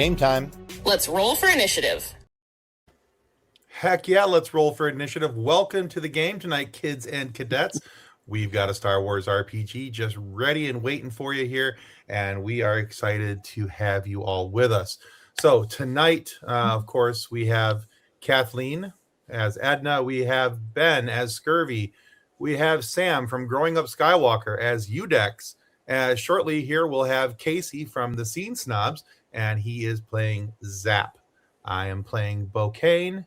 Game time. Let's roll for initiative. Heck yeah, let's roll for initiative. Welcome to the game tonight, kids and cadets. We've got a Star Wars RPG just ready and waiting for you here, and we are excited to have you all with us. So tonight, of course, we have Kathleen as Edna. We have Ben as Scurvy. We have Sam from Growing Up Skywalker as Yudex. Shortly here, we'll have Casey from the Scene Snobs, and he is playing Zap. I am playing Bokane,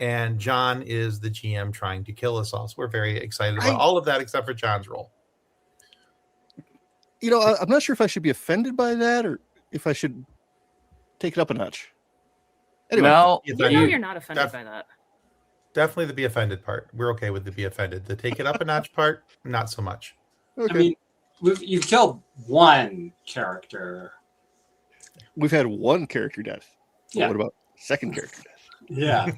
and John is the GM trying to kill us all. So we're very excited about all of that except for John's role. You know, I'm not sure if I should be offended by that or if I should take it up a notch. Anyway, no, you're not offended by that. Definitely the be offended part. We're okay with the be offended. The take it up a notch part, not so much. Okay. I mean, you've killed one character. We've had one character death. Yeah. What about second character death? Yeah.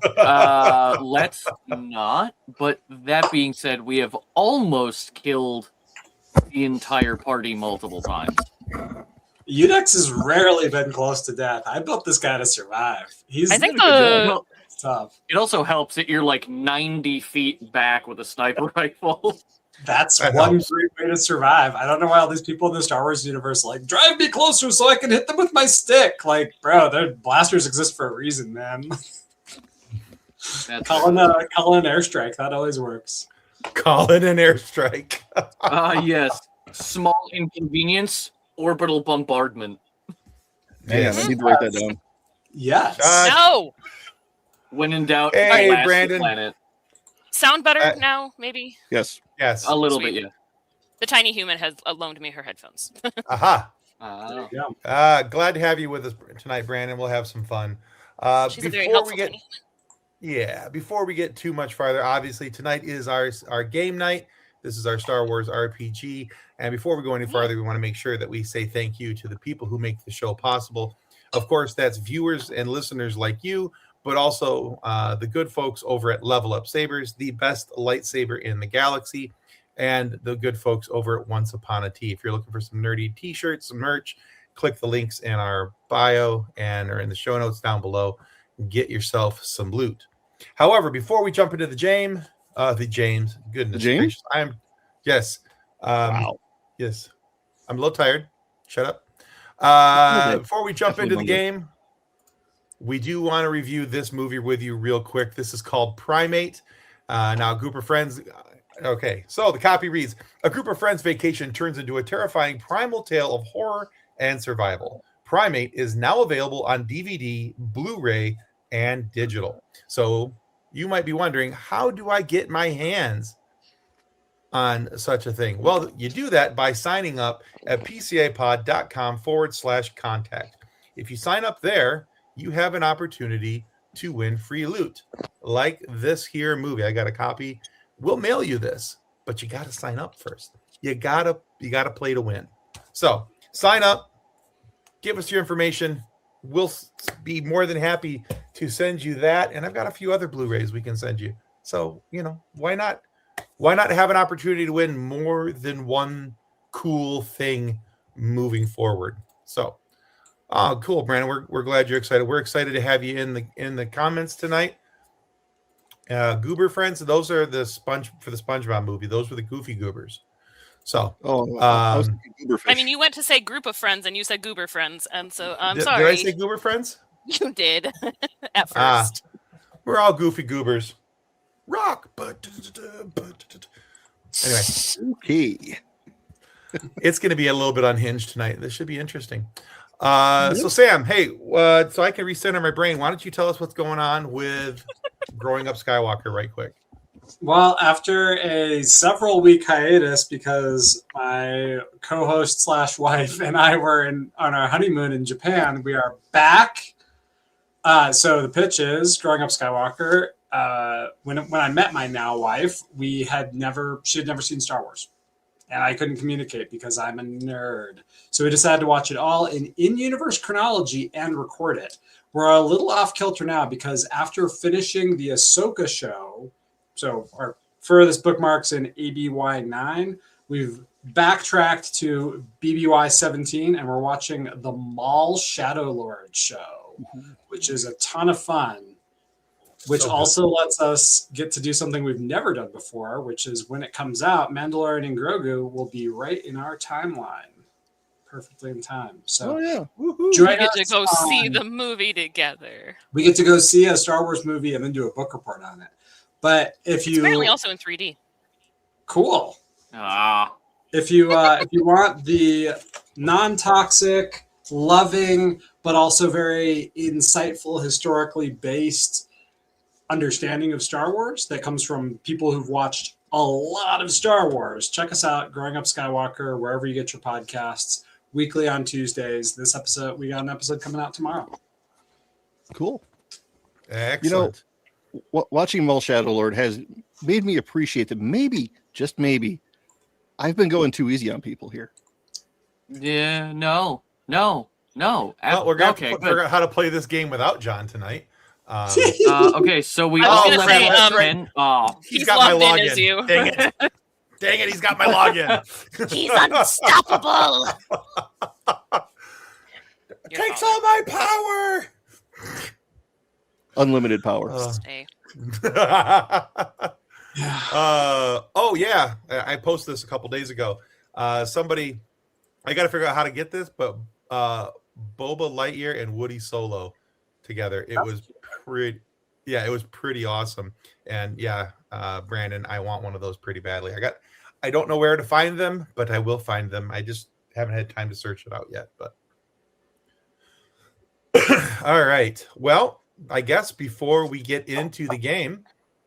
Let's not. But that being said, we have almost killed the entire party multiple times. Yudex has rarely been close to death. I built this guy to survive. I think Well, tough. it also helps that you're like 90 feet back with a sniper rifle. That's That one helps. great way to survive. I don't know why all these people in the Star Wars universe are like, drive me closer so I can hit them with my stick. Like, bro, their blasters exist for a reason, man. That's Call in an airstrike. That always works. Call it an airstrike. yes. Small inconvenience, orbital bombardment. Man, I need to write that down. Yes. No! When in doubt, Hey, blast the Brandon. planet. Sound better now, maybe? Yes. Yes. A little Sweet. bit, yeah. The tiny human has loaned me her headphones. Aha. Oh. Yeah. Glad to have you with us tonight, Brandon. We'll have some fun. She's a very helpful tiny human. Before we get too much farther, obviously tonight is our game night. This is our Star Wars RPG. And before we go any farther, we want to make sure that we say thank you to the people who make the show possible. Of course, that's viewers and listeners like you, but also the good folks over at Level Up Sabers, the best lightsaber in the galaxy, and the good folks over at Once Upon a Tea. If you're looking for some nerdy t-shirts, some merch, click the links in our bio and or in the show notes down below. Get yourself some loot. However, before we jump into the James, goodness gracious, yes. Wow. Yes. I'm a little tired. Shut up. Before we jump into the game, we do want to review this movie with you real quick. This is called Primate. Now, a group of friends. Okay, so the copy reads: a group of friends' vacation turns into a terrifying primal tale of horror and survival. Primate is now available on DVD, Blu-ray, and digital. So you might be wondering, how do I get my hands on such a thing? Well, you do that by signing up at pcapod.com/contact. If you sign up there, you have an opportunity to win free loot like this here movie. I got a copy. We'll mail you this, but you got to sign up first. You gotta play to win. So sign up, give us your information. We'll be more than happy to send you that. And I've got a few other Blu-rays we can send you. So, why not? Why not have an opportunity to win more than one cool thing moving forward? So, cool, Brandon. We're glad you're excited. We're excited to have you in the comments tonight. Goober friends, those are the SpongeBob movie. Those were the goofy goobers. So, I was thinking Gooberfish. I mean, you went to say group of friends and you said goober friends, and so I'm Did sorry. I say goober friends? You did at first. We're all goofy goobers. Rock, anyway, Okay. it's going to be a little bit unhinged tonight. This should be interesting. So Sam, hey, so I can recenter my brain. Why don't you tell us what's going on with Growing Up Skywalker right quick? Well, after a several week hiatus because my co-host / wife and I were on our honeymoon in Japan, we are back. So the pitch is Growing Up Skywalker. When I met my now wife, she had never seen Star Wars, and I couldn't communicate because I'm a nerd. So we decided to watch it all in in-universe chronology and record it. We're a little off kilter now because after finishing the Ahsoka show, so our furthest bookmarks in ABY9, we've backtracked to BBY 17, and we're watching the Maul Shadow Lord show, which is a ton of fun. Which So also lets us get to do something we've never done before, which is when it comes out, Mandalorian and Grogu will be right in our timeline, perfectly in time. So, yeah. We join get to us go see on- the movie together. We get to go see a Star Wars movie and then do a book report on it. But if It's you apparently also in 3D. cool, Ah, if you want the non-toxic, loving, but also very insightful, historically based understanding of Star Wars that comes from people who've watched a lot of Star Wars. Check us out, Growing Up Skywalker, wherever you get your podcasts, weekly on Tuesdays. This episode, we got an episode coming out tomorrow. Cool. Excellent. Watching Maul Shadow Lord has made me appreciate that maybe, just maybe, I've been going too easy on people here. yeah, no. Well, we're gonna have to good. figure out how to play this game without John tonight. Okay, so we I was all gonna leveled say, up, um, man. Oh, He's He's got my logged in login. as you. Dang it! Dang it! He's got my login. He's unstoppable. Your Takes fault. all my power. Unlimited power. Stay. Oh yeah, I posted this a couple days ago. Somebody, I got to figure out how to get this, but Boba Lightyear and Woody Solo together. It was pretty. Yeah, it was pretty awesome. And yeah, Brandon, I want one of those pretty badly. I don't know where to find them, but I will find them. I just haven't had time to search it out yet. But all right. Well, I guess before we get into the game,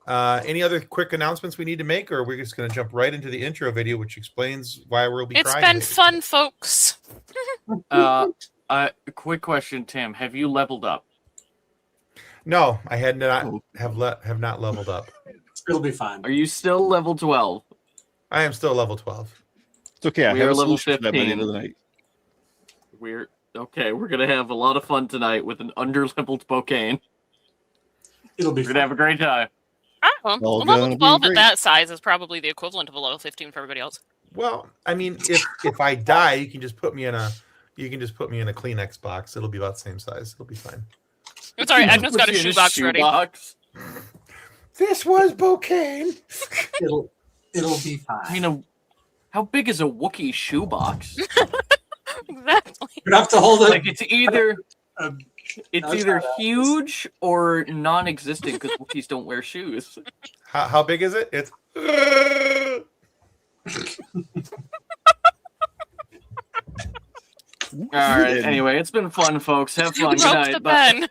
any other quick announcements we need to make, or are we just going to jump right into the intro video, which explains why we'll be It's trying been it? fun, folks. quick question, Tim. Have you leveled up? No, I had not have not leveled up. It'll be fine. Are you still level 12? I am still level 12. It's okay. I We have are a level solution to that by the end of the 15. night. We're gonna have a lot of fun tonight with an under-leveled Bokane. It'll be We're gonna fine. have a great time. Oh, All a gonna level be 12 at great. that size is probably the equivalent of a level 15 for everybody else. Well, I mean, if I die, you can just put me in a Kleenex box. It'll be about the same size. It'll be fine. I'm sorry, Edna's got a Put you in shoebox ready. shoebox. This was Bokane. It'll be fine. I mean, how big is a Wookiee shoebox? Exactly. you have to hold it. Like it's either Um, it's that's either how that huge or non-existent because Wookiees don't wear shoes. How big is it? It's All right. Anyway, it's been fun, folks. Have You fun. Good broke night. the Bye. pen.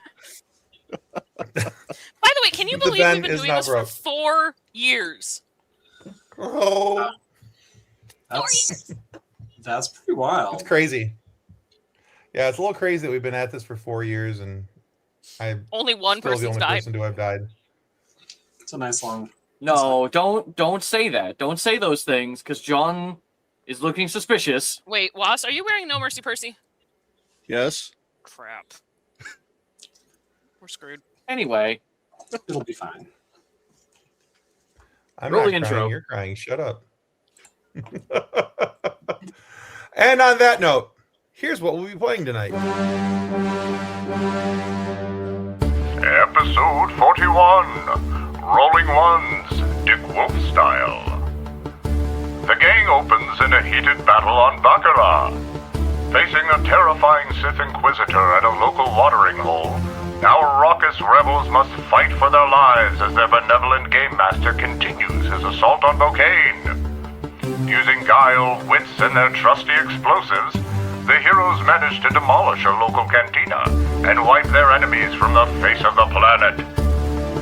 By the way, can you The believe pen we've been is doing not this broke. for 4 years? oh, that's pretty wild. it's crazy. Yeah, it's a little crazy that we've been at this for 4 years, and I'm Only one still the person's only died. person to have died. It's a nice long. No, don't say that. Don't say those things because John is looking suspicious. Wait, Was, are you wearing No Mercy Percy? Yes. Crap. We're screwed. Anyway, It'll be fine. I'm Roll not the crying. intro. You're crying. Shut up. And on that note, here's what we'll be playing tonight. Episode 41, Rolling Ones, Dick Wolf style. The gang opens in a heated battle on Bakura. Facing a terrifying Sith Inquisitor at a local watering hole, our raucous rebels must fight for their lives as their benevolent game master continues his assault on Bokane. Using guile, wits, and their trusty explosives, the heroes manage to demolish a local cantina and wipe their enemies from the face of the planet.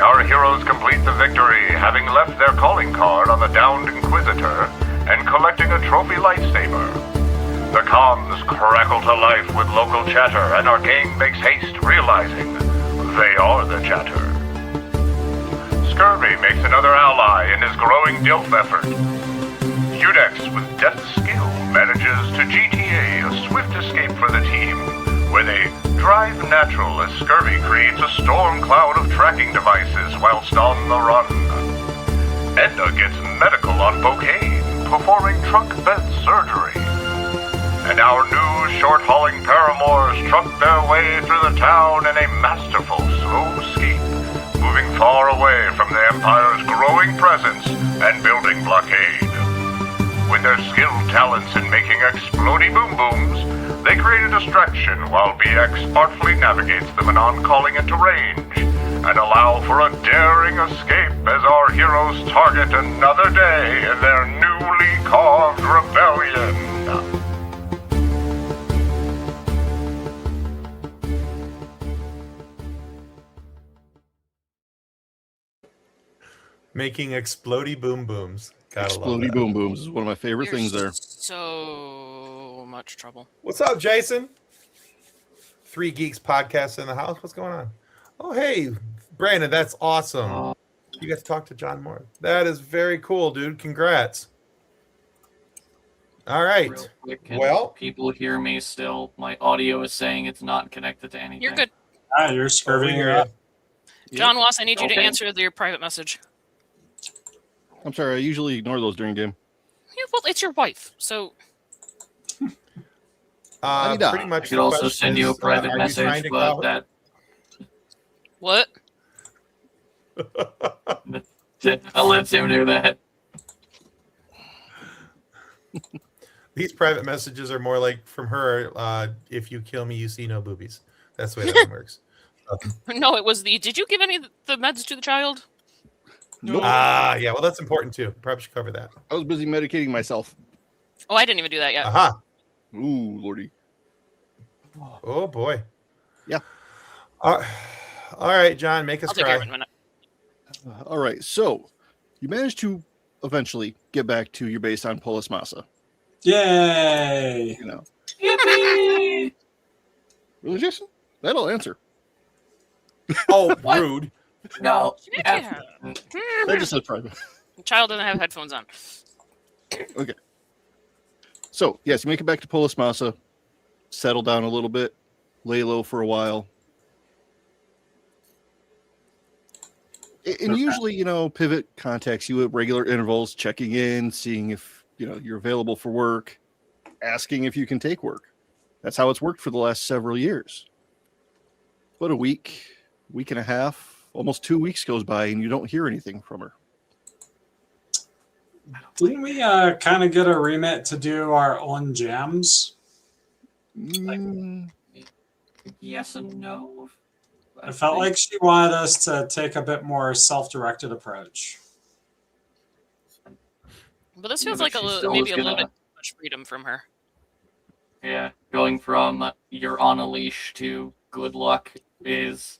Our heroes complete the victory, having left their calling card on the downed Inquisitor and collecting a trophy lightsaber. The comms crackle to life with local chatter, and our gang makes haste, realizing they are the chatter. Scurvy makes another ally in his growing DILF effort. Yudex, with deft skill, manages to GTA a swift escape for the team, where they drive natural as Scurvy creates a storm cloud of tracking devices whilst on the run. Edna gets medical on Bokane, performing truck bed surgery. And our new short-hauling paramours truck their way through the town in a masterful slow-scape, moving far away from the Empire's growing presence and building blockade. With their skilled talents in making explodey boom booms, they create a distraction while BX artfully navigates the Manaan Calling into range and allow for a daring escape as our heroes target another day in their newly carved rebellion. Making explodey boom booms. Gotta love Explodey that. boom booms is one of my favorite You're things there. So much trouble. What's up, Jason? Three Geeks podcast in the house. What's going on? Oh, hey, Brandon, that's awesome. You got to talk to John Moore. That is very cool, dude. Congrats. All right. Real quick, can Well, people hear me still? My audio is saying it's not connected to anything. You're good. Ah, you're scurvying here. her up. John Wass, I need you to Okay. answer your private message. I'm sorry, I usually ignore those during game. Yeah, well, it's your wife, so pretty I much. could the also question send you a is, private are you trying message, to but call- that what? I'll let him do that. These private messages are more like from her. If you kill me, you see no boobies. That's the way that one works. No, it was the. Did you give any of the meds to the child? Nope. Yeah. Well, that's important too. Probably should cover that. I was busy medicating myself. Oh, I didn't even do that yet. Aha. Ooh, lordy. Oh boy. Yeah. All right, John, make us I'll take care cry. of it in a minute. All right, so you managed to eventually get back to your base on Polis Massa. Yay! You know, Yippee! really, Jason? That'll answer. Oh, rude. No. Yeah. I just said private. The child doesn't have headphones on. Okay. So yes, you make it back to Polis Massa, settle down a little bit, lay low for a while. And usually, Pivot contacts you at regular intervals, checking in, seeing if, you're available for work, asking if you can take work. That's how it's worked for the last several years. But a week and a half, almost 2 weeks goes by and you don't hear anything from her. Didn't we kind of get a remit to do our own jams? Yes and no. I felt like she wanted us to take a bit more self-directed approach. But this Yeah, feels but like she maybe still a is little gonna- bit too much freedom from her. Yeah, going from you're on a leash to good luck is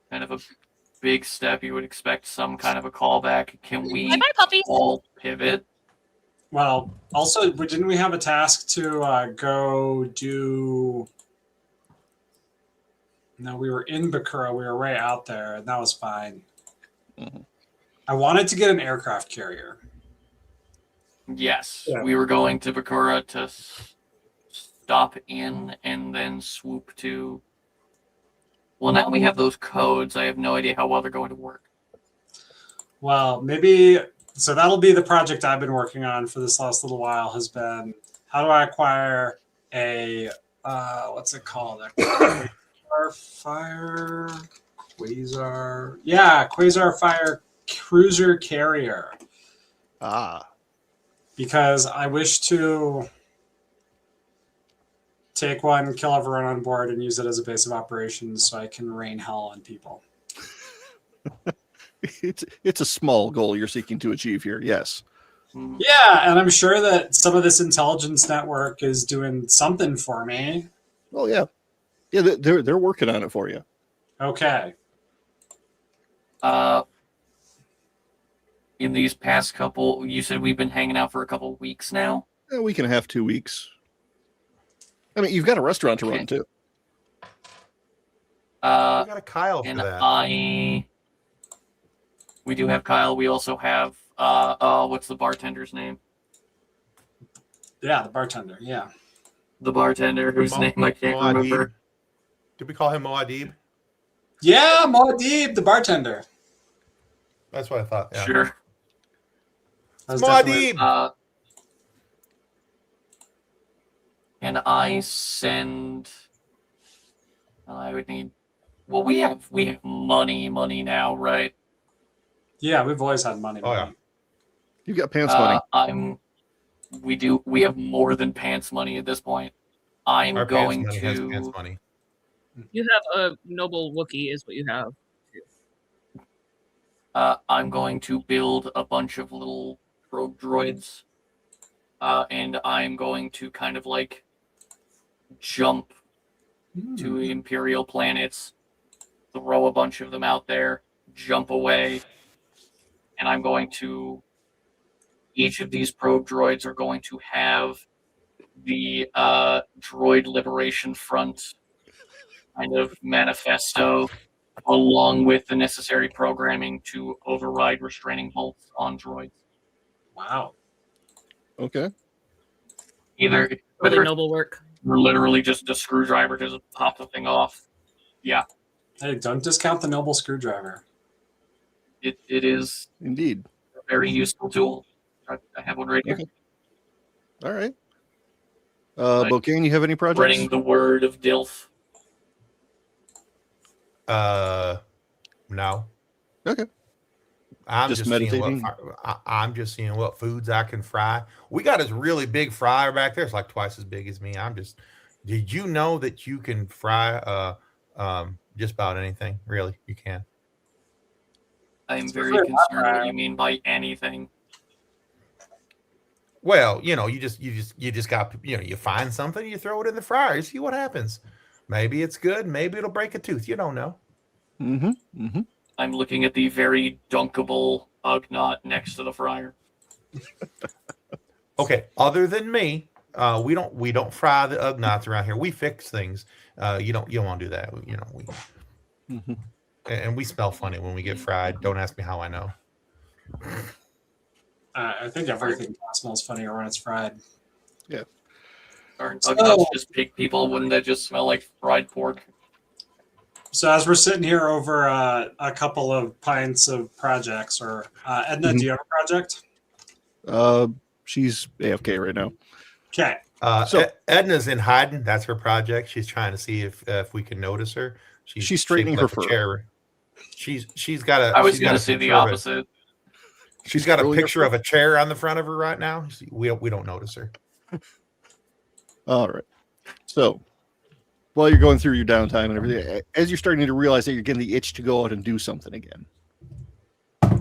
kind of a big step. You would expect some kind of a callback. Can we Bye-bye, puppy. all pivot? Well, also, didn't we have a task to go do... No, we were in Bakura. We were right out there, and that was fine. Mhm. I wanted to get an aircraft carrier. Yes, Yeah. we were going to Bakura to stop in and then swoop to... Well, now we have those codes. I have no idea how well they're going to work. Well, maybe... So that'll be the project I've been working on for this last little while, has been, how do I acquire a... what's it called? Quasar Fire Cruiser Carrier. Because I wish to take one, kill everyone on board, and use it as a base of operations so I can rain hell on people. It's a small goal you're seeking to achieve here. Yes. Yeah, and I'm sure that some of this intelligence network is doing something for me. Oh yeah. Yeah, they're working on it for you. Okay. In these past couple, you said we've been hanging out for a couple weeks now. A week and a half, 2 weeks. I mean, you've got a restaurant to run too. We got a Kyle for And that. we do have Kyle. We also have what's the bartender's name? Yeah, the bartender. Yeah. The bartender whose name I can't Moadib. remember. Did we call him Moadib? Yeah, Moadib, the bartender. That's what I thought. Yeah. Sure. That was definitely- Moadib. Can I send? I would need. Well, we have money now, right? Yeah, we've always had money. Oh, yeah. money. You got pants money. We have more than pants money at this point. I'm Our going pants money has to. pants money. You have a noble Wookiee, is what you have. I'm going to build a bunch of little probe droids, and I'm going to kind of like jump to Imperial planets, throw a bunch of them out there, jump away, and I'm going to. Each of these probe droids are going to have the Droid Liberation Front kind of manifesto, along with the necessary programming to override restraining bolts on droids. Wow. Okay. Either Really whether noble work. we're literally just a screwdriver to just pop the thing off. Yeah, Hey, don't discount the noble screwdriver. it is Indeed. a very useful tool. I have one right here. Okay. All right. Like, Bokane, you have any projects? Spreading the word of DILF. No. Okay. I'm Just just seeing meditating? I'm just seeing what foods I can fry. We got this really big fryer back there. It's like twice as big as me. Did you know that you can fry just about anything? Really, you can. I am It's very very concerned hot, what you mean by anything. Well, you just got, you find something, you throw it in the fryer, you see what happens. Maybe it's good, maybe it'll break a tooth. You don't know. Mm-hmm. Mm-hmm. I'm looking at the very dunkable Ugnaught next to the fryer. Okay, other than me, we don't fry the Ugnaughts around here. We fix things. You don't want to do that. Mm-hmm. And we smell funny when we get fried. Don't ask me how I know. I think everything smells funnier when it's fried. Aren't So- Ugnaughts just pig people? Wouldn't that just smell like fried pork? So as we're sitting here over a couple of pints of projects, or Edna, do you have a project? She's AFK right now. Okay. So- Edna's in hiding. That's her project. She's trying to see if we can notice her. She's straightening shaped her like a fur. chair. She's got a. I was she's got going a to say the picture of a- opposite. She's got a Really picture of a chair on the front of her right now. We don't notice her. All right. So while you're going through your downtime and everything, as you're starting to realize that you're getting the itch to go out and do something again.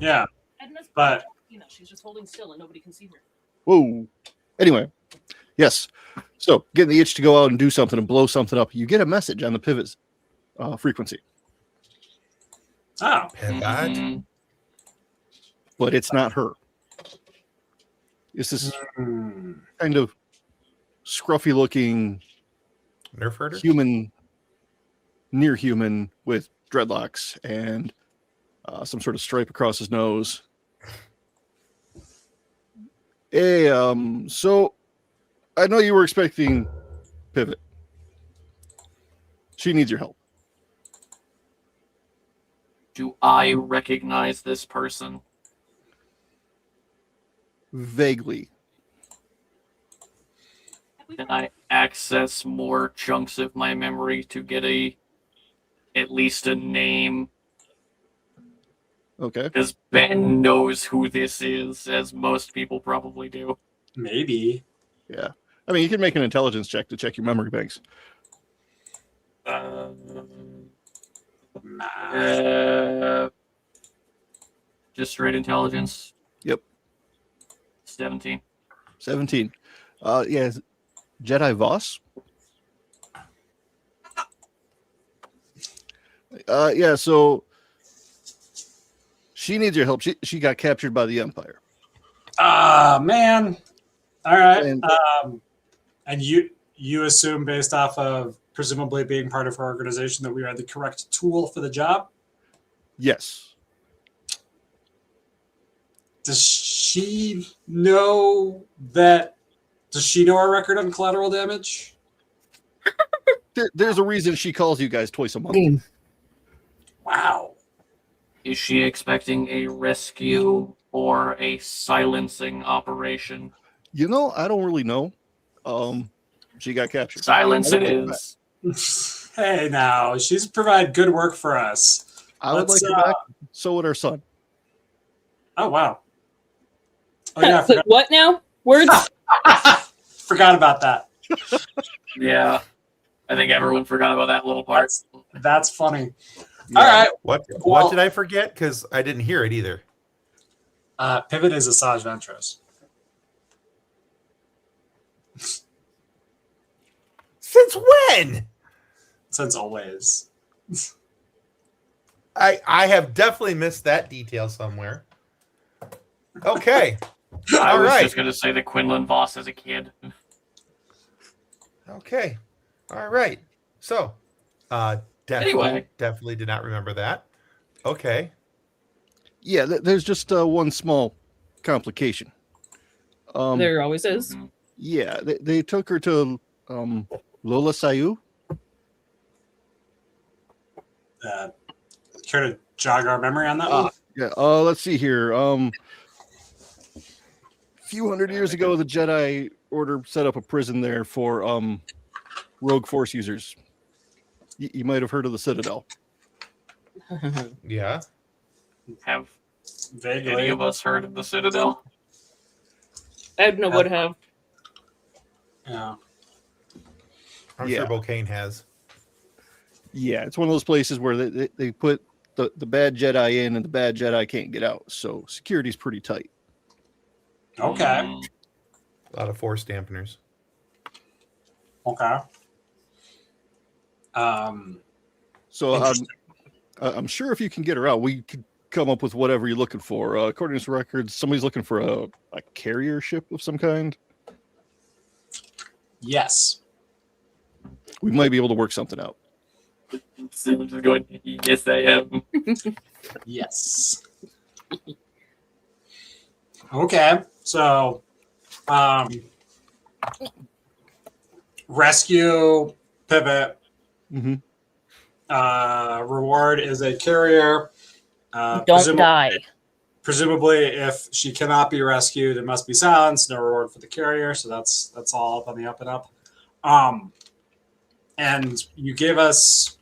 Yeah. Edna's But- she's just holding still and nobody can see her. Whoa. Anyway, yes. So getting the itch to go out and do something and blow something up, you get a message on the pivot frequency, Oh. Mhm. but it's not her. It's this Hmm. kind of scruffy looking Nerf herder. human, near human with dreadlocks and some sort of stripe across his nose. Hey, so I know you were expecting Pivot. She needs your help. Do I recognize this person? Vaguely. Can I access more chunks of my memory to get at least a name? Okay. Because Ben knows who this is, as most people probably do. Maybe. Yeah. I mean, you can make an intelligence check to check your memory banks. Just straight intelligence. Yep. 17. 17. Yeah. Jedi Voss. Yeah, so she needs your help. She got captured by the Empire. Ah, man. All right. And- And you assume, based off of presumably being part of her organization, that we are the correct tool for the job? Yes. Does she know that? Does she know our record on collateral damage? There's a reason she calls you guys twice a month. Wow. Is she expecting a rescue or a silencing operation? You know, I don't really know. She got captured. Silence it is. Hey, now she's provided good work for us. I would like Let's, her back. So would her son. Oh wow. Oh yeah, I Wait, forgot, what now? Words? forgot about that. Yeah. I think everyone forgot about that little part. That's funny. Yeah. All right. What Well- did I forget? Because I didn't hear it either. Pivot is Asajj Ventress. Since when? Since always. I have definitely missed that detail somewhere. Okay. I All was right. just going to say that Quinlan Voss as a kid. Okay. All right. So, Anyway. definitely did not remember that. Okay. Yeah, there's just one small complication. There always is. Mhm. Yeah, they took her to Lola Sayu. Care to jog our memory on that one? Yeah. Let's see here. A few hundred years ago, the Jedi Order set up a prison there for rogue Force users. You might have heard of the Citadel. Yeah. Have Vaguely. any of us heard of the Citadel? Edna would have. Yeah. I'm Yeah. sure Bokane has. Yeah, it's one of those places where they put the bad Jedi in and the bad Jedi can't get out. So security's pretty tight. Okay. Mm. A lot of force dampeners. Okay. So Interesting. I'm sure if you can get her out, we could come up with whatever you're looking for. According to records, somebody's looking for a carrier ship of some kind. Yes. We might be able to work something out. Simon's just going, yes, I am. Yes. Okay. So, rescue, pivot. Mm-hmm. Reward is a carrier. Don't die. Presumably, if she cannot be rescued, it must be silenced. No reward for the carrier. So that's all up on the up and up. And you gave us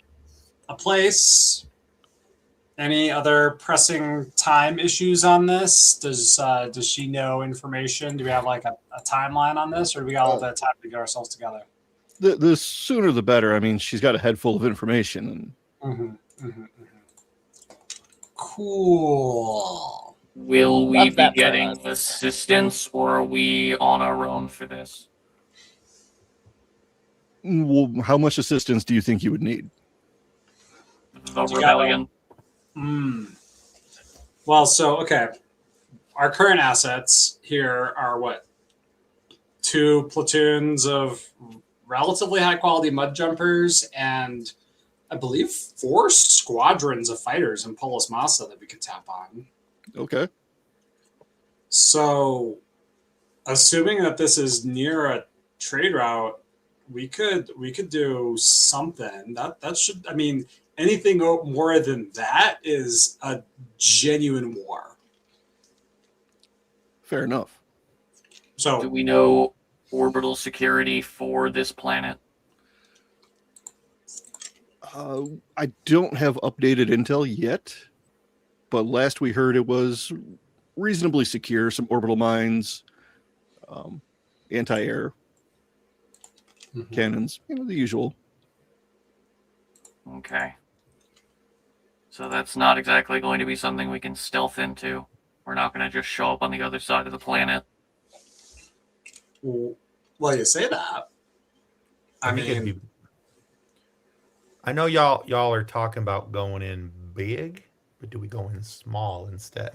a place. Any other pressing time issues on this? Does she know information? Do we have like a timeline on this, or do we got a little bit of time to get ourselves together? The sooner the better. I mean, she's got a head full of information. Cool. Will we Love be that for getting us. assistance, or are we on our own for this? Well, how much assistance do you think you would need? The You got rebellion. Well, so okay. Our current assets here are what? 2 platoons of relatively high quality mud jumpers and I believe 4 squadrons of fighters in Polis Massa that we could tap on. Okay. So, assuming that this is near a trade route, we could do something. That should, I mean, anything more than that is a genuine war. Fair enough. Do So, we know orbital security for this planet? I don't have updated intel yet, but last we heard it was reasonably secure. Some orbital mines, anti-air cannons, the usual. Okay. So that's not exactly going to be something we can stealth into. We're not going to just show up on the other side of the planet. well, you say that. I think it'd mean, be- I know y'all are talking about going in big, but do we go in small instead?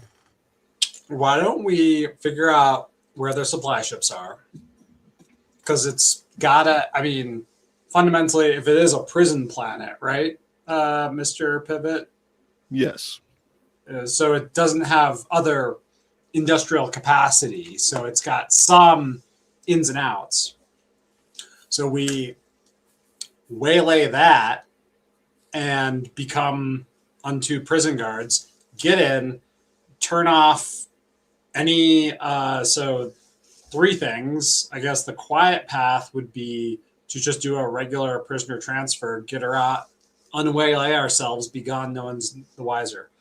why don't we figure out where their supply ships are? Because it's gotta, I mean, fundamentally, if it is a prison planet, right, Mr. Pivot? Yes. So it doesn't have other industrial capacity. So it's got some ins and outs. So we waylay that and become unto prison guards, get in, turn off any, so 3 things. I guess the quiet path would be to just do a regular prisoner transfer, get her out, unwaylay ourselves, be gone, no one's the wiser.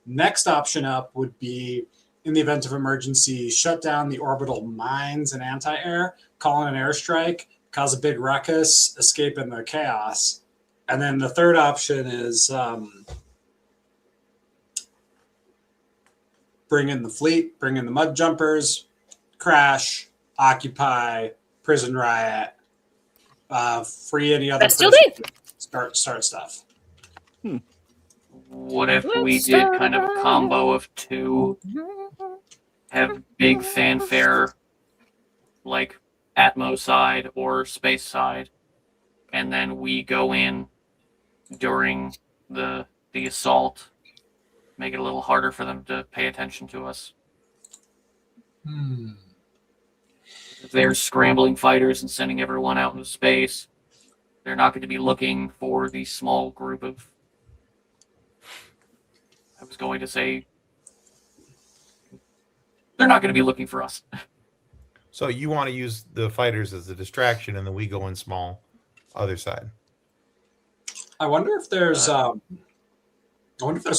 Next option up would be, in the event of emergency, shut down the orbital mines and anti-air, call in an airstrike, cause a big ruckus, escape in the chaos. And then the third option is bring in the fleet, bring in the mud jumpers, crash, occupy, prison riot, free any other Bastille prisoners, start stuff. What if we did kind of a combo of two? Have big fanfare, like Atmo side or space side, and then we go in during the assault, make it a little harder for them to pay attention to us. If they're scrambling fighters and sending everyone out into space, they're not going to be looking for the small group of, I was going to say, they're not going to be looking for us. So you want to use the fighters as a distraction, and then we go in small, other side. I wonder if there's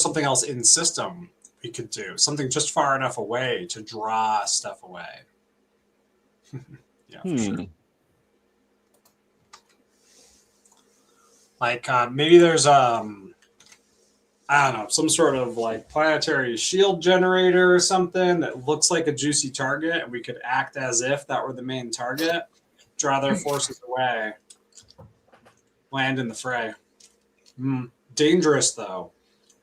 something else in system we could do, something just far enough away to draw stuff away. Yeah, for sure. Like maybe there's I don't know, some sort of like planetary shield generator or something that looks like a juicy target, and we could act as if that were the main target, draw their forces away, land in the fray. Dangerous though.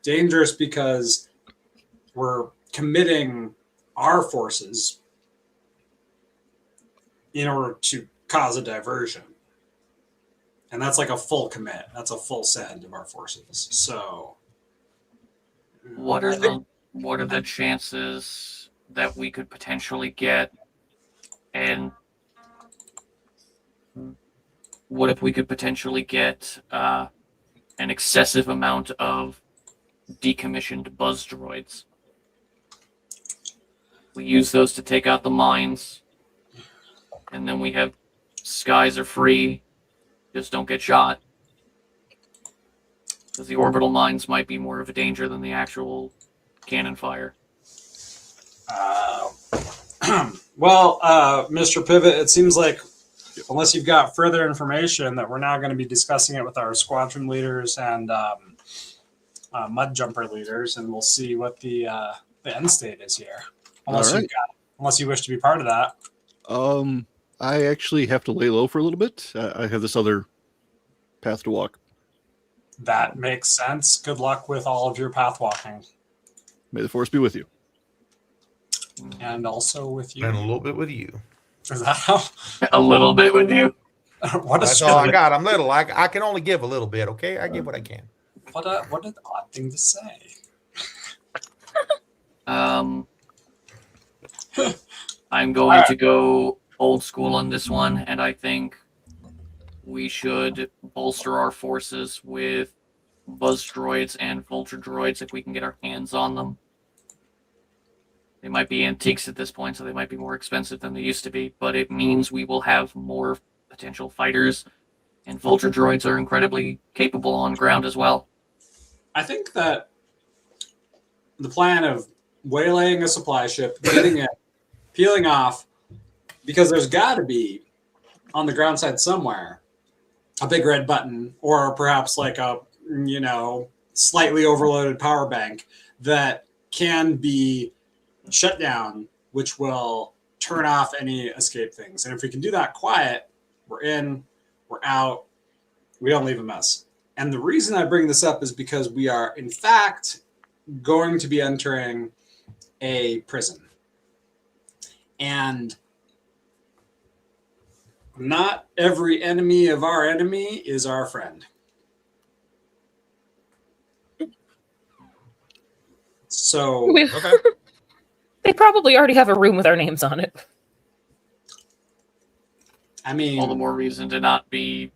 Dangerous because we're committing our forces in order to cause a diversion. And that's like a full commit. That's a full send of our forces. So What are the chances that we could potentially get, and what if we could potentially get an excessive amount of decommissioned buzz droids? We use those to take out the mines, and then we have skies are free, just don't get shot. Because the orbital mines might be more of a danger than the actual cannon fire. Well, Mr. Pivot, it seems like unless you've got further information that we're now going to be discussing it with our squadron leaders and mud jumper leaders, and we'll see what the end state is here. Unless you wish to be part of that. I actually have to lay low for a little bit. I have this other path to walk. That makes sense. Good luck with all of your path walking. May the force be with you. And also with you. And a little bit with you. Is that how? A little bit with you. What That's all I got. I'm little. I can only give a little bit, okay? I give what I can. What an odd thing to say. I'm going to go old school on this one, and I think we should bolster our forces with buzz droids and vulture droids if we can get our hands on them. They might be antiques at this point, so they might be more expensive than they used to be, but it means we will have more potential fighters, and vulture droids are incredibly capable on ground as well. I think that the plan of waylaying a supply ship, getting it, peeling off, because there's got to be on the ground side somewhere a big red button, or perhaps like a slightly overloaded power bank that can be shut down, which will turn off any escape things. And if we can do that quiet, we're in, we're out, we don't leave a mess. And the reason I bring this up is because we are, in fact, going to be entering a prison. And not every enemy of our enemy is our friend. So, Okay. They probably already have a room with our names on it. I mean, All the more reason to not be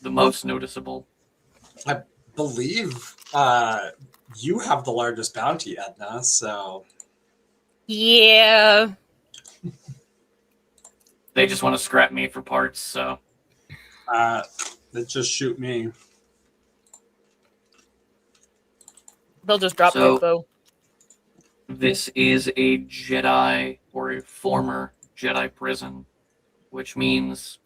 the most noticeable. I believe you have the largest bounty, Edna, so... Yeah. They just want to scrap me for parts, so... They just shoot me. They'll just drop So- kick though. This is a Jedi or a former Jedi prison, which means,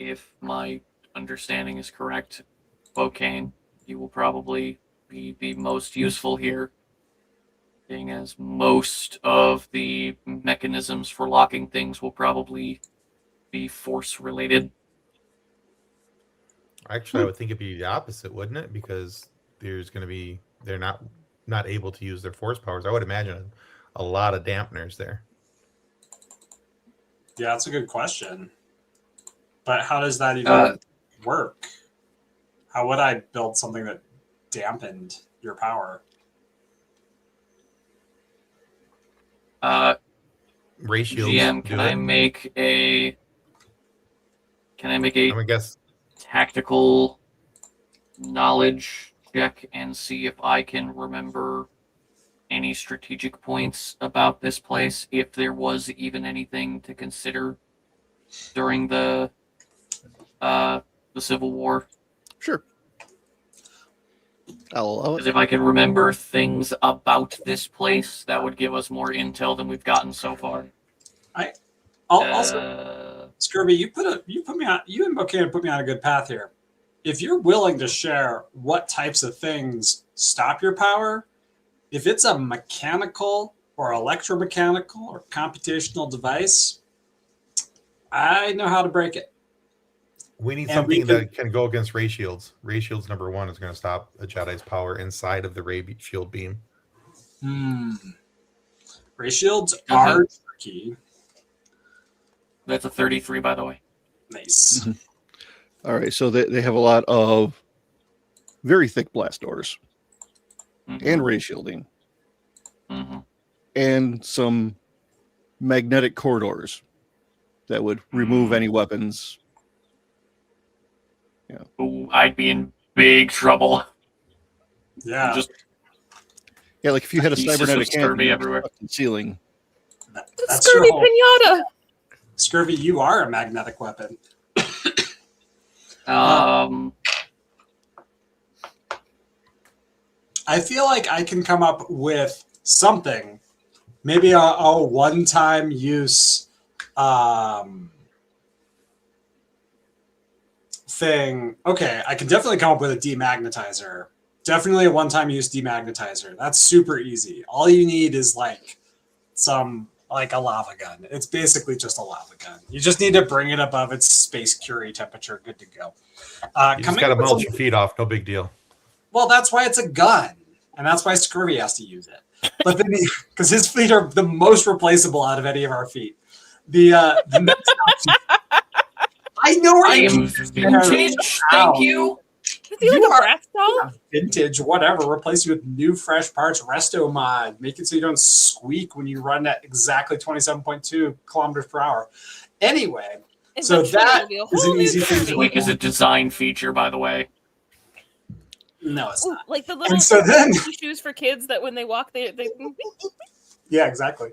if my understanding is correct, Bokane, you will probably be the most useful here, being as most of the mechanisms for locking things will probably be force related. Actually, I would think it'd be the opposite, wouldn't it? Because there's going to be they're not able to use their force powers. I would imagine a lot of dampeners there. Yeah, that's a good question. But how does that even work? How would I build something that dampened your power? Ray shields. GM, can I make a I'm gonna guess. tactical knowledge check and see if I can remember any strategic points about this place, if there was even anything to consider during the Civil War? Sure. I'll allow Because it. if I can remember things about this place, that would give us more intel than we've gotten so far. Also, Scurvy, you and Bokane put me on a good path here. If you're willing to share what types of things stop your power, if it's a mechanical or electromechanical or computational device, I know how to break it. We need And we something that can go against ray shields. Ray shields number 1 is going to stop a Jedi's power inside of the ray shield beam. Ray shields are tricky. That's a 33, by the way. Nice. All right, so they have a lot of very thick blast doors and ray shielding and some magnetic corridors that would remove any weapons. Ooh, I'd be in big trouble. Yeah. Just Yeah, like if you had a pieces of cybernetic hand scurvy everywhere. ceiling. That's Scurvy your whole- pinata. Scurvy, you are a magnetic weapon. I feel like I can come up with something, maybe a one-time use thing. Okay, I can definitely come up with a demagnetizer. Definitely a one-time use demagnetizer. That's super easy. All you need is like a lava gun. It's basically just a lava gun. You just need to bring it above its space Curie temperature. Good to go. You just got to melt your feet off. No big deal. Well, that's why it's a gun, and that's why Scurvy has to use it. But then, because his feet are the most replaceable out of any of our feet. The next option, I know where I you am vintage, thank you. Is he like You a are- brass doll? vintage, whatever. Replace you with new, fresh parts. Resto mod. Make it so you don't squeak when you run at exactly 27.2 kilometers per hour. Anyway, so Eventually that it'll be a is whole an new easy thing to Scurvy. Squeak is a design feature, by the way. no, it's Ooh, not. like the little And so then, shoes for kids that when they walk, they yeah, exactly.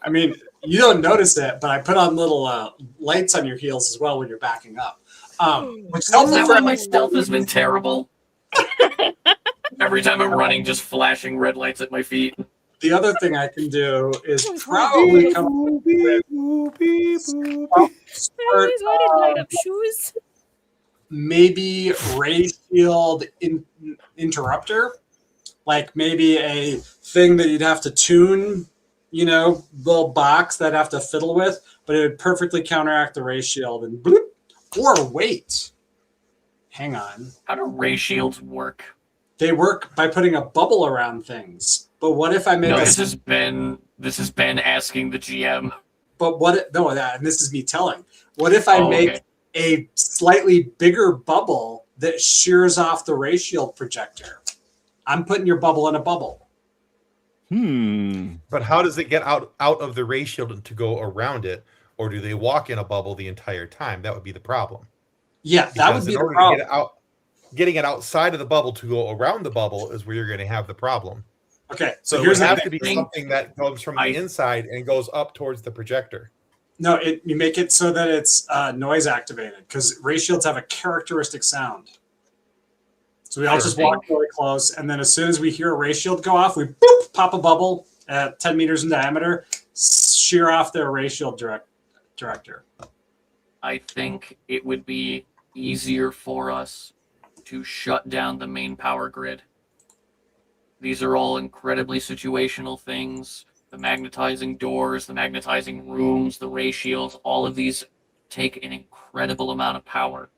I mean, you don't notice it, but I put on little lights on your heels as well when you're backing up. Which Is helps that for why my stealth has been terrible? Every time I'm running, just flashing red lights at my feet. the other thing I can do is probably come up with some sort Why did of light up shoes? maybe ray shield interrupter, like maybe a thing that you'd have to tune, little box that I'd have to fiddle with, but it would perfectly counteract the ray shield and bloop. Or wait, hang on. How do ray shields work? They work by putting a bubble around things. But what if I make No, a? this is Ben asking the GM. But what? No, and this is me telling. What if I make Okay. a slightly bigger bubble that shears off the ray shield projector? I'm putting your bubble in a bubble. But how does it get out of the ray shield to go around it? Or do they walk in a bubble the entire time? That would be the problem. Yeah, that would Because be in the order problem. to get it out, getting it outside of the bubble to go around the bubble is where you're going to have the problem. Okay, So so it here's would the have thing. to be something that goes from the inside and goes up towards the projector. No, you make it so that it's noise activated because ray shields have a characteristic sound. So we all just walk really close, and then as soon as we hear a ray shield go off, we boop, pop a bubble at 10 meters in diameter, shear off their ray shield director. I think it would be easier for us to shut down the main power grid. These are all incredibly situational things. The magnetizing doors, the magnetizing rooms, the ray shields, all of these take an incredible amount of power.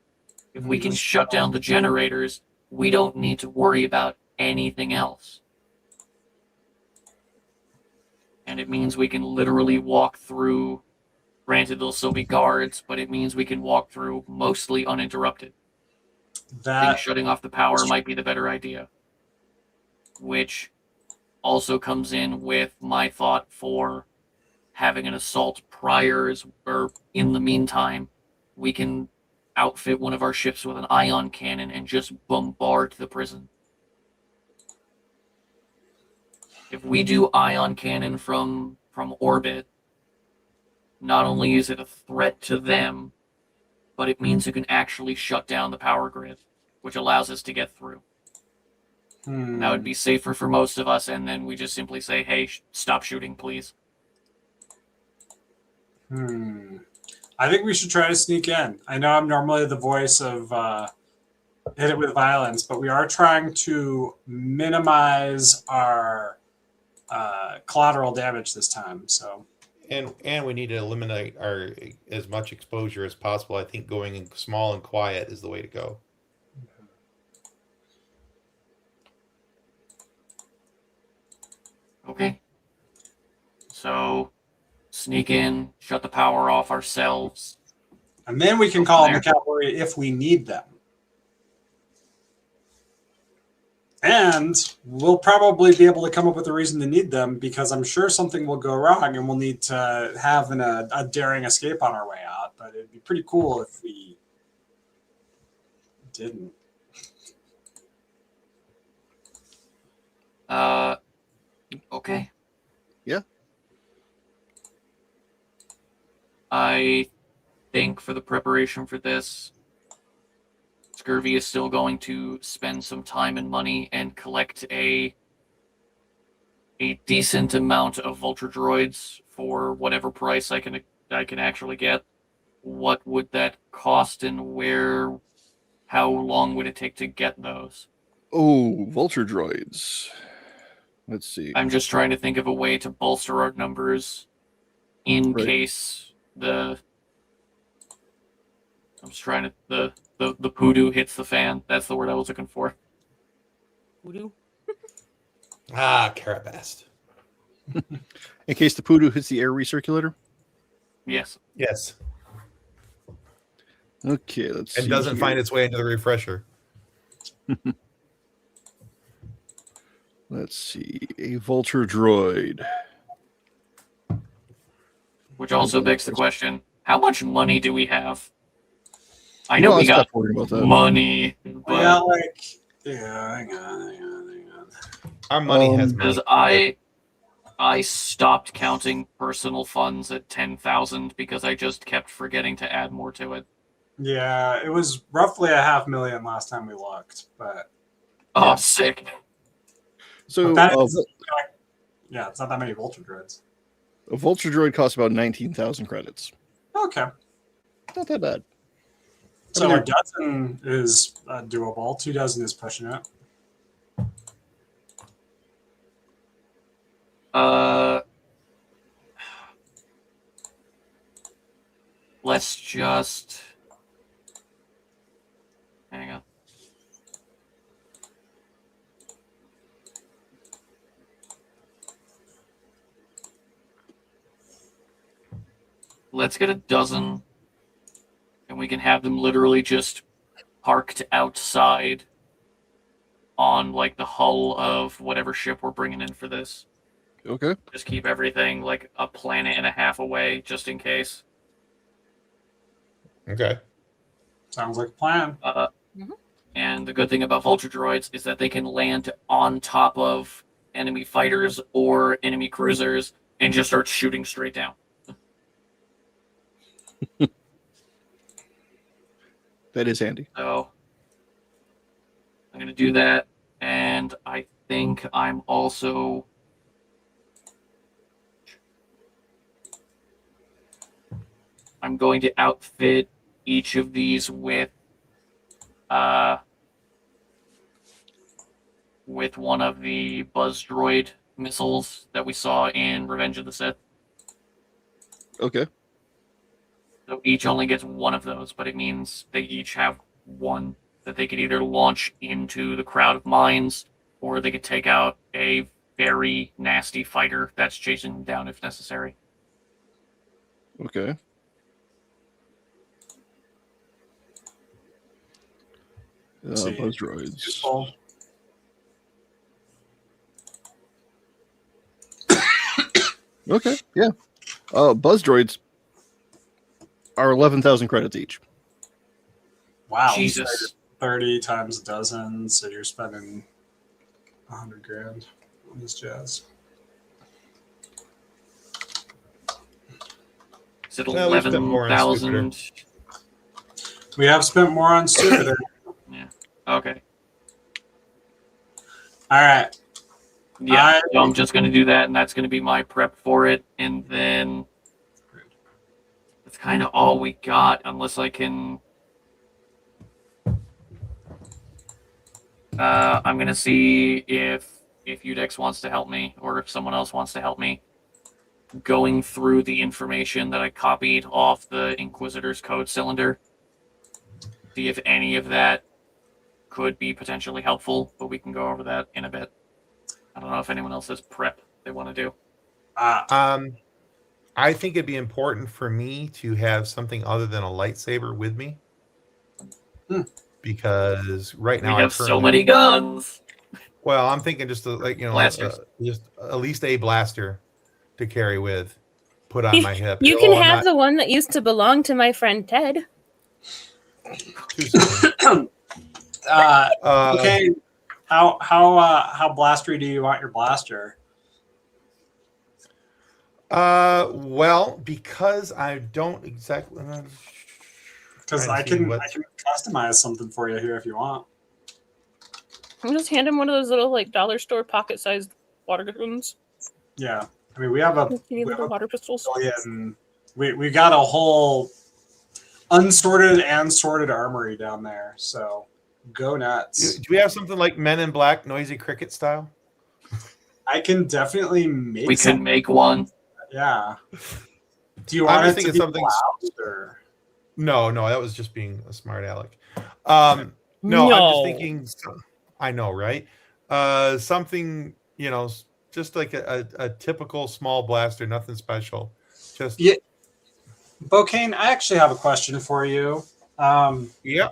If we can shut down the generators, we don't need to worry about anything else. And it means we can literally walk through. Granted, there'll still be guards, but it means we can walk through mostly uninterrupted. I think shutting off the power might be the better idea. Which also comes in with my thought for having an assault prior, or in the meantime, we can outfit one of our ships with an ion cannon and just bombard the prison. If we do ion cannon from orbit, not only is it a threat to them, but it means you can actually shut down the power grid, which allows us to get through. That would be safer for most of us, and then we just simply say, hey, stop shooting, please. I think we should try to sneak in. I know I'm normally the voice of hit it with violence, but we are trying to minimize our collateral damage this time. So, and we need to eliminate our as much exposure as possible. I think going in small and quiet is the way to go. Okay. So, sneak in, shut the power off ourselves. And then we can call in the cavalry if we need them. And we'll probably be able to come up with a reason to need them because I'm sure something will go wrong and we'll need to have a daring escape on our way out. But it'd be pretty cool if we didn't. Okay. Yeah. I think for the preparation for this, SCR-V is still going to spend some time and money and collect a decent amount of vulture droids for whatever price I can actually get. What would that cost, and how long would it take to get those? Oh, vulture droids. Let's see. I'm just trying to think of a way to bolster our numbers in case the poodoo hits the fan. That's the word I was looking for. Voodoo? Carabast. In case the poodoo hits the air recirculator? Yes. Yes. Okay, let's see. And doesn't find its way into the refresher. Let's see. A vulture droid. Which also begs the question, how much money do we have? I know we got money, but hang on. Our money has because I stopped counting personal funds at 10,000 because I just kept forgetting to add more to it. Yeah, it was roughly $500,000 last time we looked, but sick. So yeah, it's not that many vulture droids. A vulture droid costs about 19,000 credits. Okay, Not that bad. so a dozen is doable. 2 dozen is pushing it. Let's just hang on. Let's get a dozen, and we can have them literally just parked outside on like the hull of whatever ship we're bringing in for this. Okay. Just keep everything like a planet and a half away, just in case. Okay. Sounds like a plan. And the good thing about vulture droids is that they can land on top of enemy fighters or enemy cruisers and just start shooting straight down. That is handy. So I'm going to do that. And I think I'm also... I'm going to outfit each of these with one of the buzz droid missiles that we saw in Revenge of the Sith. Okay. So each only gets one of those, but it means they each have one that they could either launch into the crowd of mines, or they could take out a very nasty fighter that's chasing them down if necessary. Okay. See. Buzz droids. Useful. Okay, yeah. Buzz droids are 11,000 credits each. Wow. Jesus. 30 times a dozen, so you're spending 100 grand on this jazz. Is it Well, we spent more on 11,000? We have spent more on Stupider. Yeah. Okay. All right. Yeah, so I'm just going to do that, and that's going to be my prep for it. And then that's kind of all we got, unless I can... I'm going to see if Yudex wants to help me, or if someone else wants to help me, going through the information that I copied off the Inquisitor's code cylinder. See if any of that could be potentially helpful, but we can go over that in a bit. I don't know if anyone else has prep they want to do. I think it'd be important for me to have something other than a lightsaber with me. Because right now We have so many guns. Well, I'm thinking just Blasters. just at least a blaster to carry with, put on my hip. You can have the one that used to belong to my friend Ted. Okay. How blastery do you want your blaster? Well, because I don't exactly. Because I can customize something for you here if you want. I'll just hand him one of those little like dollar store pocket-sized water guns. Yeah, I mean we have a water pistols. We got a whole unsorted and sorted armory down there, so go nuts. Do we have something like Men in Black, noisy cricket style? I can definitely make. We can make one. Yeah. Do you want I'm it to thinking be something? loud, or? No, that was just being a smart aleck. No, I'm just thinking. I know, right? Something, just like a typical small blaster, nothing special. Just yeah. Bokane, I actually have a question for you. Yeah.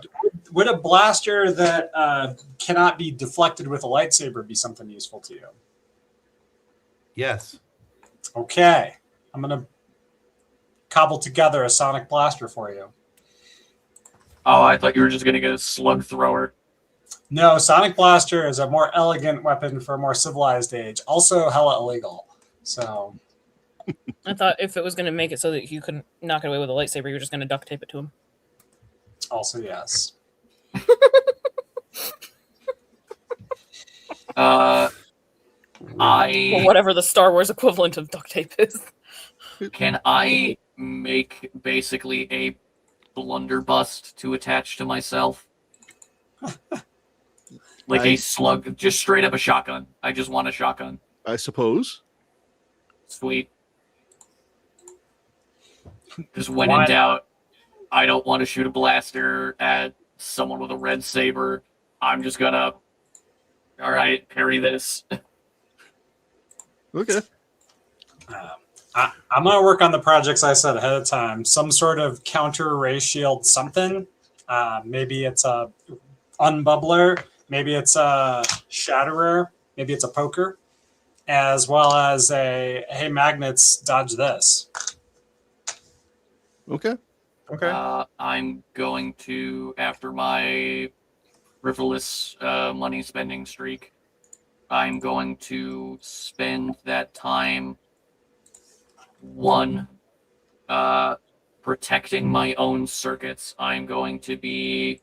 Would a blaster that cannot be deflected with a lightsaber be something useful to you? Yes. Okay. I'm going to cobble together a sonic blaster for you. Oh, I thought you were just going to get a slug thrower. No, sonic blaster is a more elegant weapon for a more civilized age. Also hella illegal. So I thought if it was going to make it so that you couldn't knock it away with a lightsaber, you were just going to duct tape it to him. also yes. Or whatever the Star Wars equivalent of duct tape is. Can I make basically a blunderbuss to attach to myself? Like a slug, just straight up a shotgun. I just want a shotgun. I suppose. Sweet. Because when in doubt, I don't want to shoot a blaster at someone with a red saber. I'm just gonna, all right, parry this. Okay. I'm going to work on the projects I said ahead of time. Some sort of counter ray shield something. Maybe it's a unbubbler. Maybe it's a shatterer. Maybe it's a poker. As well as a, hey, magnets, dodge this. Okay. I'm going to, after my frivolous money spending streak, I'm going to spend that time, one, protecting my own circuits, I'm going to be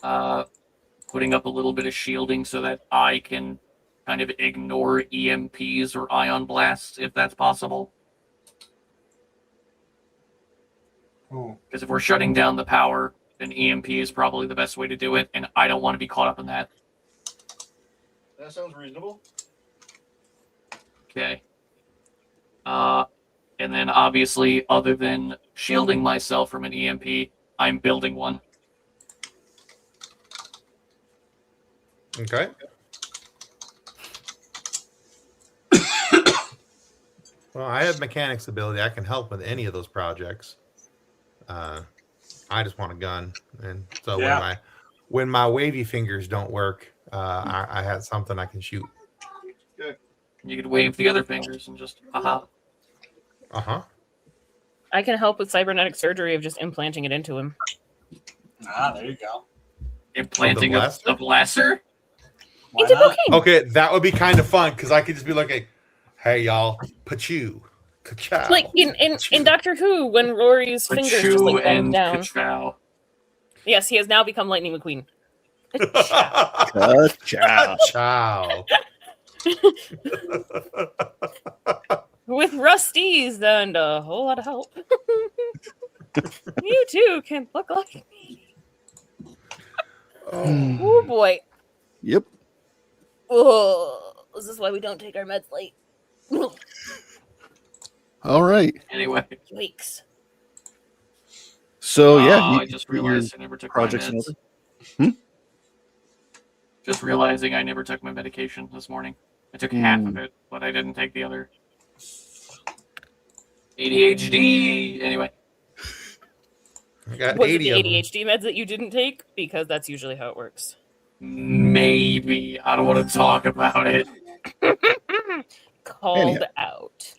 putting up a little bit of shielding so that I can kind of ignore EMPs or ion blasts, if that's possible. Because if we're shutting down the power, then EMP is probably the best way to do it, and I don't want to be caught up in that. That sounds reasonable. Okay. And then obviously, other than shielding myself from an EMP, I'm building one. Okay. Well, I have mechanics ability. I can help with any of those projects. I just want a gun, and so when my wavy fingers don't work, I had something I can shoot. Good. You could wave the other fingers and just aha. I can help with cybernetic surgery of just implanting it into him. There you go. Implanting a blaster? Into Bokane. Okay, that would be kind of fun because I could just be like, "Hey, y'all, pachu, ka-chow." Like in Doctor Who, when Rory's fingers just like bend down. Ka-chow. Yes, he has now become Lightning McQueen. Ciao. Ciao. With rusties and a whole lot of help. You too can look like me. Oh boy. Yep. Oh, this is why we don't take our meds late. All right. Anyway. Yikes. So I just realized I never took my projects in meds. order. Just realizing I never took my medication this morning. I took half of it, but I didn't take the other. ADHD. Anyway. I got Was it 80 the of them. ADHD meds that you didn't take? Because that's usually how it works. Maybe. I don't want to talk about it. Called out.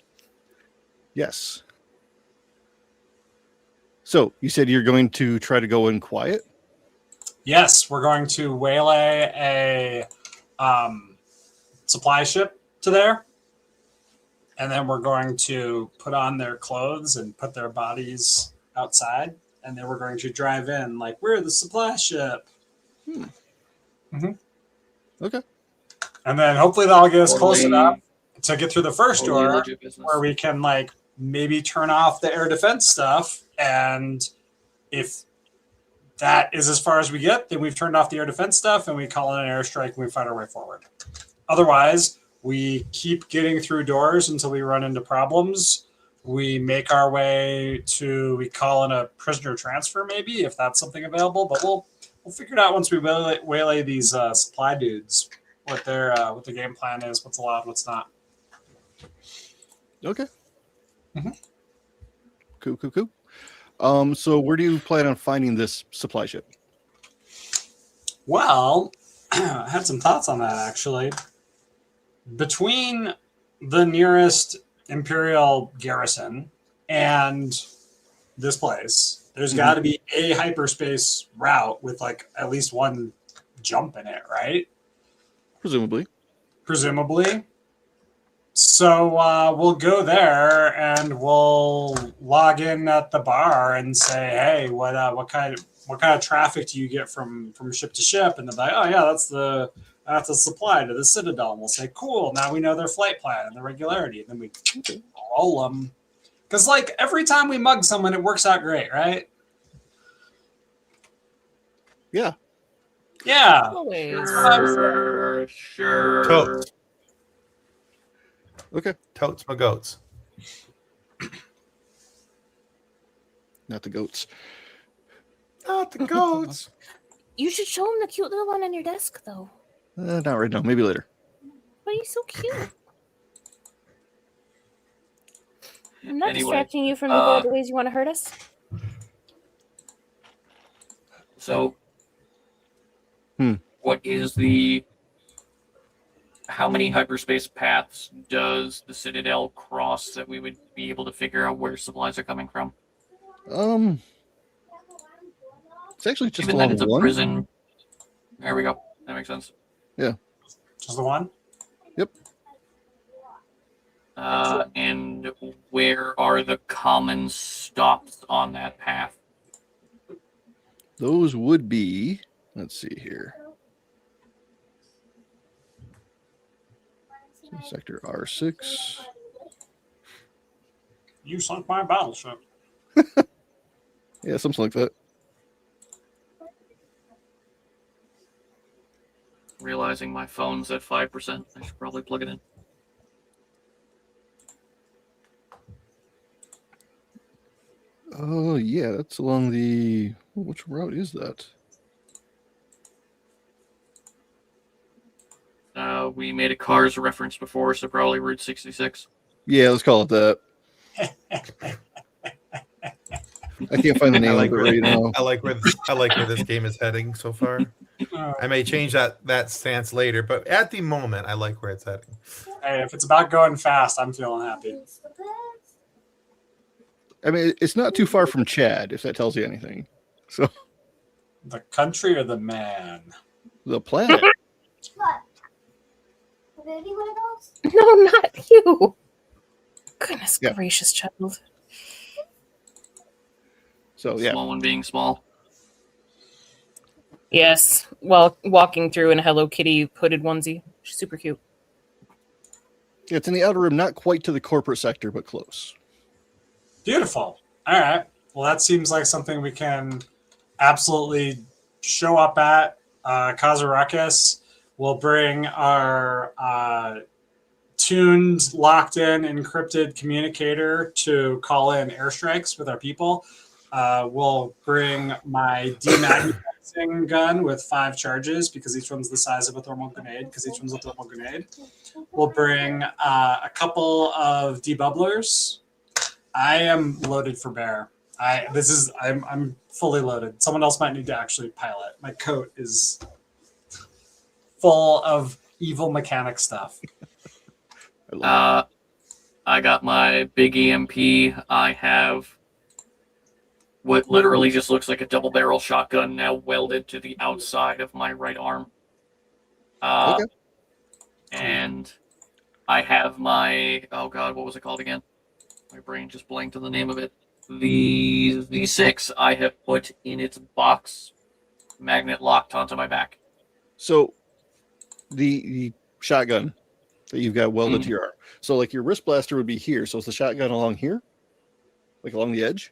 Yes. So you said you're going to try to go in quiet? Yes, we're going to waylay a supply ship to there. And then we're going to put on their clothes and put their bodies outside. And then we're going to drive in like, we're the supply ship. Okay. And then hopefully that'll get us close Totally. enough to get through the first Totally door legit business. where we can like maybe turn off the air defense stuff. And if that is as far as we get, then we've turned off the air defense stuff and we call in an airstrike and we fight our way forward. Otherwise, we keep getting through doors until we run into problems. We make our way to, we call in a prisoner transfer maybe, if that's something available, but we'll figure it out once we waylay these supply dudes, what the game plan is, what's allowed, what's not. Okay. Cool. So where do you plan on finding this supply ship? Well, I had some thoughts on that actually. Between the nearest Imperial garrison and this place, there's got to be a hyperspace route with like at least one jump in it, right? Presumably. So we'll go there and we'll log in at the bar and say, "Hey, what kind of traffic do you get from ship to ship?" And they're like, "Oh yeah, that's the supply to the Citadel." And we'll say, "Cool, now we know their flight plan and the regularity." And then we roll them. Because like every time we mug someone, it works out great, right? Yeah. Yeah. Always. Sure. Totes. Okay. Totes my goats. Not the goats. Not the goats. You should show him the cute little one on your desk, though. Not right now. Maybe later. But he's so cute. I'm not Anyway, distracting you from the horrible ways you want to hurt us. So, what is how many hyperspace paths does the Citadel cross that we would be able to figure out where supplies are coming from? It's actually just Given that along it's a one. prison. There we go. That makes sense. Yeah. Just the one? Yep. And where are the common stops on that path? Those would be, let's see here. Sector R6. You sunk my battleship. Yeah, something like that. Realizing my phone's at 5%, I should probably plug it in. Oh, yeah, that's along the... Which route is that? We made a Cars reference before, so probably Route 66. Yeah, let's call it that. I can't find the name of it right now. I like where this game is heading so far. I may change that stance later, but at the moment, I like where it's heading. Hey, if it's about going fast, I'm feeling happy. I mean, it's not too far from Chad, if that tells you anything. So The country or the man? the planet. No, not you. Goodness Yeah. gracious, child. So yeah, Small one being small. Yes, while walking through in a Hello Kitty hooded onesie. She's super cute. it's in the outer rim, not quite to the corporate sector, but close. Beautiful. All right. Well, that seems like something we can absolutely show up at. Cause a ruckus. We'll bring our tuned, locked in, encrypted communicator to call in airstrikes with our people. We'll bring my demagnetizing gun with 5 charges because each one's the size of a thermal grenade because each one's a thermal grenade. We'll bring a couple of debubblers. I am loaded for bear. I'm fully loaded. Someone else might need to actually pilot. My coat is full of evil mechanic stuff. I got my big EMP. I have what literally just looks like a double barrel shotgun now welded to the outside of my right arm. Okay. And I have my, oh god, what was it called again? My brain just blanked on the name of it. The 6 I have put in its box, magnet locked onto my back. So the shotgun that you've got welded to your arm. So like your wrist blaster would be here. So is the shotgun along here? Like along the edge?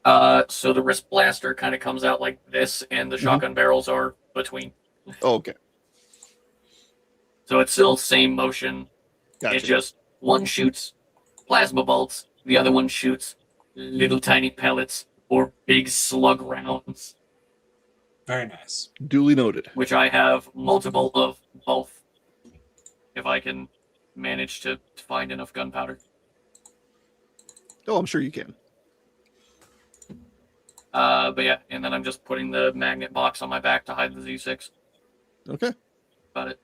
So the wrist blaster kind of comes out like this, and the shotgun barrels are between. Oh, okay. So it's still same motion. Gotcha. It just one shoots plasma bolts, the other one shoots little tiny pellets or big slug rounds, Very nice. Duly noted. which I have multiple of both. If I can manage to find enough gunpowder. Oh, I'm sure you can. But yeah, and then I'm just putting the magnet box on my back to hide the Z6. Okay. About it.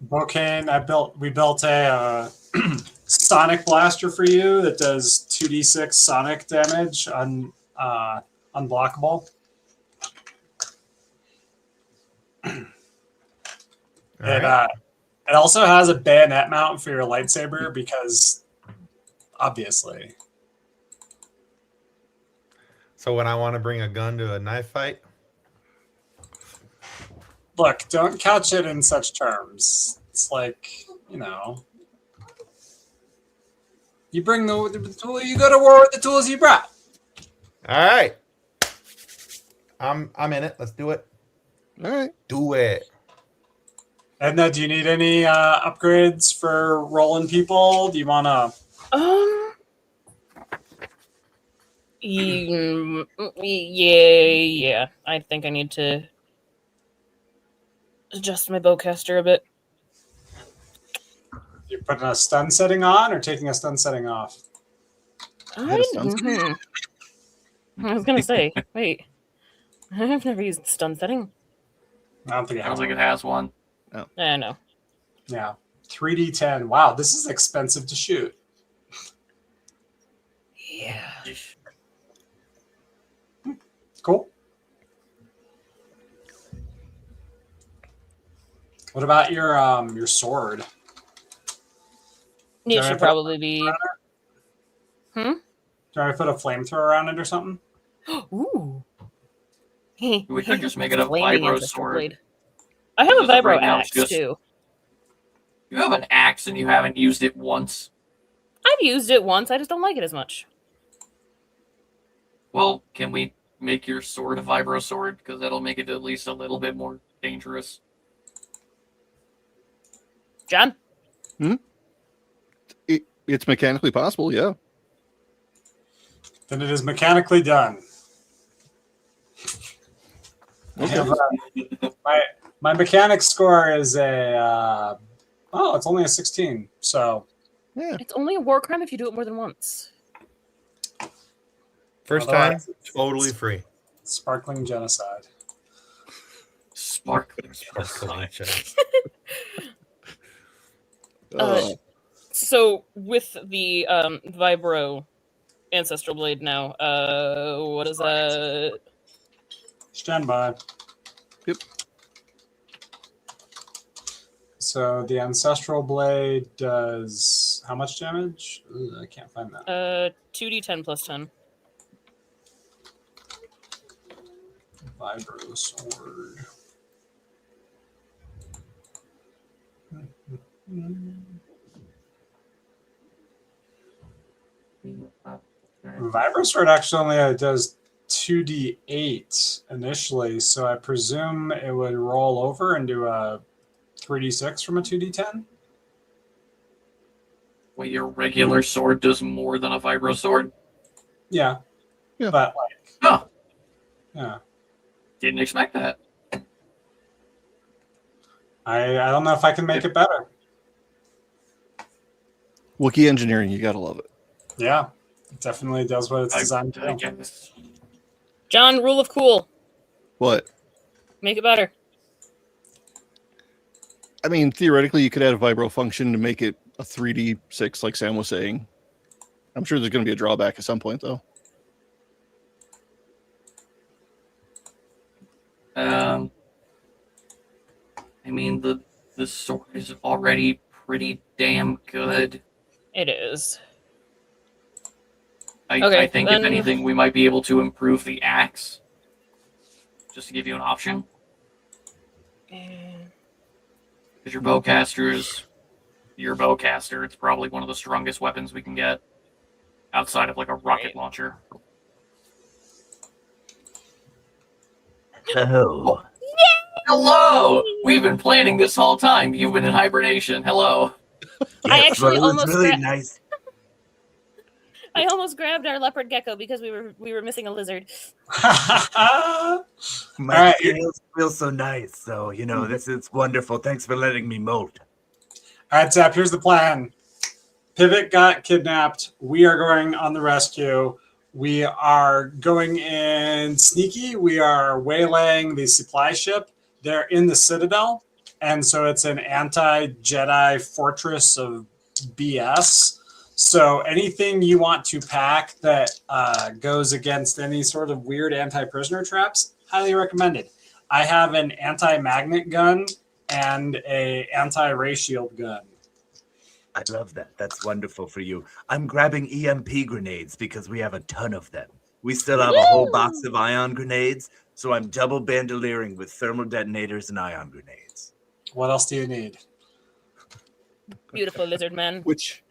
Bokane, we built a sonic blaster for you that does 2d6 sonic damage on unblockable. It also has a bayonet mount for your lightsaber because obviously. So when I want to bring a gun to a knife fight, Look, don't couch it in such terms. It's like, you bring the tool, you go to war with the tools you brought. all right, I'm in it. Let's do it. All right. Do it. Edna, do you need any upgrades for rolling people? Do you want to? Yeah. I think I need to adjust my bowcaster a bit. You're putting a stun setting on or taking a stun setting off? I was gonna say, wait. I've never used stun setting. I don't think it I don't has think one. it has one. I know. Yeah. 3d10. Wow, this is expensive to shoot. Yeah. Cool. What about your sword? It Yeah, should probably be. Do I put a flamethrower on it or something? Ooh. We could just make it a Flaming vibro ancestral sword. blade. I have a Because vibro right now it's axe just- too. You have an axe and you haven't used it once. I've used it once. I just don't like it as much. Well, can we make your sword a vibro sword? Because that'll make it at least a little bit more dangerous. John? It's mechanically possible, yeah. Then it is mechanically done. I Okay. have, my mechanics score is a it's only a 16. So Yeah. It's only a war crime if you do it more than once. First time, Otherwise, totally free. sparkling genocide. Sparkling. So with the vibro ancestral blade now, what is that? Stand by. Yep. So the ancestral blade does how much damage? Ugh, I can't find that. 2d10 plus 10. Vibro sword. Vibro sword actually only does 2d8 initially, so I presume it would roll over and do a 3d6 from a 2d10. Wait, your regular sword does more than a vibro sword? Yeah. Yeah. But like, Huh. yeah. Didn't expect that. I don't know if I can make it better. Wookiee engineering, you gotta love it. Yeah. It definitely does what it's designed to I do. guess. John, rule of cool. What? Make it better. I mean, theoretically, you could add a vibro function to make it a 3d6, like Sam was saying. I'm sure there's going to be a drawback at some point, though. I mean, the sword is already pretty damn good. It is. I Okay, think then- if anything, we might be able to improve the axe. Just to give you an option. Because your bowcaster, it's probably one of the strongest weapons we can get. Outside of like a rocket launcher. Oh, Hello! We've been planning this whole time. You've been in hibernation. Hello. I actually well, it was almost really gra- nice. I almost grabbed our leopard gecko because we were missing a lizard. My right. scales feel so nice. So, this is wonderful. Thanks for letting me molt. All right, Zap, here's the plan. Pivot got kidnapped. We are going on the rescue. We are going in sneaky. We are waylaying the supply ship. They're in the Citadel. And so it's an anti-Jedi fortress of BS. So anything you want to pack that goes against any sort of weird anti-prisoner traps, highly recommended. I have an anti-magnet gun and a anti-ray shield gun. I love that. That's wonderful for you. I'm grabbing EMP grenades because we have a ton of them. We still have a whole box of ion grenades, so I'm double bandoliering with thermal detonators and ion grenades. What else do you need? Beautiful lizard man. Which,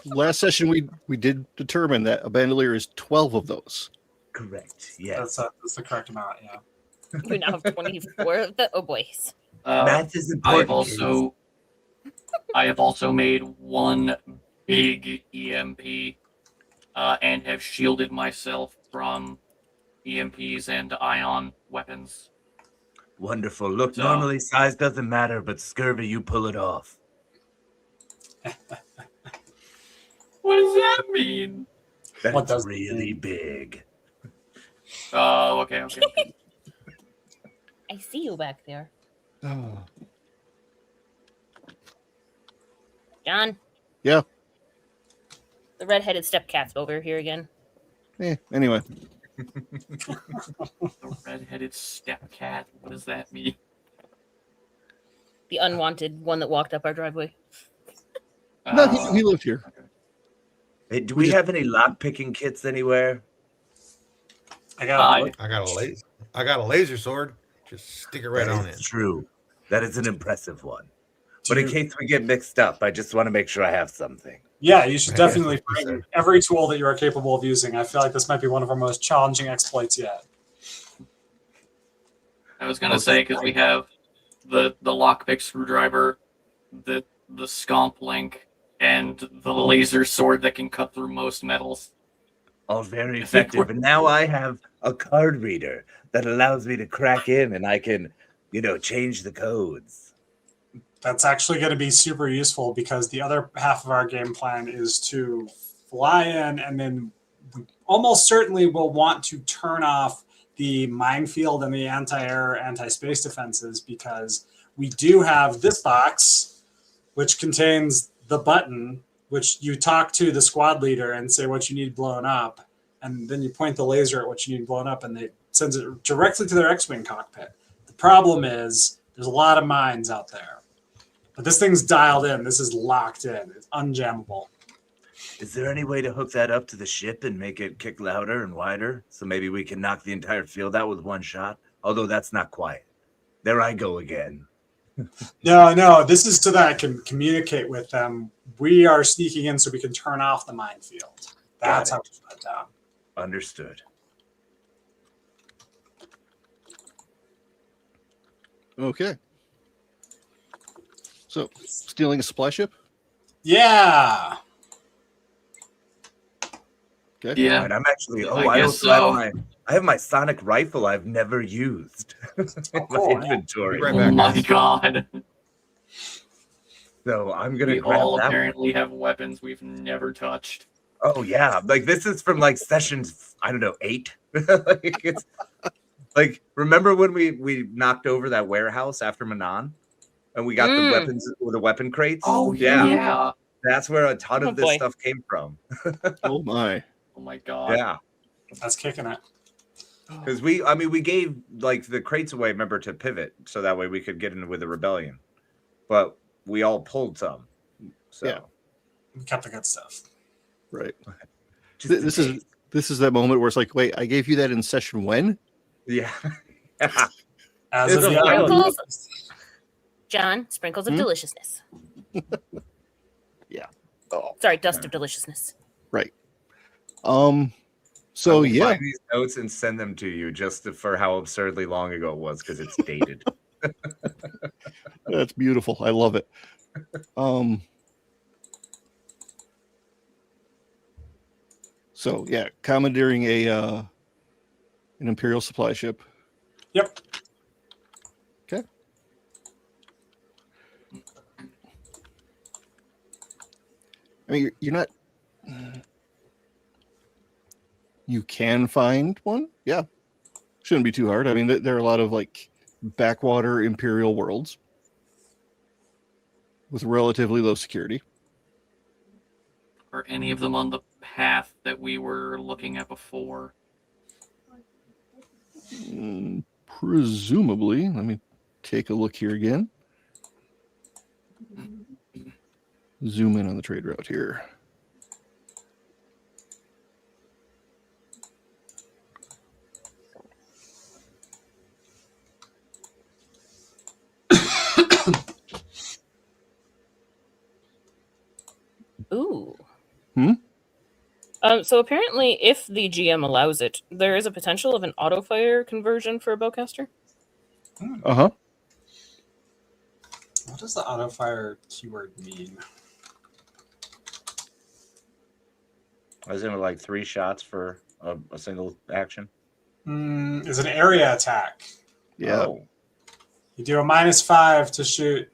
last session, we did determine that a bandolier is 12 of those. Correct. Yes. That's the correct amount, yeah. We now have 24 of the. Oh, boys. Math is I important. have also made one big EMP and have shielded myself from EMPs and ion weapons. Wonderful. Look, So- normally size doesn't matter, but scurvy, you pull it off. What does that mean? That's What does it really mean? big. Oh, okay. I see you back there. John? Yeah. The red-headed stepcat's over here again. Anyway. The red-headed step cat. What does that mean? The unwanted one that walked up our driveway. No, he lived here. Hey, do we have any lock picking kits anywhere? I got I got a laser sword. Just stick it right on in. That's true. That is an impressive one. But in case we get mixed up, I just want to make sure I have something. Yeah, you should I guess definitely that's what you bring said. every tool that you are capable of using. I feel like this might be one of our most challenging exploits yet. I was gonna say because we have the lockpick screwdriver, the scomp link, and the laser sword that can cut through most metals. All very effective. And now I have a card reader that allows me to crack in and I can, change the codes. That's actually going to be super useful because the other half of our game plan is to fly in and then we almost certainly will want to turn off the minefield and the anti-air, anti-space defenses because we do have this box, which contains the button, which you talk to the squad leader and say what you need blown up. And then you point the laser at what you need blown up and it sends it directly to their X-Wing cockpit. The problem is there's a lot of mines out there. But this thing's dialed in. This is locked in. It's unjammable. Is there any way to hook that up to the ship and make it kick louder and wider? So maybe we can knock the entire field out with one shot? Although that's not quiet. There I go again. No, this is so that I can communicate with them. We are sneaking in so we can turn off the minefield. That's how we shut it down. Understood. Okay. So, stealing a supply ship? Yeah. Okay. Yeah, And I'm actually, I I guess also so. have my sonic rifle I've never used in my cool. inventory. Right Oh back, my guys. god. So I'm going to We grab all that one. apparently have weapons we've never touched. Oh yeah, like this is from like sessions, I don't know, 8. Like it's like remember when we knocked over that warehouse after Manaan, and we got the weapons with the weapon crates? Oh yeah. That's where a ton Oh, of this boy. stuff came from. Oh my. Oh my god. Yeah, That's kicking it. because we gave like the crates away, remember, to pivot, so that way we could get in with the rebellion, but we all pulled some. So Yeah. We kept the good stuff. Right. just in This case. is that moment where it's like, wait, I gave you that in session when? Yeah. As It's of a the while other- ago. John, sprinkles of deliciousness. Yeah. Oh. Sorry, dust of deliciousness. Right. I So will yeah. find these notes and send them to you just for how absurdly long ago it was because it's dated. That's beautiful. I love it. So yeah, commandeering an Imperial supply ship. Yep. Okay. I mean, you're not. You can find one. Yeah, shouldn't be too hard. I mean, there are a lot of like backwater Imperial worlds with relatively low security. Are any of them on the path that we were looking at before? Presumably, let me take a look here again. Zoom in on the trade route here. Ooh. Hmm? So apparently, if the GM allows it, there is a potential of an auto fire conversion for a bowcaster. Uh-huh. What does the auto fire keyword mean? Isn't it like 3 shots for a single action? Is an area attack. Yeah. Oh. You do a -5 to shoot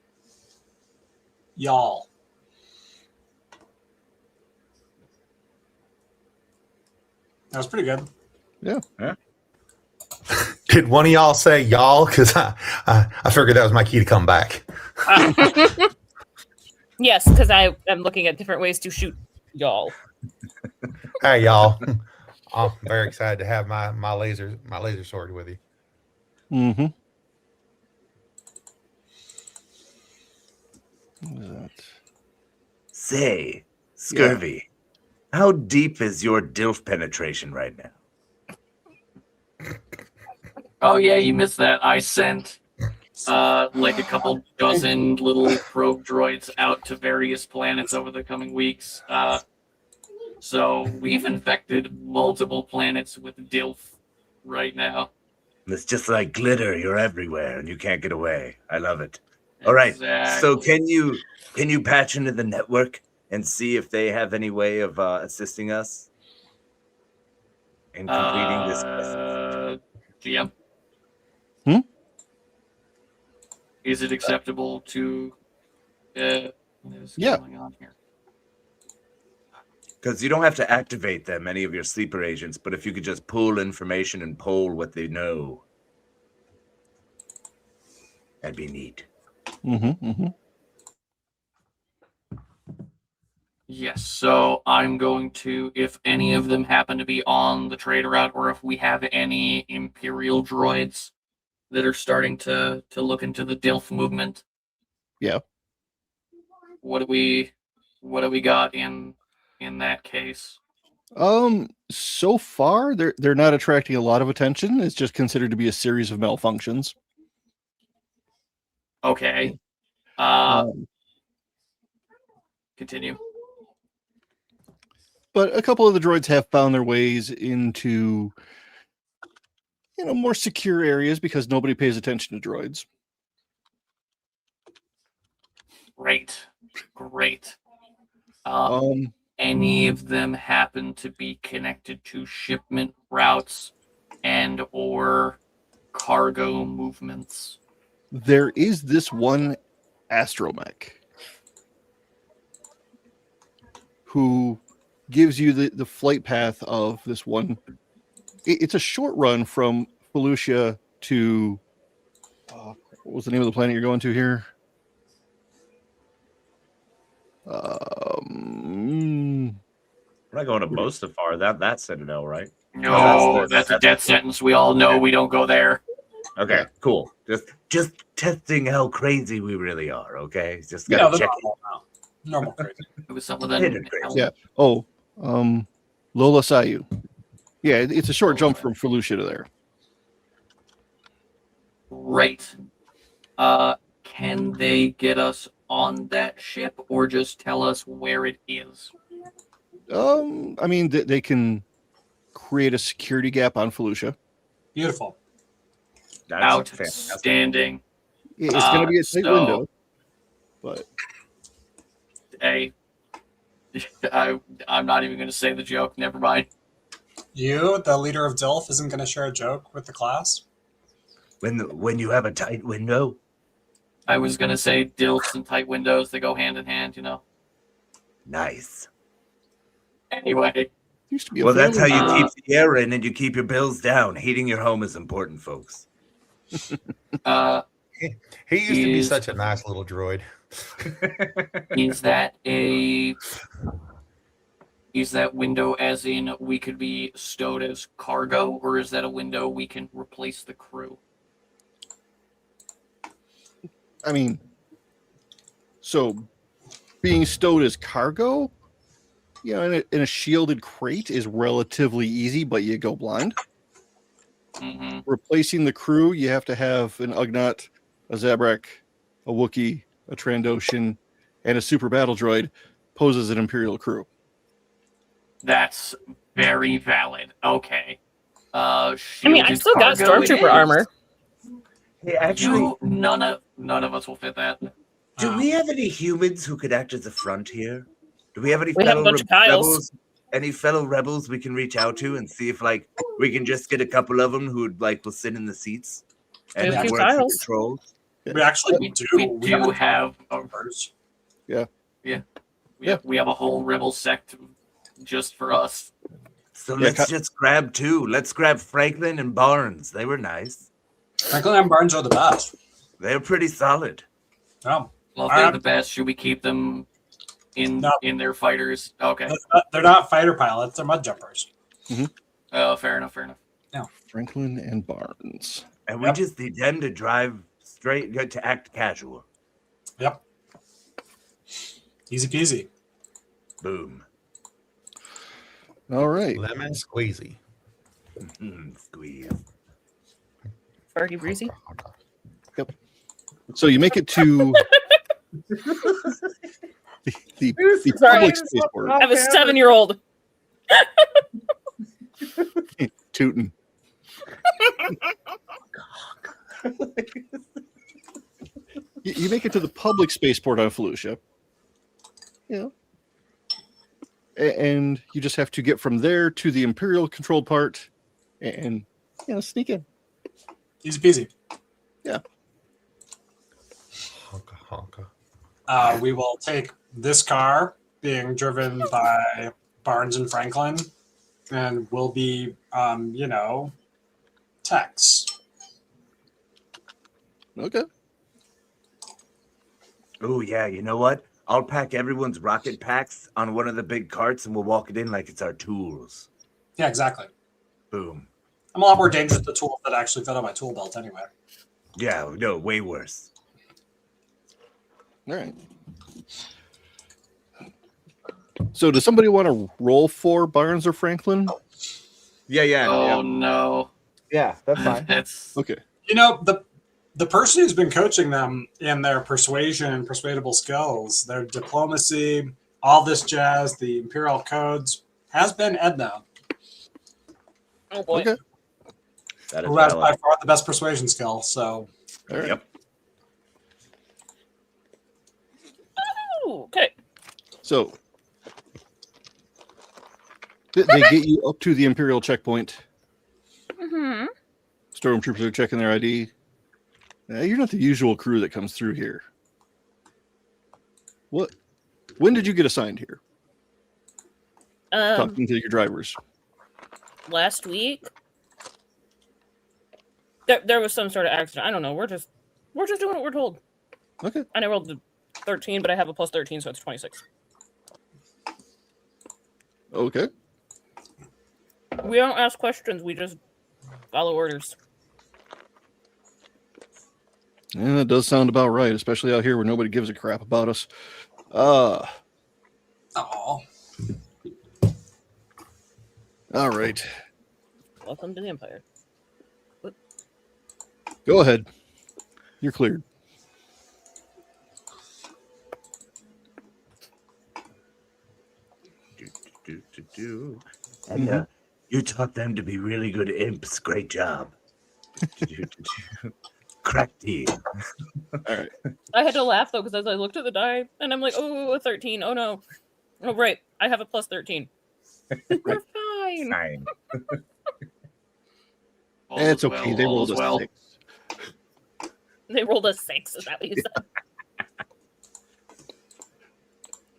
y'all. That was pretty good. Yeah. Did one of y'all say y'all? Because I figured that was my key to come back. Yes, because I am looking at different ways to shoot y'all. Hey, y'all. I'm very excited to have my laser sword with you. Mm-hmm. What is that? Say, Scurvy, how deep is your DILF penetration right now? Oh yeah, you missed that. I sent like a couple dozen little probe droids out to various planets over the coming weeks. So we've infected multiple planets with DILF right now. It's just like glitter. You're everywhere and you can't get away. I love it. All right. Exactly. So can you patch into the network and see if they have any way of assisting us in completing this quest? GM? Is it acceptable to what is going on here? Because you don't have to activate them, any of your sleeper agents, but if you could just pull information and poll what they know, that'd be neat. Yes, so I'm going to, if any of them happen to be on the trader route, or if we have any Imperial droids that are starting to look into the DILF movement. Yeah. What do we got in that case? So far they're not attracting a lot of attention. It's just considered to be a series of malfunctions. Okay. Continue. But a couple of the droids have found their ways into, more secure areas because nobody pays attention to droids. Great. Any of them happen to be connected to shipment routes and or cargo movements? There is this one astromech who gives you the flight path of this one. It's a short run from Felucia to what was the name of the planet you're going to here? We're not going to Mustafar. That's Citadel, right? No, that's a death sentence. We all know we don't go there. Okay, cool. Just testing how crazy we really are. Okay, just gotta check it. Normal crazy. It was some of them. Yeah. Oh, Lola Sayu. Yeah, it's a short jump from Felucia to there. Right. Can they get us on that ship or just tell us where it is? I mean, they can create a security gap on Felucia. Beautiful. That's outstanding. It's going to be a tight window, but hey, I'm not even going to say the joke. Never mind. You, the leader of DILF, isn't going to share a joke with the class? When you have a tight window? I was going to say DILFs and tight windows, they go hand in hand, Nice. Anyway. Well, that's how you keep the air in and you keep your bills down. Heating your home is important, folks. He used to be such a nice little droid. Is that window as in we could be stowed as cargo, or is that a window we can replace the crew? I mean, so being stowed as cargo, in a shielded crate is relatively easy, but you go blind. Mm-hmm. Replacing the crew, you have to have an Ugnaught, a Zabrak, a Wookiee, a Trandoshan, and a super battle droid pose as an Imperial crew. That's very valid. Okay. I mean, I still got Stormtrooper armor. Hey, actually, none of us will fit that. Do we have any humans who could act as a front here? Do we have any We have a bunch of Kyles. rebels? Any fellow rebels we can reach out to and see if we can just get a couple of them who will sit in the seats and We have work Kyles. the controls? We actually do. We do have numbers. Yeah. We have a whole rebel sect just for us. So let's just grab two. Let's grab Franklin and Barnes. They were nice. Franklin and Barnes are the best. They're pretty solid. Oh. Well, if they're the best, should we keep them in their fighters? Okay. They're not fighter pilots. They're mud jumpers. Mm-hmm. Oh, fair enough. Yeah. Franklin and Barnes. And we just need them to drive straight to act casual. Yep. Easy peasy. Boom. All right. Lemon squeezy. Squeeze. Farty breezy. So you make it to the Sorry. public spaceport. I have a 7-year-old. Tootin'. You make it to the public spaceport on Felucia. Yeah. And you just have to get from there to the Imperial controlled part and sneak in. Easy peasy. Yeah. Honka honka. We will take this car being driven by Barnes and Franklin, and we'll be, techs. Okay. Oh, yeah, you know what? I'll pack everyone's rocket packs on one of the big carts and we'll walk it in like it's our tools. Yeah, exactly. Boom. I'm a lot more dangerous with the tools that actually fit on my tool belt anyway. Yeah, no, way worse. All right. So does somebody want to roll for Barnes or Franklin? Yeah. Oh no. Yeah, that's fine. That's Okay. The person who's been coaching them in their persuasion and persuadable skills, their diplomacy, all this jazz, the imperial codes, has been Edna, Oh boy. Okay. That is who has by valid. far the best persuasion skill. So All right. Yep. Ooh, okay. So they get you up to the Imperial checkpoint. Mm-hmm. Stormtroopers are checking their ID. You're not the usual crew that comes through here. What? When did you get assigned here? Talking to your drivers. Last week. There was some sort of accident. I don't know. We're just doing what we're told. Okay. And I rolled the 13, but I have a plus 13, so it's 26. Okay. We don't ask questions. We just follow orders. Yeah, that does sound about right, especially out here where nobody gives a crap about us. oh, All right. Welcome to the Empire. Go ahead. You're cleared. And you taught them to be really good imps. Great job. Crack tea. All right. I had to laugh though because as I looked at the die and I'm like, oh, a 13. Oh no. Oh right, I have a plus 13. We're fine. Fine. all It's is okay. well, They all rolled is a well. 6. They rolled a 6. Is that what you said?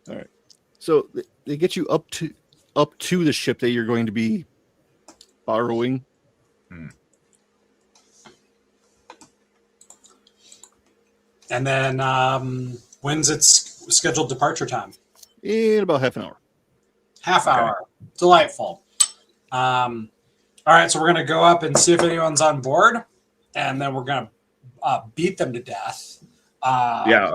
All right. So they get you up to the ship that you're going to be borrowing. and then when's its scheduled departure time? In about half an hour. Half hour. Delightful. All right, so we're gonna go up and see if anyone's on board, and then we're gonna beat them to death. Yeah.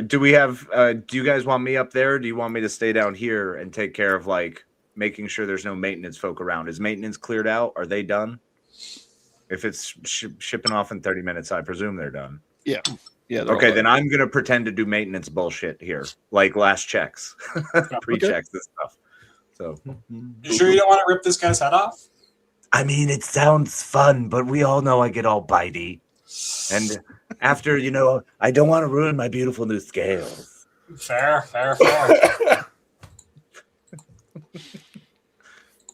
Do we have? Do you guys want me up there? Or do you want me to stay down here and take care of like making sure there's no maintenance folk around? Is maintenance cleared out? Are they done? If it's shipping off in 30 minutes, I presume they're done. Yeah. Okay, then I'm gonna pretend to do maintenance bullshit here, like last checks, pre-checks, this stuff. So, You sure you don't want to rip this guy's head off? I mean, it sounds fun, but we all know I get all bitey. And after, I don't want to ruin my beautiful new scales. Fair.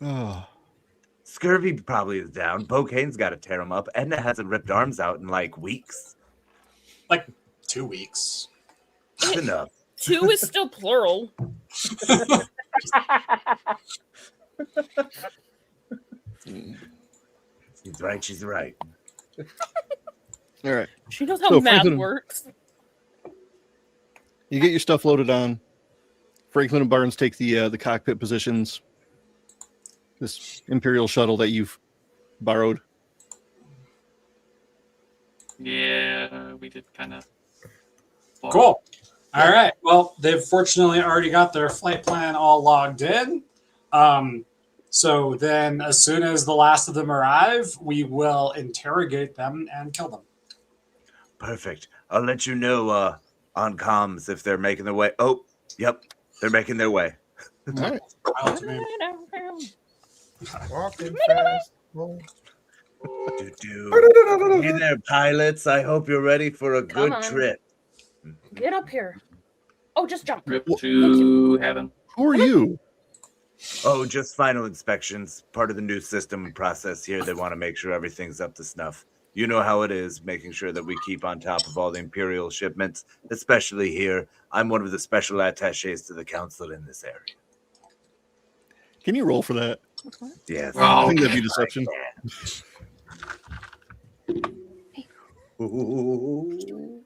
Oh. Scurvy probably is down. Bokane's got to tear him up. Edna hasn't ripped arms out in like weeks. Like 2 weeks. That's enough. 2 is still plural. He's right. She's right. All right. She knows how So, math Franklin- works. You get your stuff loaded on. Franklin and Barnes take the cockpit positions. This Imperial shuttle that you've borrowed. Yeah, we did kind of. Cool. All right. Well, they've fortunately already got their flight plan all logged in. So then, as soon as the last of them arrive, we will interrogate them and kill them. Perfect. I'll let you know on comms if they're making their way. Oh, yep, they're making their way. All right. Walking fast. Hey there, pilots. I hope you're ready for a good on. trip. Get up here. Oh, just jump. Trip to heaven. Who are you? Oh, just final inspections. Part of the new system process here. They want to make sure everything's up to snuff. You know how it is, making sure that we keep on top of all the Imperial shipments, especially here. I'm one of the special attaches to the Council in this area. Can you roll for that? Yes. I think that'd be deception. Ooh.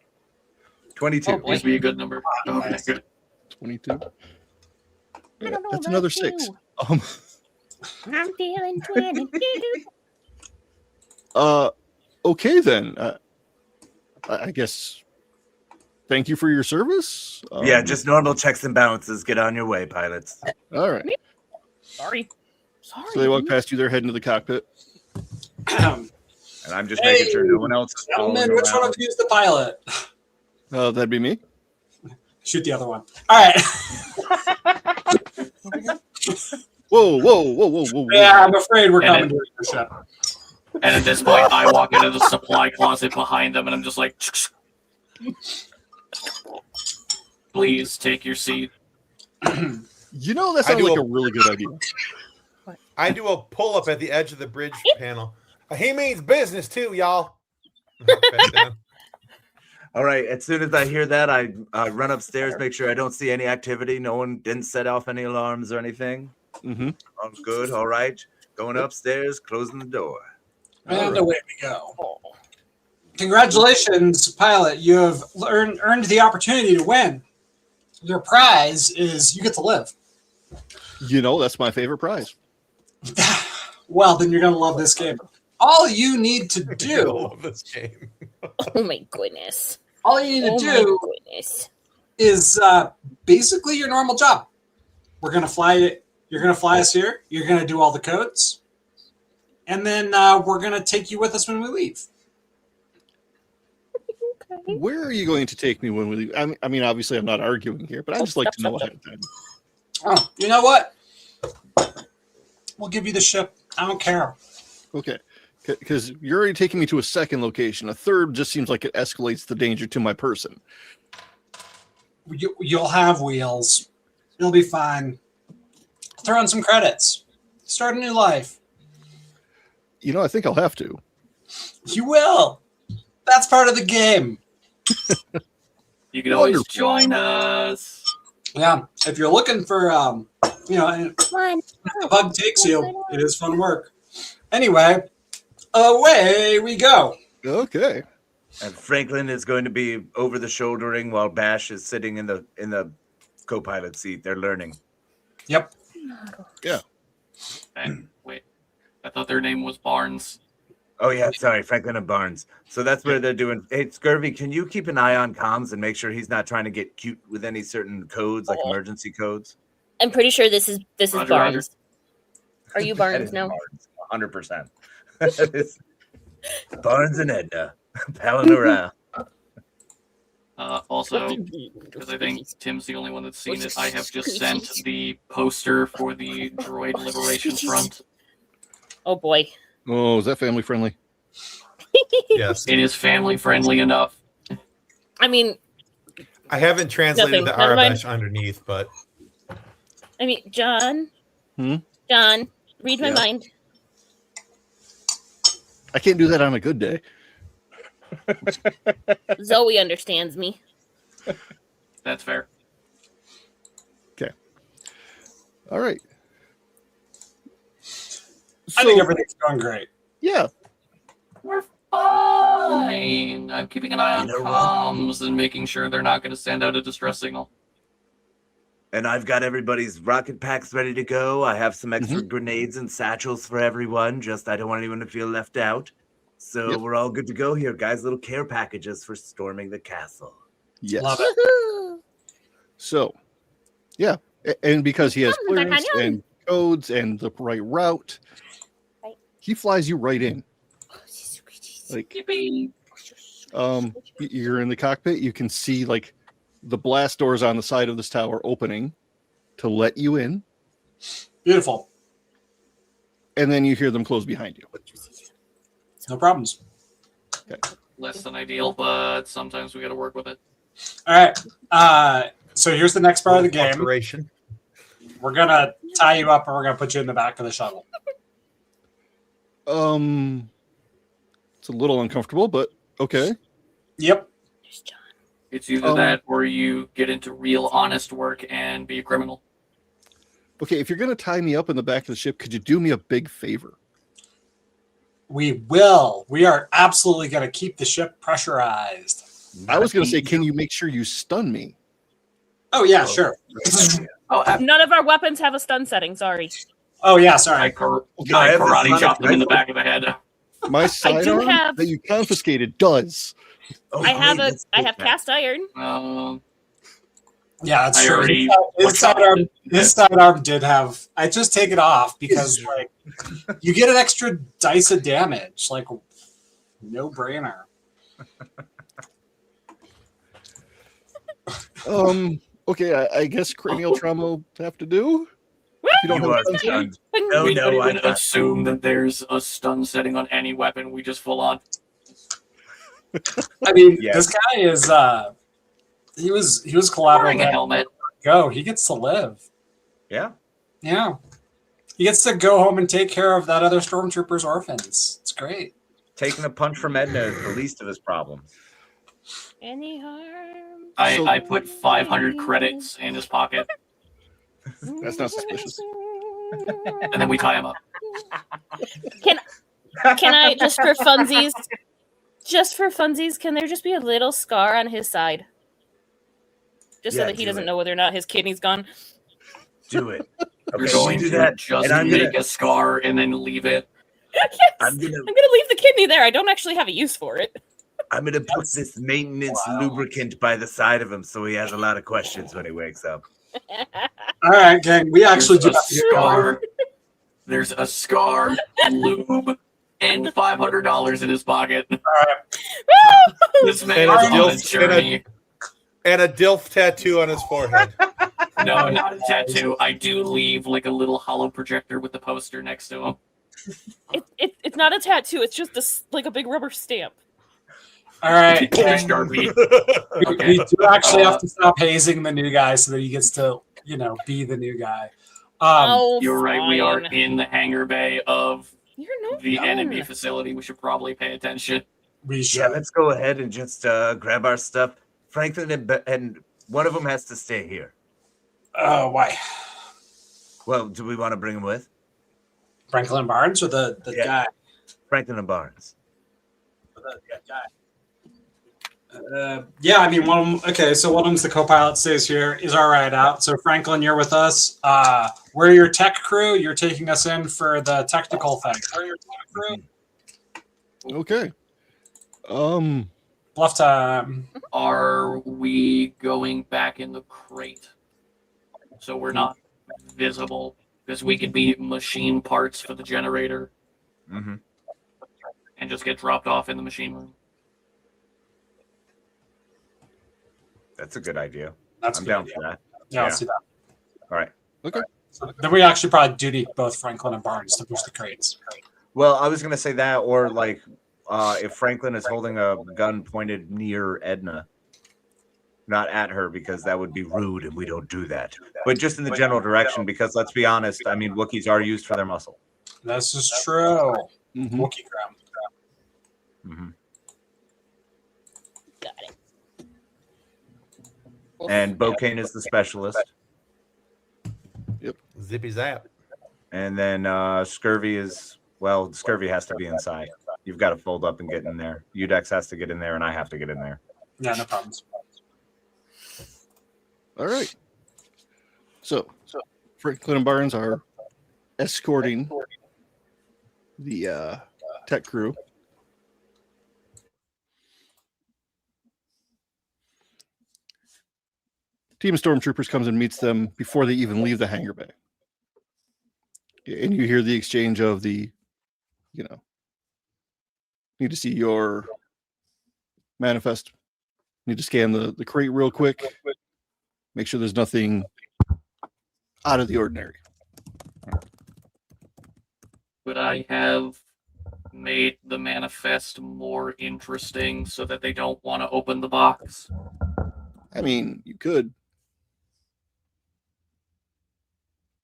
22. Oh, please be a good number. Okay, good. 22. I don't know That's about another you. 6. I'm feeling 22. Okay then. I guess. Thank you for your service. Yeah, just normal checks and balances. Get on your way, pilots. All right. Sorry. So they walk past you. They're heading to the cockpit. And I'm just making sure no one else is following Gentlemen, which one around. of you is the pilot? That'd be me. Shoot the other one. All right. Whoa. Yeah, I'm afraid we're coming And to your ship. And at this point, I walk into the supply closet behind them, and I'm just like, please take your seat. You know, that I sounds do like a- a really good idea. I do a pull up at the edge of the bridge panel. He means business too, y'all. All right. As soon as I hear that, I run upstairs, make sure I don't see any activity. No one didn't set off any alarms or anything. Mm-hmm. Sounds good. All right. Going upstairs, closing the door. And away we go. Congratulations, pilot. You have earned the opportunity to win. Your prize is you get to live. You know, that's my favorite prize. Well, then you're going to love this game. All you need to I do, love this game. Oh my goodness. all you need to Oh do my goodness. is basically your normal job. We're going to fly it. You're going to fly us here. You're going to do all the codes. And then we're going to take you with us when we leave. Okay. Where are you going to take me when we leave? I mean, obviously, I'm not arguing here, but I'd just like to know ahead of time. Oh, you know what? We'll give you the ship. I don't care. Okay. Because you're already taking me to a second location. A third just seems like it escalates the danger to my person. You'll have wheels. You'll be fine. Throw in some credits. Start a new life. You know, I think I'll have to. You will. That's part of the game. You can always Wonderful. join us. Yeah. If you're looking for, and the bug takes you, it is fun work. Anyway, away we go. Okay. And Franklin is going to be over the shouldering while Bash is sitting in the co-pilot seat. They're learning. Yep. And wait, I thought their name was Barnes. Oh yeah, sorry, Franklin and Barnes. So that's where they're doing. Hey, Scurvy, can you keep an eye on comms and make sure he's not trying to get cute with any certain codes, like emergency codes? I'm pretty sure this is Roger, Barnes. Are you Barnes now? 100%. Barnes and Edna, palling around. Also, because I think Tim's the only one that's seen it, I have just sent the poster for the Droid Liberation Front. Oh boy. Oh, is that family friendly? Yes. It is family friendly enough. I mean, I haven't translated Nothing. the Never mind. Arabesh underneath, but John. Hmm? John, read my Yeah. mind. I can't do that on a good day. Zoe understands me. That's fair. All right. I think everything's going great. Yeah. We're fine. I'm keeping an eye on You know what? comms and making sure they're not going to send out a distress signal. And I've got everybody's rocket packs ready to go. I have some extra grenades and satchels for everyone. Just I don't want anyone to feel left out. So Yep. we're all good to go here, guys. Little care packages for storming the castle. Yes. Love it. Woohoo! So, yeah, and because he has Come, clearance D'Artagnan. and codes and the right route, Right. he flies you right in. Like, Yippee. you're in the cockpit. You can see like the blast doors on the side of this tower opening to let you in, Beautiful. and then you hear them close behind you. No problems. Less than ideal, but sometimes we got to work with it. All right. So here's the next part of the game. Operation. We're gonna tie you up and we're gonna put you in the back of the shuttle. It's a little uncomfortable, but okay. Yep. It's either that or you get into real honest work and be a criminal. Okay, if you're gonna tie me up in the back of the ship, could you do me a big favor? We will. We are absolutely gonna keep the ship pressurized. I was gonna say, can you make sure you stun me? Oh yeah, sure. None of our weapons have a stun setting. Sorry. Oh yeah, I sorry. I karate chopped him in the back of the head. My sidearm have- that you confiscated does. Oh, I have great, let's take that. cast iron. Yeah, that's I true. already His sidearm did have. I just take it off because like you get an extra dice of damage. Like no brainer. Okay, I guess cranial trauma will have to do. If you don't You have are stun setting. stunned. No, We no, don't I even assume that there's a stun setting on any weapon. We just full on. I mean, Yes. this guy is. He was collateral. Wearing a damage. helmet. Go. He gets to live. Yeah. Yeah. He gets to go home and take care of that other stormtrooper's orphans. It's great. Taking a punch from Edna is the least of his problems. Any harm? I put 500 credits in his pocket, That's not suspicious. and then we tie him up. Can I just for funsies? Just for funsies, can there just be a little scar on his side? Just so Yeah, that he do doesn't it. know whether or not his kidney's gone. Do it. You're Okay, going do to that, just and I'm make gonna- a scar and then leave it. Yes! I'm gonna leave the kidney there. I don't actually have a use for it. put this maintenance lubricant by the side of him so he has a lot of questions when he wakes up. All right, gang. We actually do There's a have scar. There's a scar, lube, and $500 in his pocket. This man And is a on a DILF, journey. and a DILF tattoo on his forehead. No, not a tattoo. I do leave like a little hollow projector with the poster next to him. It's not a tattoo. It's just like a big rubber stamp. All right. Just Sharpie. We do actually have to stop hazing the new guy so that he gets to, be the new guy. You're right. We are in the hangar bay of You're no the fun. enemy facility. We should probably pay attention. We should. Yeah, let's go ahead and just grab our stuff. Franklin and one of them has to stay here. Oh, why? Well, do we want to bring him with? Franklin Barnes or the Yeah. guy? Franklin and Barnes. The guy. Yeah, I mean, one of them. Okay, so one of them's the co-pilot. Stays here. Is our ride out. So Franklin, you're with us. We're your tech crew. You're taking us in for the technical thing. We're your tech crew. Okay. Bluff time. Are we going back in the crate so we're not visible? Because we could be machine parts for the generator Mm-hmm. and just get dropped off in the machine room. That's a good idea. That's I'm a good down idea. for that. Yeah, let's do that. All right. Okay. So then we actually probably do need both Franklin and Barnes to push the crates. Well, I was gonna say that, or like, if Franklin is holding a gun pointed near Edna, not at her, because that would be rude, and we don't do that. But just in the general direction, because let's be honest, I mean, Wookiees are used for their muscle. This is true. Mhm. Wookiee ground. Mm-hmm. Got it. And Bokane is the specialist, Zippy zap. and then Scurvy is Scurvy has to be inside. You've got to fold up and get in there. Yudex has to get in there, and I have to get in there. Yeah, no problems. All right. So Franklin and Barnes are escorting the tech crew. team of stormtroopers comes and meets them before they even leave the hangar bay. And you hear the exchange of the, need to see your manifest, need to scan the crate real quick, make sure there's nothing out of the ordinary. Would I have made the manifest more interesting so that they don't want to open the box? I mean, you could.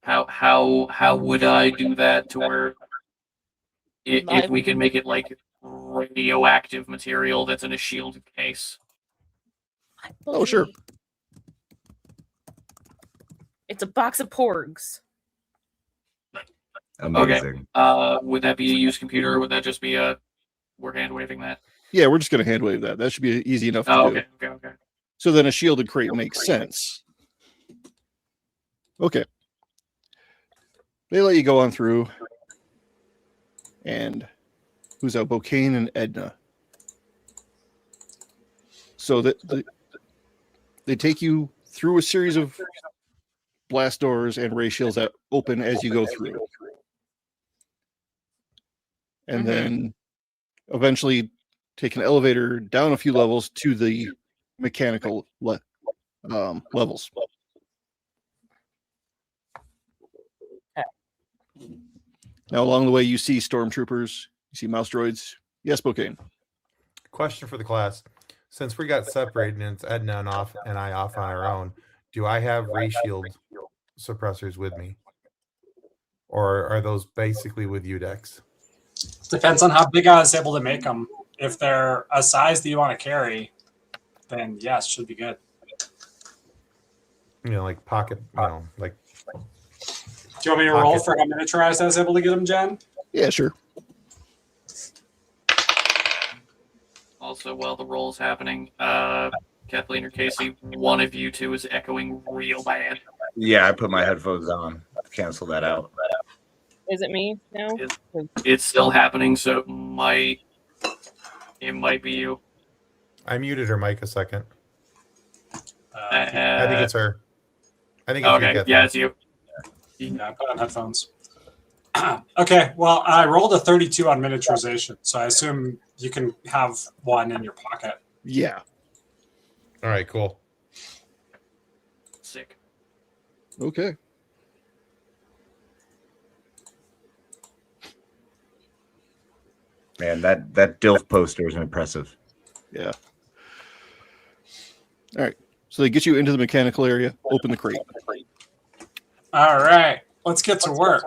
How would I do that to where if we can make it like radioactive material that's in a shielded case? Oh, sure. It's a box of porgs. Amazing. Okay. Would that be a used computer, or would that just be we're hand waving that? Yeah, we're just going to hand wave that. That should be easy enough to do. Okay. So then a shielded crate makes sense. Okay. They let you go on through. And who's out? Bokane and Edna. So they take you through a series of blast doors and ray shields that open as you go through. And then eventually take an elevator down a few levels to the mechanical levels. Now, along the way, you see stormtroopers, you see mouse droids. Yes, Bokane. Question for the class. Since we got separated and it's Edna and I off on our own, do I have ray shield suppressors with me? Or are those basically with Yudex? Depends on how big I was able to make them. If they're a size that you want to carry, then yes, should be good. Like pocket, like. Do you want me to roll for how miniaturized I was able to get them, Jen? Yeah, sure. Also, while the roll is happening, Kathleen or Casey, one of you two is echoing real bad. Yeah, I put my headphones on. Cancel that out. Is it me now? It's still happening, so it might be you. I muted her mic a second. I think it's her. I think it's okay. you, Yeah, it's you. Yeah, I put on headphones. Okay, well, I rolled a 32 on miniaturization, so I assume you can have one in your pocket. Yeah. All right, cool. Sick. Okay. Man, that DILF poster is impressive. Yeah. All right. So they get you into the mechanical area, open the crate. All right, let's get to work.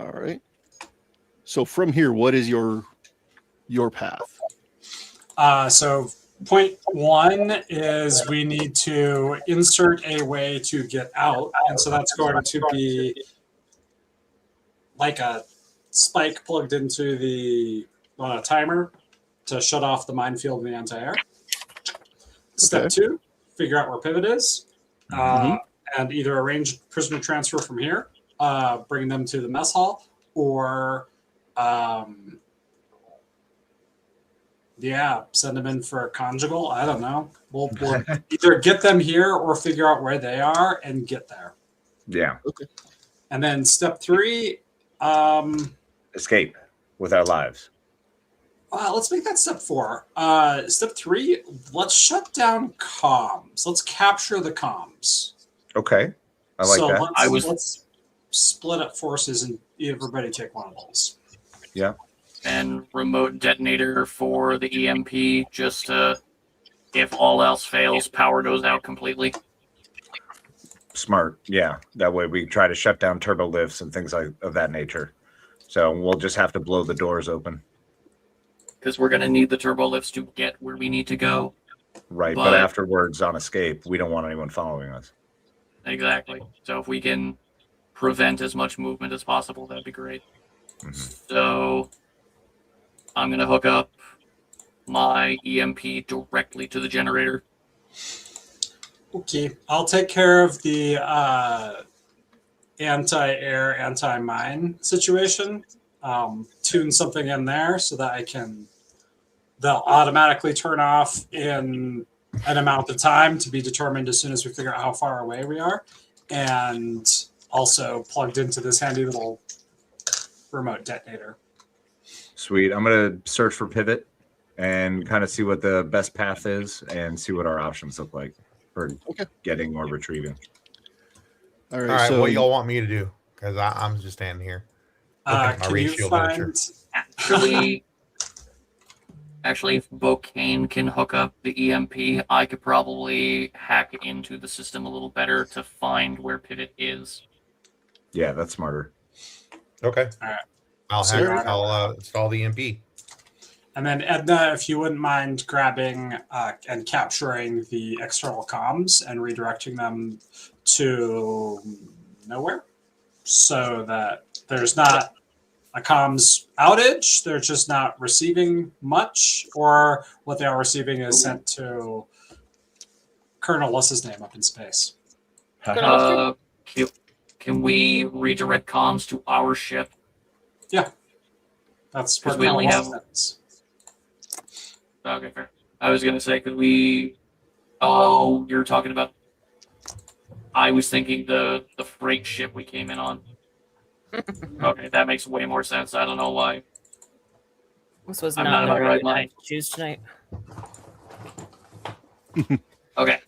All right. So from here, what is your path? So point one is we need to insert a way to get out, and so that's going to be like a spike plugged into the timer to shut off the minefield and the anti-air. Step two, figure out where pivot is, and either arrange prisoner transfer from here, bring them to the mess hall, or send them in for a conjugal. I don't know. We'll either get them here or figure out where they are and get there. Yeah. Okay. And then step three, escape with our lives. Let's make that step four. Step three, let's shut down comms. Let's capture the comms. Okay. I like that. Let's split up forces and everybody take one of those. Yeah. And remote detonator for the EMP, just to, if all else fails, power goes out completely. Smart. Yeah. That way we try to shut down turbo lifts and things of that nature. So we'll just have to blow the doors open. Because we're going to need the turbo lifts to get where we need to go. Right, but afterwards on escape, we don't want anyone following us. Exactly. So if we can prevent as much movement as possible, that'd be great. So I'm going to hook up my EMP directly to the generator. Okay, I'll take care of the anti-air, anti-mine situation. Tune something in there so that I can they'll automatically turn off in an amount of time to be determined as soon as we figure out how far away we are. And also plugged into this handy little remote detonator. Sweet. I'm gonna search for pivot and kind of see what the best path is and see what our options look like for getting or retrieving. All right. All right, so what y'all want me to do? Because I'm just standing here. looking at my Can ray you shield find... Actually, if Bokane can hook up the EMP, I could probably hack into the system a little better to find where pivot is. Yeah, that's smarter. Okay. All right. I'll install the EMP. And then Edna, if you wouldn't mind grabbing and capturing the external comms and redirecting them to nowhere so that there's not a comms outage, they're just not receiving much, or what they are receiving is sent to Colonel what's his name up in space. Can we redirect comms to our ship? Yeah. That's Because what we only have... sends. Okay, fair. I was going to say, could we... Oh, you're talking about... I was thinking the freight ship we came in on. Okay, that makes way more sense. I don't know why. This was I'm not not in my the right right mind. to choose tonight. Okay.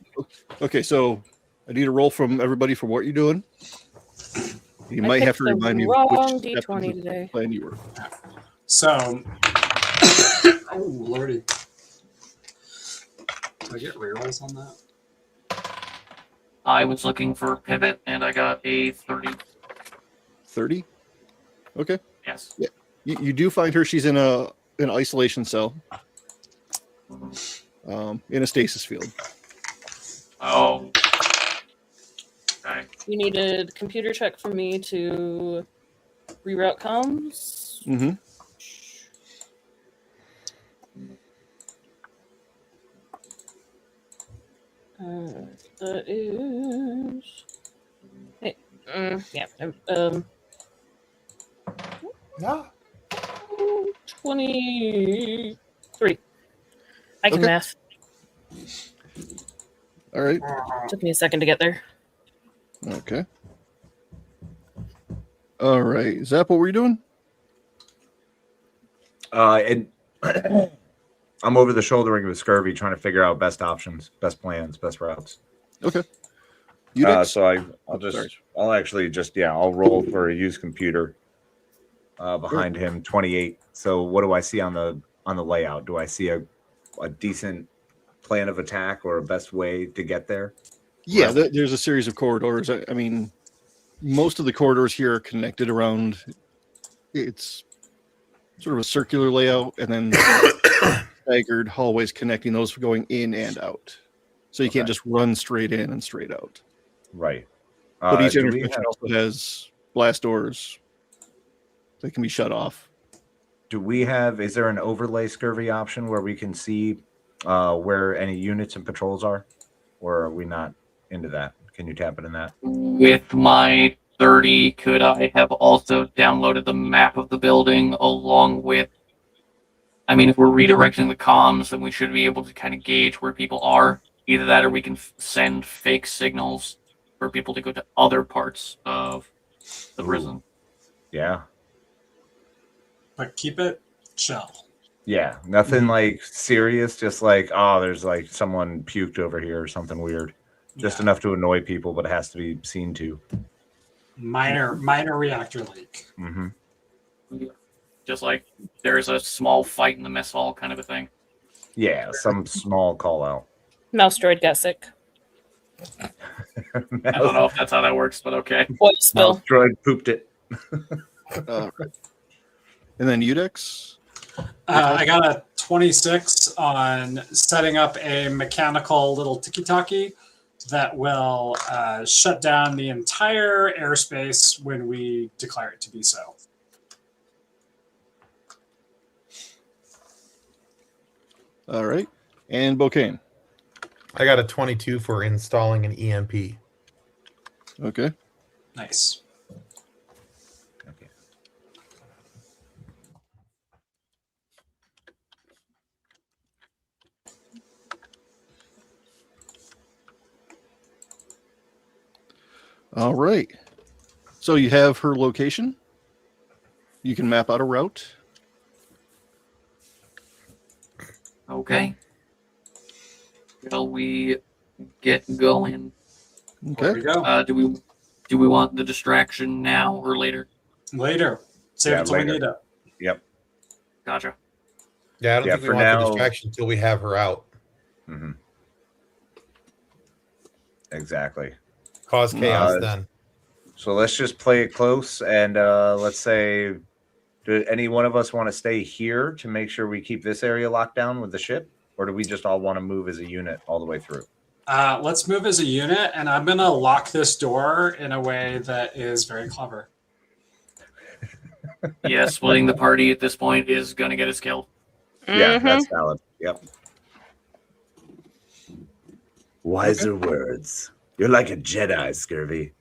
Okay, so I need a roll from everybody for what you're doing. You I might have picked to the remind me wrong which step D20 into the today. plan you were. So, oh lordy, do I get rerolls on that? I was looking for pivot, and I got a 30. 30? Okay. Yes. Yeah. You do find her. She's in an isolation cell, in a stasis field. Oh. Okay. You need a computer check for me to reroute comms. Mm-hmm. That is... Hey, yeah. No. 23. I can Okay. math. All right. Took me a second to get there. Okay. All right. Zap, what were you doing? And I'm over the shouldering with Scurvy, trying to figure out best options, best plans, best routes. Okay. Yudex? So I'll actually I'll roll for a used computer behind him, 28. So what do I see on the layout? Do I see a decent plan of attack or a best way to get there? Yeah, there's a series of corridors. I mean, most of the corridors here are connected around. It's sort of a circular layout, and then staggered hallways connecting those for going in and out. So you can't just run straight in and straight out. Right. But each intersection also has blast doors that can be shut off. Is there an overlay Scurvy option where we can see where any units and patrols are? Or are we not into that? Can you tap it in that? With my 30, could I have also downloaded the map of the building along with... I mean, if we're redirecting the comms, then we should be able to kind of gauge where people are. Either that or we can send fake signals for people to go to other parts of the prison. Yeah. But keep it chill. Yeah. Nothing like serious, just like, oh, there's like someone puked over here or something weird. Just enough to annoy people, but it has to be seen to. Minor reactor leak. Mm-hmm. Just like there's a small fight in the mess hall kind of a thing. Yeah, some small call out. Mouse droid got sick. I don't know if that's how that works, but okay. What spill? Droid pooped it. Right. And then Yudex? I got a 26 on setting up a mechanical little tiki-taki that will shut down the entire airspace when we declare it to be so. All right. And Bokane? I got a 22 for installing an EMP. Okay. Nice. Okay. All right. So you have her location. You can map out a route. Okay. Shall we get going? There Okay. we go. Do we want the distraction now or later? Later. Save it till we later. need it. Yep. Gotcha. Yeah, I don't Yeah, think we for want the now- distraction until we have her out. Mm-hmm. Exactly. Cause chaos Uh, then. So let's just play it close, and let's say, do any one of us want to stay here to make sure we keep this area locked down with the ship, or do we just all want to move as a unit all the way through? Let's move as a unit, and I'm going to lock this door in a way that is very clever. Yeah, splitting the party at this point is going to get us killed. Yeah, that's valid. Yep. Wiser words. You're like a Jedi, Scurvy.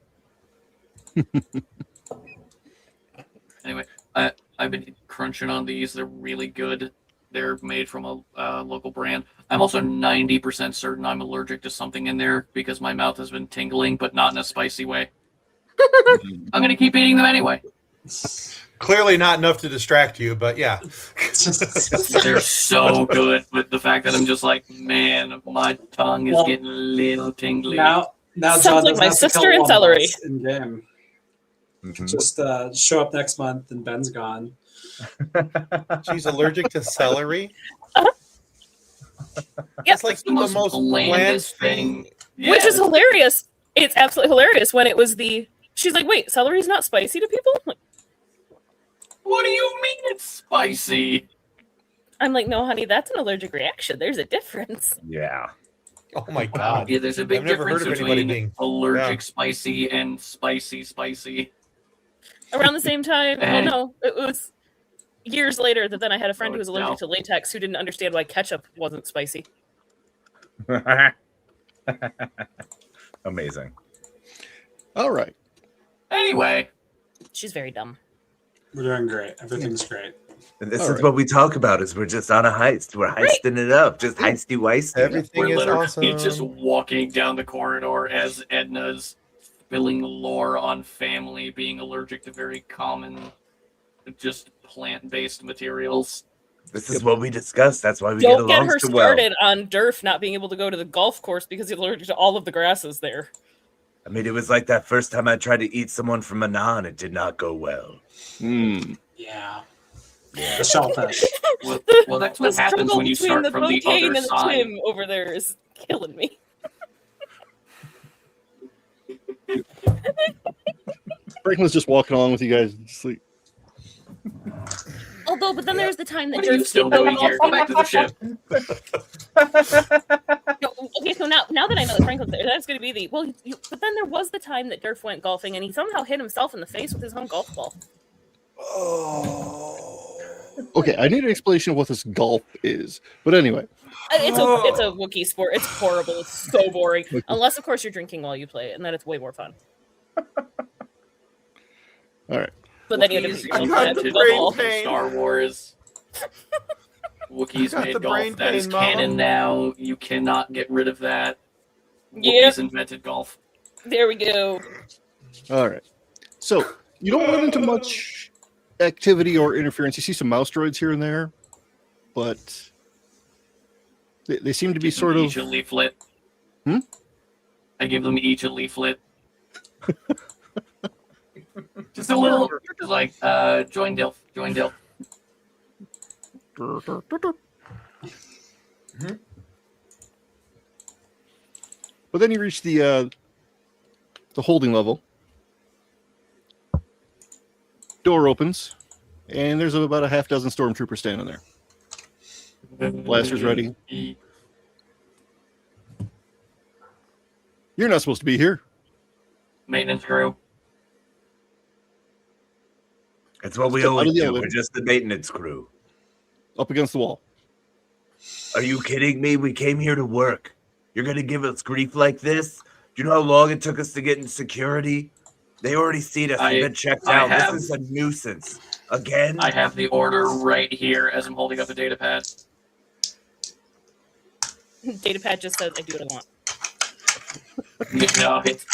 Anyway, I've been crunching on these. They're really good. They're made from a local brand. I'm also 90% certain I'm allergic to something in there because my mouth has been tingling, but not in a spicy way. I'm going to keep eating them anyway. Clearly not enough to distract you, but yeah. They're so good, but the fact that I'm just like, man, my tongue is getting a little tingly. Now Sounds John like doesn't my have to sister kill in one of celery. us in game. Mhm. Just show up next month and Ben's gone. She's allergic to celery. Yep. It's like the most bland blandest thing. Yeah, Which is hilarious. It's absolutely hilarious when it was she's like, wait, celery's not spicy to people? Like, what do you mean it's spicy? I'm like, no, honey, that's an allergic reaction. There's a difference. Yeah. Oh my god. Yeah, there's a big I've never difference heard of anybody between being allergic spicy and spicy. Around the same time, well, And- no, it was years later that then I had a friend Oh, who was no. allergic to latex who didn't understand why ketchup wasn't spicy. Amazing. All right. Anyway, She's very dumb. We're doing great. Everything's great. And this All is right. what we talk about is we're just on a heist. We're heisting it up. Just heisty weisty. Everything we're is literally awesome. just walking down the corridor as Edna's spilling lore on family being allergic to very common, just plant-based materials. This is what we discussed. That's why we Don't get get along her so well. started on DILF not being able to go to the golf course because he's allergic to all of the grasses there. I mean, it was like that first time I tried to eat someone from Manaan. It did not go well. Hmm. Yeah. The shellfish. Well, that's what The happens struggle when you between start the from the Bokane other and the side. Tim over there is killing me. Franklin's just walking along with you guys. Just like, Although, but then there's the time that What are you DILF still doing here? Go back to the ship. Okay, so now that I know that Franklin's there, that's going to be but then there was the time that DILF went golfing and he somehow hit himself in the face with his own golf ball. okay, I need an explanation of what this golf is. But anyway, It's a Wookiee sport. It's horrible. It's so boring. Unless, of course, you're drinking while you play it, and then it's way more fun. all right. But then you have Wookiees to I got the invented brain golf in pain. Star Wars. Wookiees got made the brain golf. That is pain, Mama. canon now. You cannot get rid of that. Yep. Wookiees invented golf. There we go. All right. So you don't run into much activity or interference. You see some mouse droids here and there, but they seem to be sort of. Each a leaflet. Hmm? I give them each a leaflet. Just a little, just like, join DILF, join DILF. But then you reach the holding level. Door opens, and there's about a half dozen stormtroopers standing there. Blasters ready. You're not supposed to be here. Maintenance crew. It's what we Step out always of the do. elevator. We're just the maintenance crew. Up against the wall. Are you kidding me? We came here to work. You're going to give us grief like this? Do you know how long it took us to get in security? They already seen us. We've been checked I out. have- This is a nuisance. Again? I have the order right here as I'm holding up a data pad. Datapad just says, I do what I want. No, it's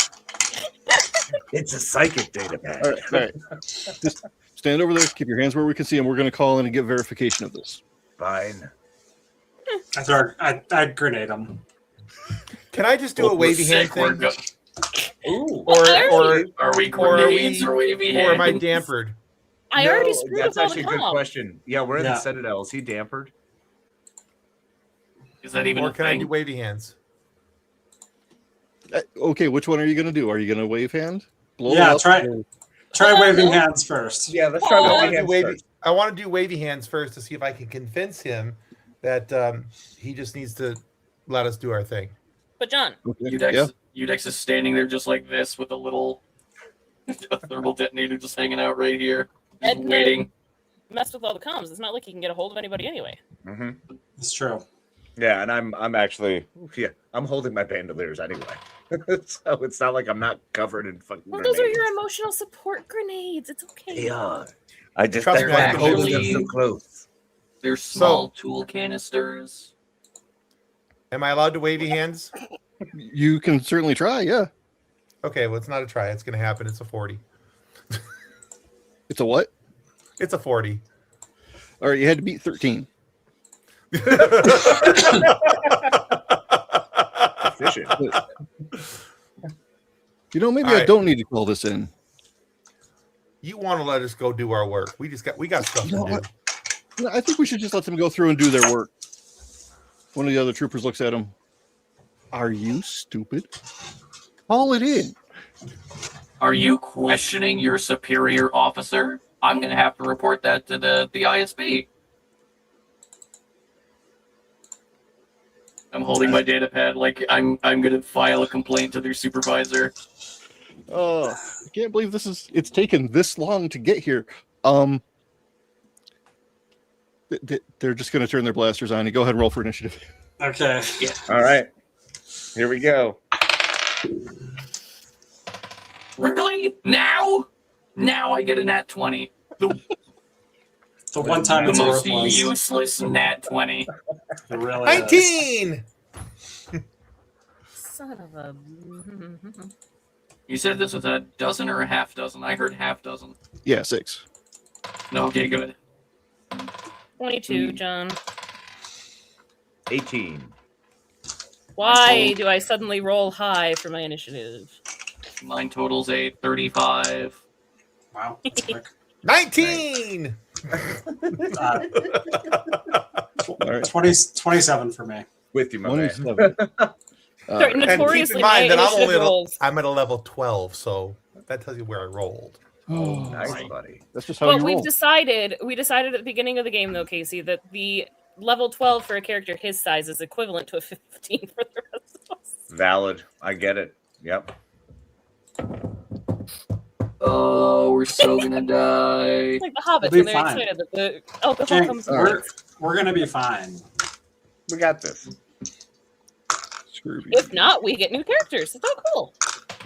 It's a psychic data pad. All right. Just stand over there. Keep your hands where we can see them. We're going to call in and get verification of this. Fine. I'd grenade him. Can I just do a wavy hand thing? Ooh. Or are we grenades or wavy hands? Or am I dampered? I already screwed That's up all actually the a good comms. question. Yeah, we're in Yeah. the Citadel. Is he dampered? Is that even Or a can I thing? do wavy hands? Okay, which one are you going to do? Are you going to wave hand? Blow Yeah, up, try- or- Try waving hands first. Yeah, let's try Oh. wavy hands first. I want to do wavy hands first to see if I can convince him that he just needs to let us do our thing. But John, Okay, Yudex, yeah. Yudex is standing there just like this with a little a thermal detonator just hanging out right here, just Edna- waiting. mess with all the comms. It's not like he can get a hold of anybody anyway. Mm-hmm. It's true. Yeah, and I'm actually I'm holding my bandoliers anyway, so it's not like I'm not covered in fucking. Well, those are grenades. your emotional support grenades. It's okay. They are. I just Trust that's me, why I I'm holding them actually- so close. They're small tool canisters. Am I allowed to wavy hands? You can certainly try, yeah. Okay, well, it's not a try. It's going to happen. It's a 40. It's a what? It's a 40. All right, you had to beat 13. Efficient. You know, maybe All I right. don't need to call this in. You want to let us go do our work. We got stuff You know to do. what? No, I think we should just let them go through and do their work. One of the other troopers looks at him. Are you stupid? Call it in. Are you questioning your superior officer? I'm gonna have to report that to the ISB. I'm holding my data pad like I'm gonna file a complaint to their supervisor. I can't believe it's taken this long to get here. They're just going to turn their blasters on. You go ahead and roll for initiative. Okay. Yeah. All right, here we go. Really? Now I get a nat 20. The one time The it's most worthless. useless nat 20. It really is. 19! Son of a. You said this was a dozen or a half dozen? I heard half dozen. Yeah, 6. No, okay, good. 22, John. 18. Why do I suddenly roll high for my initiative? Mine totals a 35. Wow. That's quick. 19! Uh, All right. 27 for me. With you, my man. 27. Sorry, And keep notoriously, in my mind that initiative rolls. I'm at a level 12, so that tells you where I rolled. Nice, Right. buddy. That's just how But you roll. we decided at the beginning of the game, though, Casey, that the level 12 for a character his size is equivalent to a 15 for the rest of us. Valid. I get it. Yep. Oh, we're so gonna die. Like the hobbits We'll be when they're fine. excited that the alcohol Okay, comes we're gonna be fine. We got this. Screw you. If not, we get new characters. It's all cool.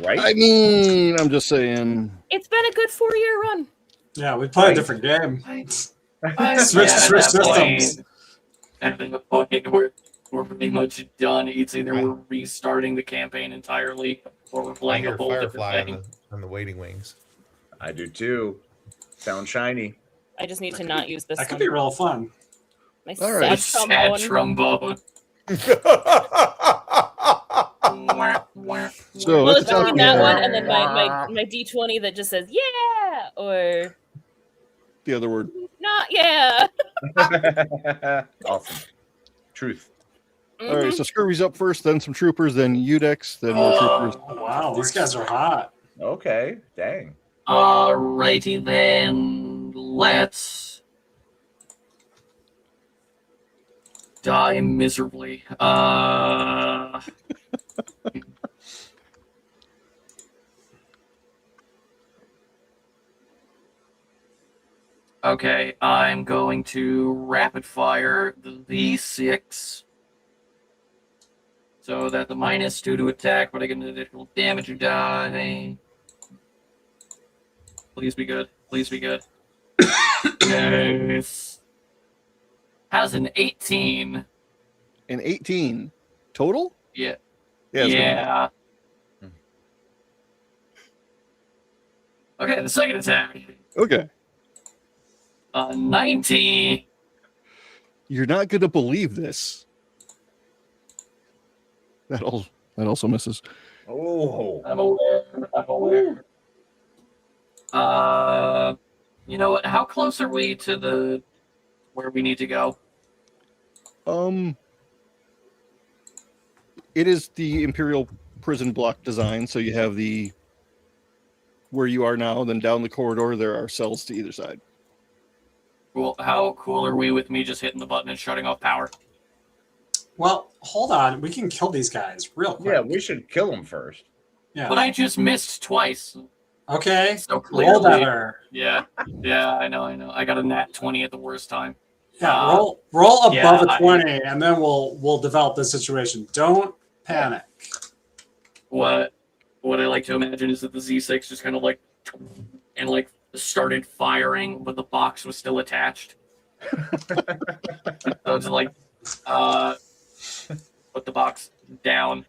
Right? I mean, I'm just saying. It's been a good 4-year run. Yeah, we play a different game. Switch Yeah, at switch that point, systems. at the point we're pretty much done. It's either we're restarting the campaign entirely or we're I playing a hear whole Firefly different thing. on the waiting wings. I do too. Sound shiny. I just need to not use this That could one. be real fun. My All right. sad Sad trombone. trombone. So Well, at it's the top, between we that have one and then my D20 that just says yeah or the other word. not yeah. Awesome. Truth. All right, so Scurvy's up first, then some troopers, then Yudex, then more troopers. Oh, wow, these guys are hot. Okay. Dang. Alrighty then, let's die miserably. Okay, I'm going to rapid fire the V6 so that the -2 to attack, but I get an additional damage or die. Please be good. Please be good. Yes. Has an 18. And 18 total? Yeah. Yeah. it's Yeah. Okay, the second attack. Okay. 90. You're not going to believe this. That also misses. Oh. I'm aware. You know what? How close are we to where we need to go? It is the Imperial prison block design, so you have where you are now, then down the corridor there are cells to either side. Cool. How cool are we with me just hitting the button and shutting off power? Well, hold on. We can kill these guys real quick. Yeah, we should kill them first. Yeah. But I just missed twice. Okay. So Roll clearly, better. yeah, I know. I got a nat 20 at the worst time. Yeah, roll above yeah, a 20, and then we'll develop the situation. Don't panic. What I like to imagine is that the Z6 just kind of like started firing, but the box was still attached. So it's like put the box down.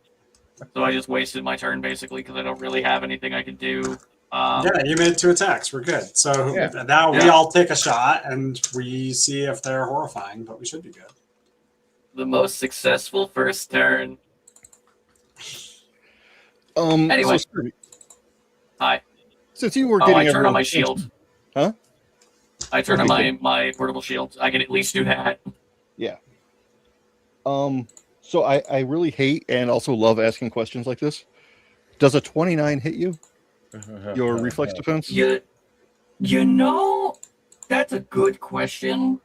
So I just wasted my turn basically because I don't really have anything I can do. Yeah, you made 2 attacks. We're good. So now we all take a shot and we see if they're horrifying, but we should be good. The most successful first turn. Anyway, Hi. Since you were getting, I turn on my shield. Huh? I turn on my portable shield. I can at least do that. Yeah. So I really hate and also love asking questions like this. Does a 29 hit you? Your reflex defense? You know, that's a good question.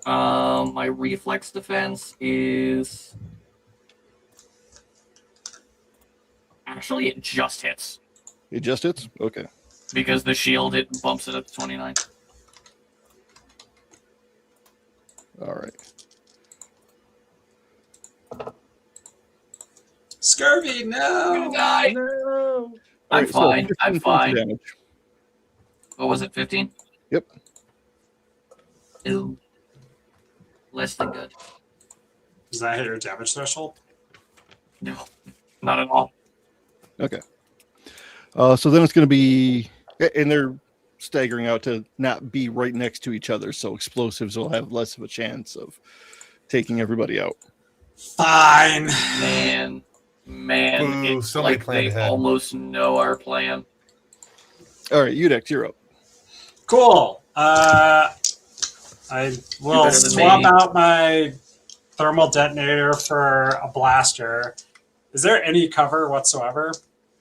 My reflex defense is actually it just hits. It just hits? Okay. Because the shield it bumps it up to 29. All right. Scurvy, no! I'm gonna die. No. I'm Right, so fine. 15 I'm points of fine. damage. What was it? 15? Yep. Ew. Less than good. Does that hit your damage threshold? No, not at all. Okay. So then it's going to be, and they're staggering out to not be right next to each other, so explosives will have less of a chance of taking everybody out. Fine. Man, Ooh, it's somebody like planned they ahead. almost know our plan. All right, Yudex, you're up. Cool. I will better than swap me. out my thermal detonator for a blaster. Is there any cover whatsoever?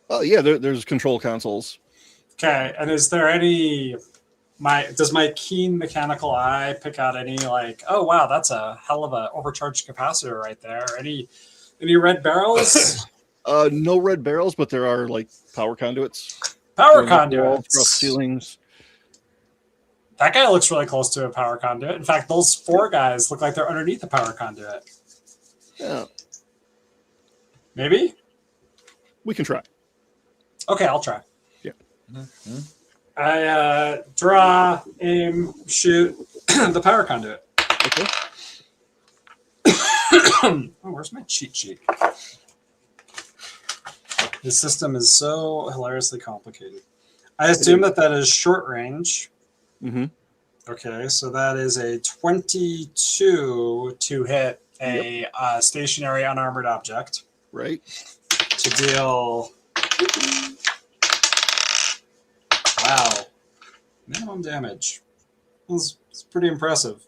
Oh yeah, there's control consoles. Okay, and is there any does my keen mechanical eye pick out any like, oh wow, that's a hell of a overcharged capacitor right there? Any red barrels? No red barrels, but there are like power conduits. Power Going up the walls, conduits. across ceilings. That guy looks really close to a power conduit. In fact, those 4 guys look like they're underneath the power conduit. Yeah, Maybe? we can try. Okay, I'll try. Yeah. I draw, aim, shoot the power conduit. Okay. Oh, where's my cheat sheet? This system is so hilariously complicated. I assume that is short range. Mm-hmm. Okay, so that is a 22 to hit a stationary unarmored object. Right. To deal... Wow. Minimum damage. It's pretty impressive.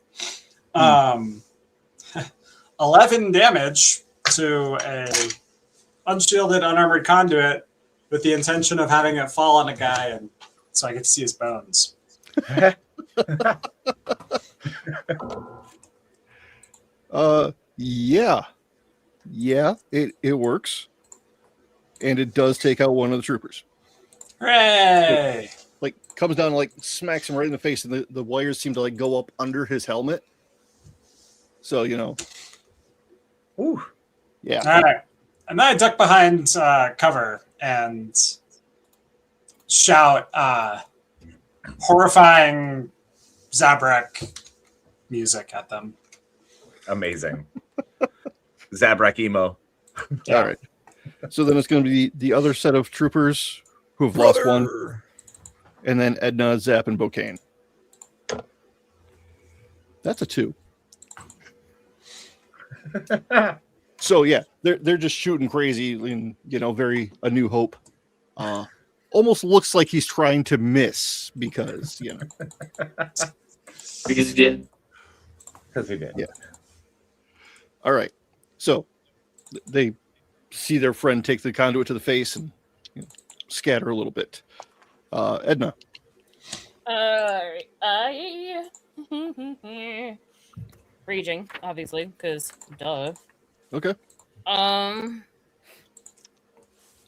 11 damage to a unshielded, unarmored conduit with the intention of having it fall on a guy, and so I get to see his bones. Yeah, it works, and it does take out one of the troopers. Hooray! Like comes down and like smacks him right in the face, and the wires seem to like go up under his helmet. So Ooh. Yeah. All right, and then I duck behind cover and shout horrifying Zabrak music at them. Amazing. Zabrak emo. All right. So then it's going to be the other set of troopers who have lost one, Brother! and then Edna, Zap, and Bokane. That's a 2. So yeah, they're just shooting crazy and very A New Hope. Almost looks like he's trying to miss because Because he did. Because he did. Yeah. All right. So they see their friend take the conduit to the face and scatter a little bit. Edna. Alright. Raging, obviously, because duh. Okay.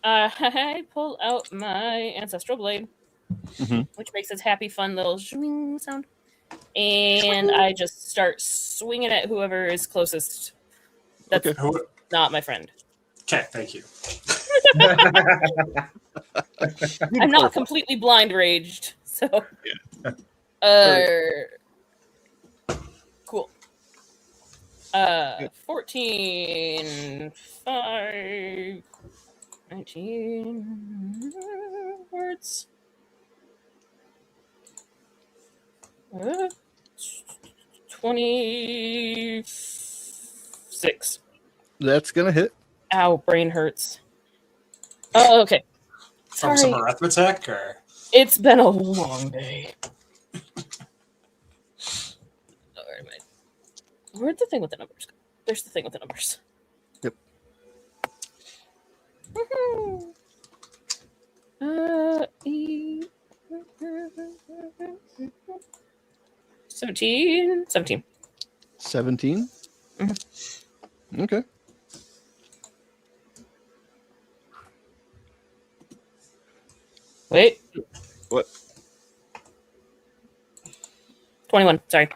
I pull out my ancestral blade, which makes this happy, fun little swing sound, and I just start swinging at whoever is closest. That's not my friend. Okay, thank you. I'm not completely blind raged, so. Cool. 14, 5, 19 words. 26. That's gonna hit. Ow, brain hurts. Oh, okay. From some arithmetic, or it's been a long day. Where'd the thing with the numbers go? There's the thing with the numbers. Yep. Woohoo! 17. 17? Mm-hmm. Okay. Wait. What? 21. Sorry.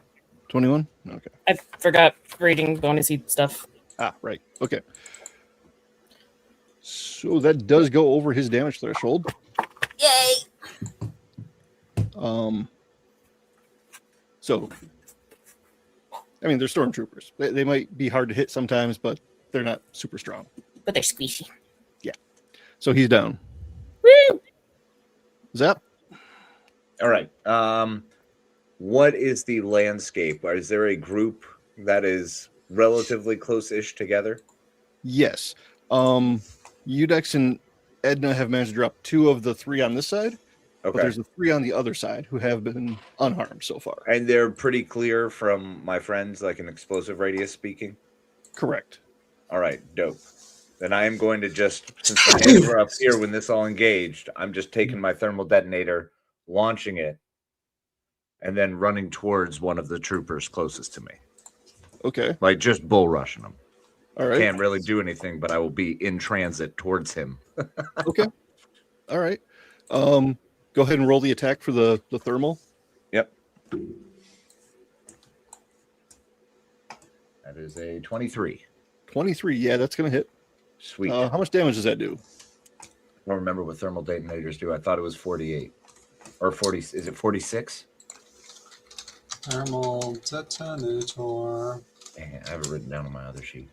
21? Okay. I forgot reading bonusy stuff. Ah, right. Okay. So that does go over his damage threshold. Yay! So, I mean, they're stormtroopers. They might be hard to hit sometimes, but they're not super strong. But they're squishy. Yeah. So he's down. Woo! Zap? All right. What is the landscape? Is there a group that is relatively close-ish together? Yes. Yudex and Edna have managed to drop 2 of the 3 on this side. Okay. But there's the 3 on the other side who have been unharmed so far. And they're pretty clear from my friends, like an explosive radius speaking? Correct. All right, dope. Then I am going to just, since my hands were up here when this all engaged, I'm just taking my thermal detonator, launching it, and then running towards one of the troopers closest to me. Okay. Like just bull rushing them. All right. Can't really do anything, but I will be in transit towards him. Okay. All right. Go ahead and roll the attack for the thermal. Yep. That is a 23. 23. Yeah, that's going to hit. Sweet. How much damage does that do? I don't remember what thermal detonators do. I thought it was 48. Or 40. Is it 46? thermal detonator. Dang it, I have it written down on my other sheet.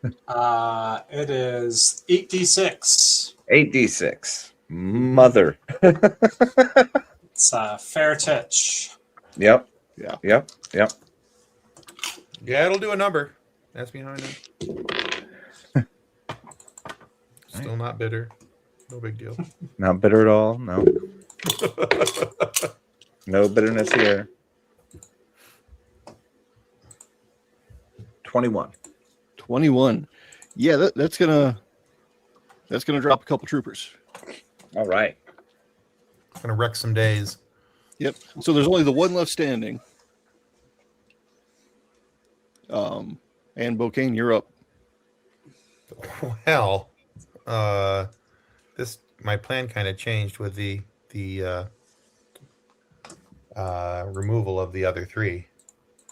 It is 8d6. 8d6. Mother. It's a fair titch. Yep. Yeah. Yep. Yep. Yeah, it'll do a number. That's behind him. Still not bitter. No big deal. Not bitter at all. No. No bitterness here. 21. 21. Yeah, that's gonna drop a couple troopers. All right. Gonna wreck some days. Yep. So there's only the one left standing. And Bokane, you're up. Well, this my plan kind of changed with the removal of the other 3.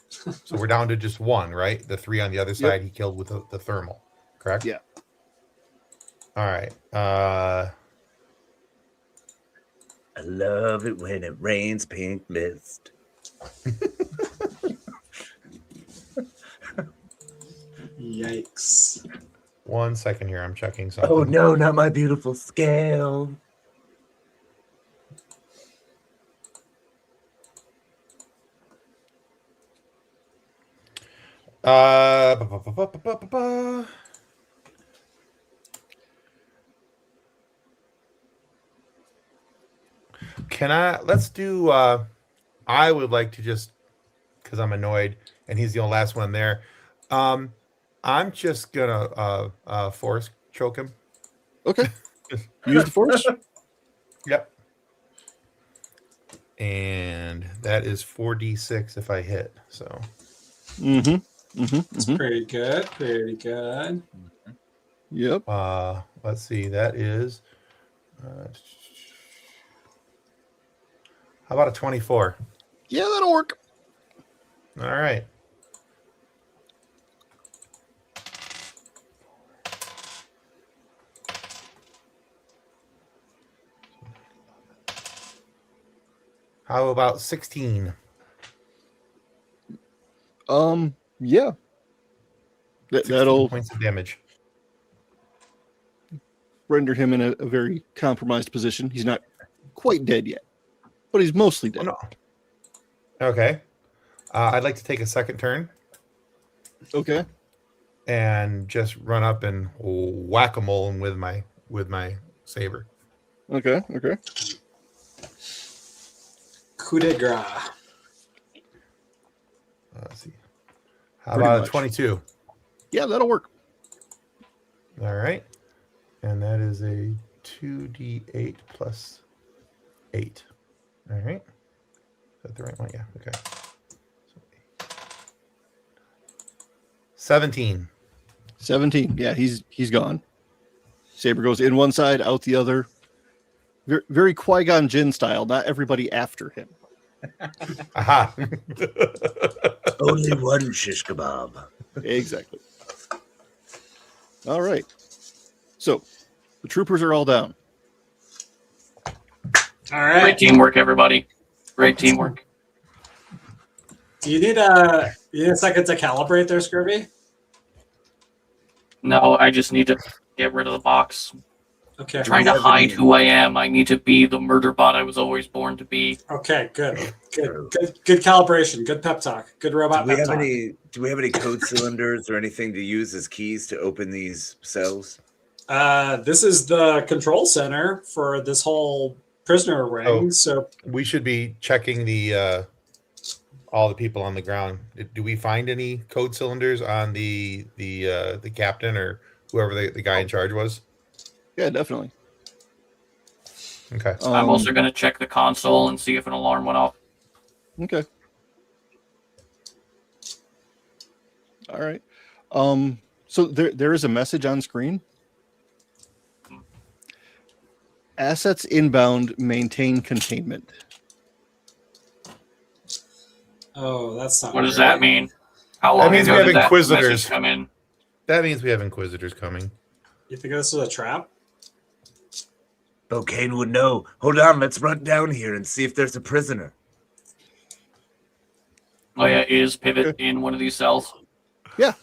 So we're down to just 1, right? The 3 on the other side he killed with the thermal, correct? Yeah. All right. I love it when it rains pink mist. Yikes. 1 second here. I'm checking something. Oh no, not my beautiful scale. ba, ba, ba, ba, ba, ba, ba. Let's do, I would like to just, because I'm annoyed and he's the only last one there. I'm just gonna force choke him. Okay. Use the force. Yep. And that is 4d6 if I hit. So. It's pretty good. Pretty good. Yep. Let's see. That is. How about a 24? Yeah, that'll work. All right. How about 16? Yeah. 16 That'll points of damage. render him in a very compromised position. He's not quite dead yet, but he's mostly dead. Oh, no. Okay. I'd like to take a second turn. Okay. And just run up and whack-a-mole him with my saber. Okay. Okay. Coup de grace. Let's see. How Pretty about much. a 22? Yeah, that'll work. All right. And that is a 2d8 plus 8. All right. Is that the right one? Yeah. Okay. 17. 17. Yeah, he's gone. Saber goes in one side, out the other. Very, very Qui-Gon Jinn style. Not everybody after him. Aha. Only one shish kebab. Exactly. All right. So the troopers are all down. All right. Great teamwork, everybody. Great teamwork. Do you need a second to calibrate there, Scurvy? No, I just need to get rid of the box. Okay. I'm trying to hide who I am. I need to be the murder bot I was always born to be. Okay, good calibration, good pep talk, good robot pep talk. Do we have any code cylinders or anything to use as keys to open these cells? This is the control center for this whole prisoner ring. So we should be checking the all the people on the ground. Do we find any code cylinders on the captain or whoever the guy in charge was? Yeah, definitely. Okay. I'm also going to check the console and see if an alarm went off. Okay. All right. So there is a message on screen. Assets inbound, maintain containment. Oh, that's not. What does that mean? How long That means we ago have did that Inquisitors message come in? That means we have Inquisitors coming. You think this is a trap? Bokane would know. Hold on, let's run down here and see if there's a prisoner. Oh yeah, is Pivot in one of these cells? Yeah.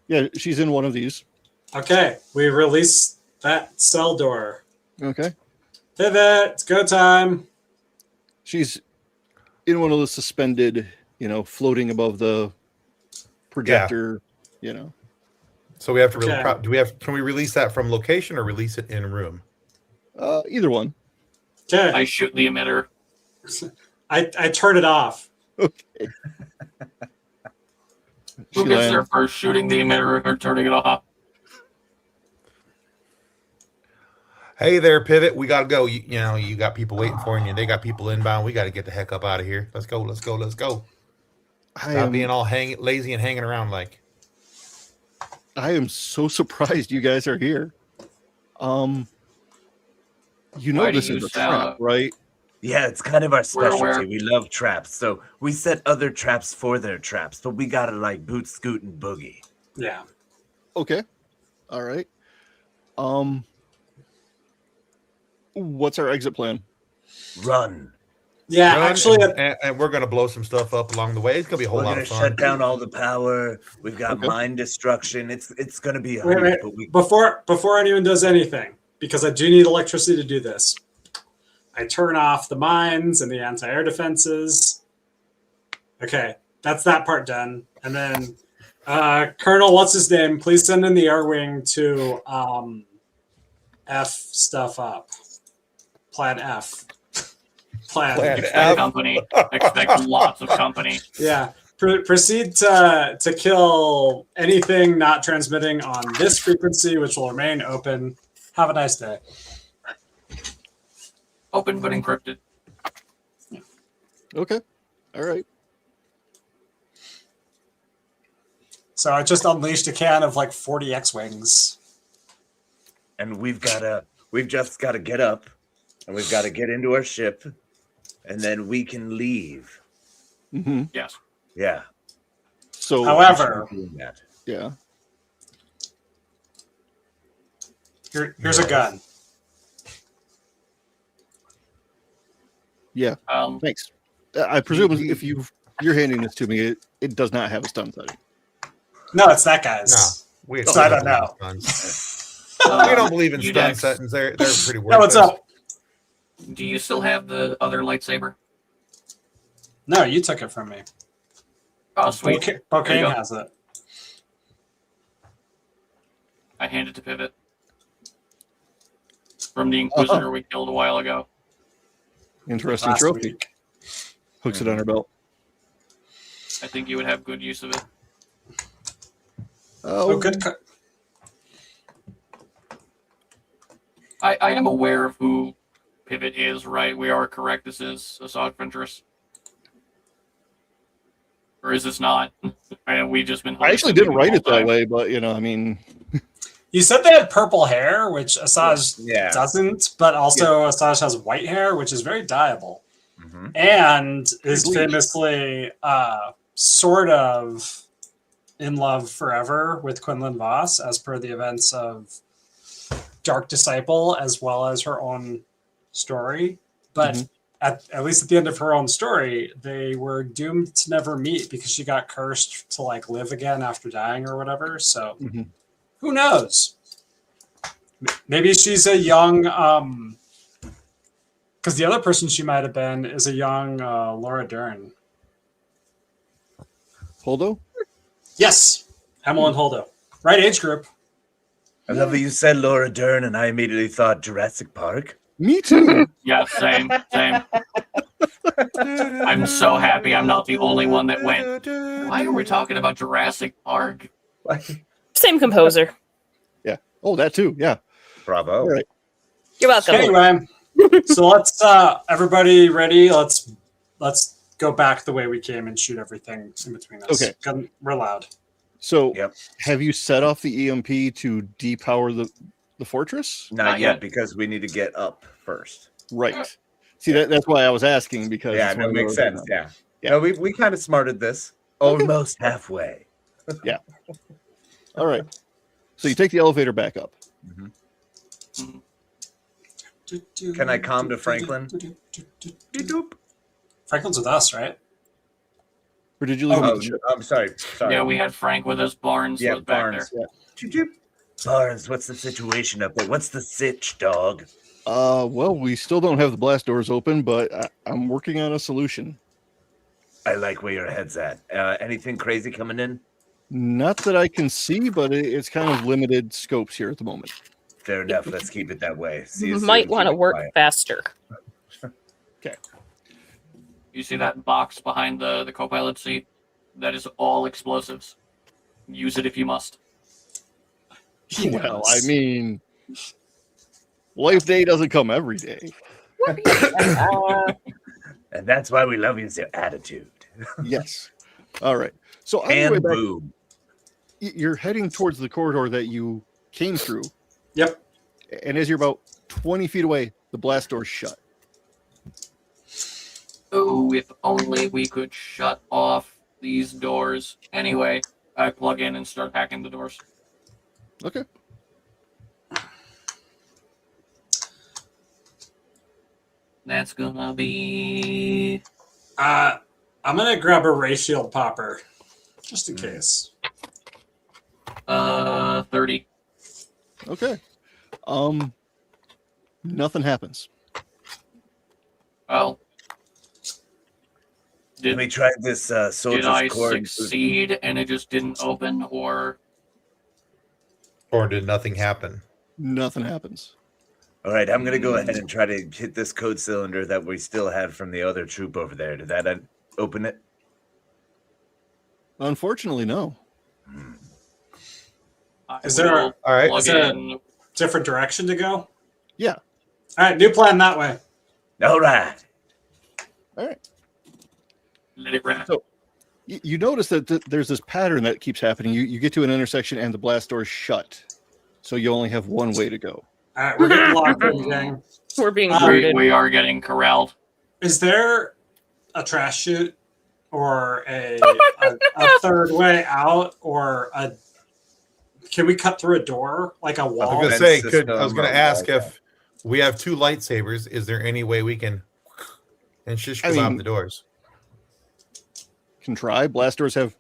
Yeah, she's in one of these. Okay, we release that cell door. Okay. Pivot, it's go time. She's in one of the suspended, floating above the projector, So we have to Okay. can we release that from location or release it in room? Either one. Okay, I shoot the emitter. I turn it off. Okay. Who gets there first, shooting the emitter or turning it off? Hey there, Pivot. We gotta go. You got people waiting for you. They got people inbound. We got to get the heck up out of here. Let's go. Let's go. Let's go. Stop being all lazy and hanging around like. I am so surprised you guys are here. Why This do is you a trap, sound- right? Yeah, it's kind of our specialty. Where? We love traps. So we set other traps for their traps, but we gotta boot, scoot, and boogie. Yeah. Okay. All right. What's our exit plan? Run. Yeah, Run, actually, and we're gonna blow some stuff up along the way. It's gonna be a whole We're lot gonna of fun. shut down all the power. We've got Okay. mine destruction. It's gonna be a wait, hoot, but we before anyone does anything, because I do need electricity to do this, I turn off the mines and the anti-air defenses. Okay, that's that part done. And then Colonel, what's his name? Please send in the air wing to F stuff up. Plan F. Plan. Expect company. Expect lots of company. Yeah. Proceed to kill anything not transmitting on this frequency, which will remain open. Have a nice day. Open but encrypted. Okay. All right. So I just unleashed a can of like 40 X-Wings. And we've just got to get up, and we've got to get into our ship, and then we can leave. Mm-hmm. Yes. Yeah. So, however, yeah. Here's a gun. Yeah. Thanks. I presume if you're handing this to me, it does not have a stun setting. No, it's that guy's. No, so I don't know. We don't believe in stun Yudex. settings. They're pretty worthless. No, what's up? Do you still have the other lightsaber? No, you took it from me. Oh, sweet. Bokane There you go. has it. I handed to Pivot. From the Inquisitor we killed a while ago. Interesting Last trophy. week. Hooks it on her belt. I think you would have good use of it. Oh, good. I am aware of who Pivot is, right? We are correct. This is Asajj Ventress. Or is this not? And we've just been. I actually didn't write it that way, but I mean. You said they had purple hair, which Asajj doesn't, but also Asajj has white hair, which is very dyeable. Mm-hmm. And is famously sort of in love forever with Quinlan Voss, as per the events of Dark Disciple, as well as her own story. But at least at the end of her own story, they were doomed to never meet because she got cursed to like live again after dying or whatever. So who knows? Maybe she's a young because the other person she might have been is a young Laura Dern. Holdo? Yes, Emil and Holdo. Right age group. I love that you said Laura Dern, and I immediately thought Jurassic Park. Me too. Yeah, same. I'm so happy I'm not the only one that went. Why are we talking about Jurassic Park? Same composer. Yeah. Oh, that too. Yeah. Bravo. All right. You're welcome. Anyway, so let's everybody ready? Let's go back the way we came and shoot everything in between us. Okay. We're loud. So, have you set off the EMP to depower the fortress? Not yet, because we need to get up first. Right. See, that's why I was asking, because that makes sense. Yeah. No, we kind of smarted this almost halfway. Yeah. All right. So you take the elevator back up. Can I calm to Franklin? Franklin's with us, right? Or did you leave him Oh, at the ship? I'm sorry. Yeah, we had Frank with us. Barnes was back there. Yeah. Barnes, what's the situation up there? What's the sitch, dog? Well, we still don't have the blast doors open, but I'm working on a solution. I like where your head's at. Anything crazy coming in? Not that I can see, but it's kind of limited scopes here at the moment. Fair enough. Let's keep it that way. See You might want to work faster. Okay. You see that box behind the co-pilot seat? That is all explosives. Use it if you must. Well, I mean, Life Day doesn't come every day. And that's why we love you, is your attitude. Yes. All right. So on your way back, you're heading towards the corridor that you came through. Yep. And as you're about 20 feet away, the blast door's shut. Oh, if only we could shut off these doors. Anyway, I plug in and start hacking the doors. Okay. That's gonna be... I'm gonna grab a ray shield popper, just in case. 30. Okay. Nothing happens. Well, Let me try this Did soldier's I cord. succeed and it just didn't open, or Or did nothing happen? Nothing happens. All right, I'm gonna go ahead and try to hit this code cylinder that we still had from the other troop over there. Did that open it? Unfortunately, no. I Is there will All right. plug Is there- in? Different direction to go? Yeah. All right, new plan that way. All right. All right. Let it rap. So- You notice that there's this pattern that keeps happening. You get to an intersection and the blast door's shut. So you only have one way to go. All right, we're getting locked in, gang. We're being Um, rooted. We are getting corralled. Is there a trash chute or a third way out, or a? Can we cut through a door like a I was wall? gonna Fence say, system I was gonna or ask like if we have 2 lightsabers. Is there any way we can and shish I kebab mean- the doors? Can try. Blast doors have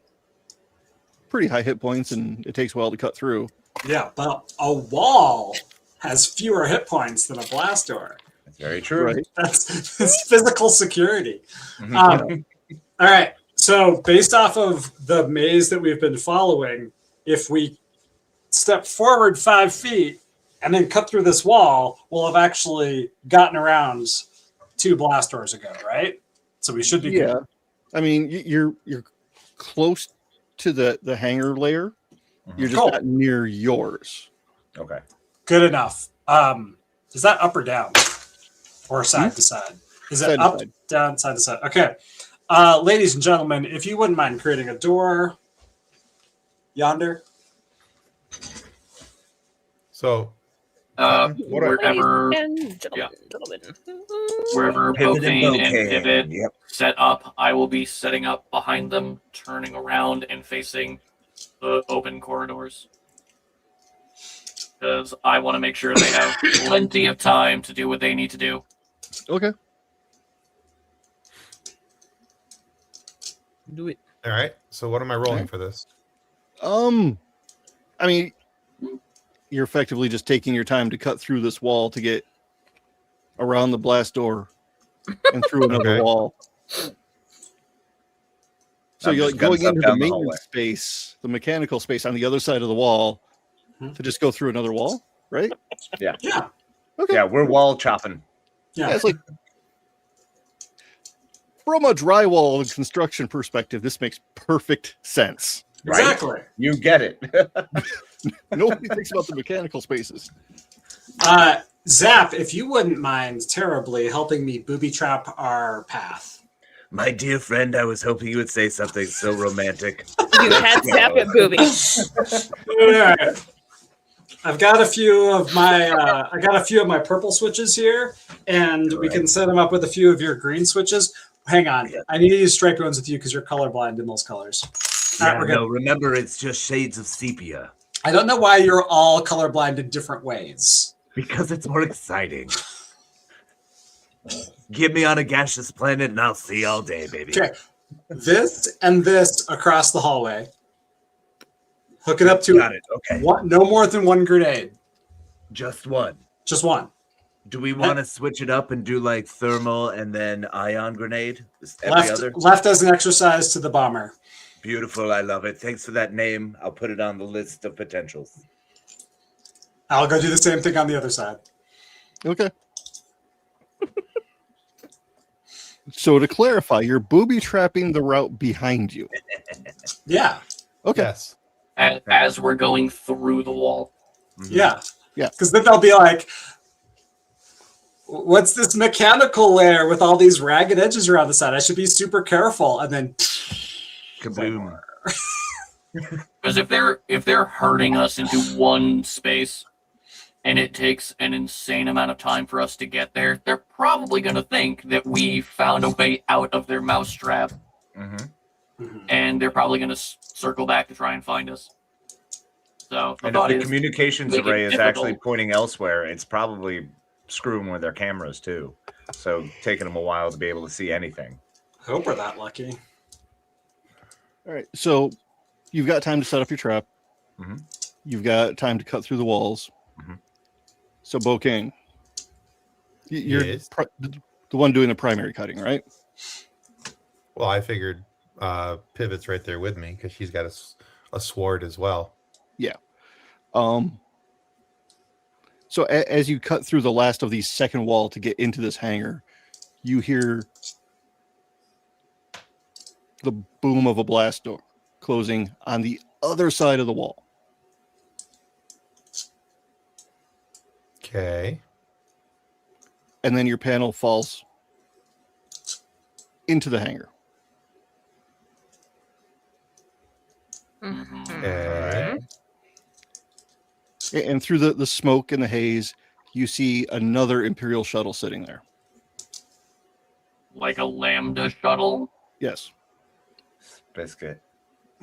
pretty high hit points, and it takes a while to cut through. Yeah, but a wall has fewer hit points than a blast door. That's very true. Right. That's physical security. Mhm. All right. So based off of the maze that we've been following, if we step forward 5 feet and then cut through this wall, we'll have actually gotten around 2 blast doors ago, right? So we should be Yeah. good. I mean, you're close to the hangar layer. You're just Cool. not near yours. Okay. Good enough. Is that up or down? Or side to side? Is it Side to up, side. down, side to side? Okay. Ladies and gentlemen, if you wouldn't mind creating a door yonder. So what are- Wherever And gentlemen. wherever Pivot and Bokane and Bokane, Pivot yep. set up, I will be setting up behind them, turning around and facing the open corridors. Because I want to make sure they have plenty of time to do what they need to do. Okay. Do it. all right. So what am I rolling Okay. for this? I mean, you're effectively just taking your time to cut through this wall to get around the blast door and through another Okay. wall. So I'm you're just like cutting going stuff into the down the maintenance hallway. space, the mechanical space on the other side of the wall to just go through another wall, right? Yeah. Okay. Yeah, we're wall chopping. Yeah. Yeah, it's like from a drywall and construction perspective, this makes perfect sense. Right? Exactly. You get it. Nobody thinks about the mechanical spaces. Zap, if you wouldn't mind terribly helping me booby trap our path. My dear friend, I was hoping you would say something so romantic. You had Zap at booby. All right. I've got a few of my purple switches here, and we can set them up with a few of your green switches. Hang on, I need to use striped ones with you because you're colorblind in those colors. All right, Yeah, we're good. no, remember, it's just shades of sepia. I don't know why you're all colorblind in different ways. Because it's more exciting. Get me on a gaseous planet and I'll see all day, baby. Okay, this and this across the hallway. Hook it up to Got it. Okay. no more than 1 grenade. Just one. Just one. Do we want to switch it up and do like thermal and then ion grenade? Is every other? Left as an exercise to the bomber. Beautiful. I love it. Thanks for that name. I'll put it on the list of potentials. I'll go do the same thing on the other side. Okay. So to clarify, you're booby trapping the route behind you. Yeah. Okay. Yes. As we're going through the wall. Yeah. Yeah. Because then they'll be like, what's this mechanical layer with all these ragged edges around the side? I should be super careful. And then Kaboom. Because if they're herding us into one space and it takes an insane amount of time for us to get there, they're probably going to think that we found a way out of their mousetrap, and they're probably going to circle back to try and find us. So And if the communications make it array is difficult. actually pointing elsewhere, it's probably screwing with their cameras too. So taking them a while to be able to see anything. I hope we're that lucky. All right. So you've got time to set up your trap. Mhm. You've got time to cut through the walls. Mhm. So Bokane, you're Yes. the one doing the primary cutting, right? Well, I figured Pivot's right there with me because she's got a sword as well. Yeah. So as you cut through the last of the second wall to get into this hangar, you hear the boom of a blast door closing on the other side of the wall. Okay. And then your panel falls into the hangar. Okay. And through the smoke and the haze, you see another Imperial shuttle sitting there. Like a Lambda shuttle. Yes. Biscuit.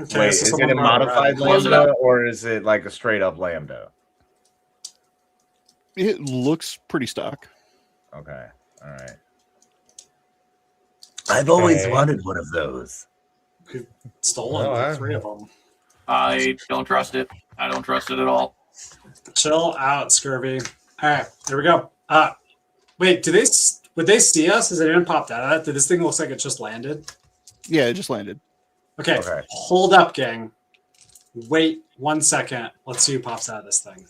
Okay, Wait, so is it someone a brought it modified around. Close it lambda up. or is it like a straight up lambda? It looks pretty stock. Okay. All right. I've always Okay. wanted one of those. Stolen Oh, I- 3 of them. I don't trust it. I don't trust it at all. Chill out, Scurvy. All right, here we go. Wait, would they see us? Has anyone popped out of that? Did this thing looks like it just landed? Yeah, it just landed. Okay, Okay. hold up, gang. Wait 1 second. Let's see who pops out of this thing.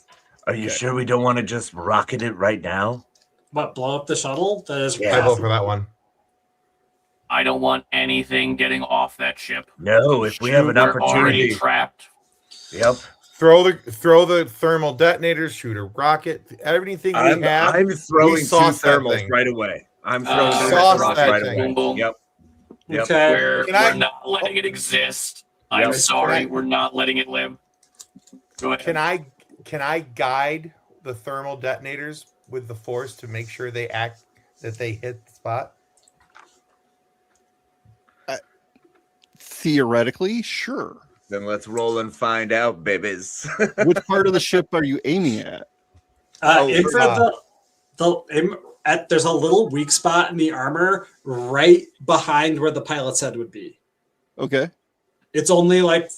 Are you Okay. sure we don't want to just rocket it right now? What, blow up the shuttle? That is I vote for that one. I don't want anything getting off that ship. No, if we have an We're already opportunity. trapped. Yep. Throw the thermal detonators, shoot a rocket, everything we I'm have. throwing 2 sauce that thermals thing. right away. I'm throwing Uh, 2 sauce thermals that right thing. away. Boom, boom. Yep. Yep. Okay. We're Can I- not letting it exist. I'm Yep. sorry, Can I- we're not letting it live. Go ahead. Can I guide the thermal detonators with the force to make sure they hit the spot? Theoretically, sure. Then let's roll and find out, babies. Which part of the ship are you aiming at? Aim for there's a little weak spot in the armor right behind where the pilot's head would be. Okay. It's only like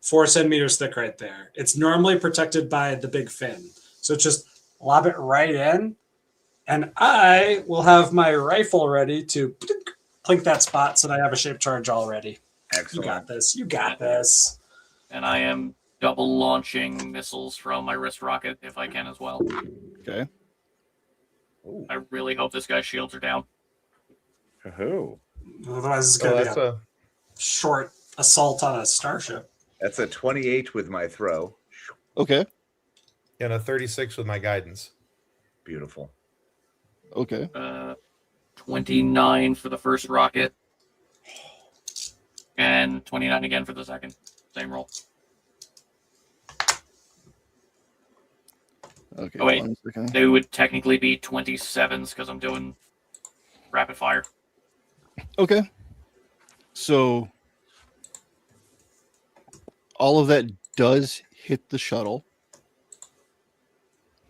4 centimeters thick right there. It's normally protected by the big fin. So just lob it right in. And I will have my rifle ready to clink that spot so that I have a shape charge already. You Excellent. got this. You got this. And I am double launching missiles from my wrist rocket if I can as well. Okay. I really hope this guy's shields are down. Who? Otherwise, it's Oh, going to that's be a a short assault on a starship. That's a 28 with my throw. Okay. and a 36 with my guidance. Beautiful. Okay. 29 for the first rocket. And 29 again for the second. Same roll. Okay. Oh, wait. 1 second. They would technically be 27s because I'm doing rapid fire. Okay. So all of that does hit the shuttle.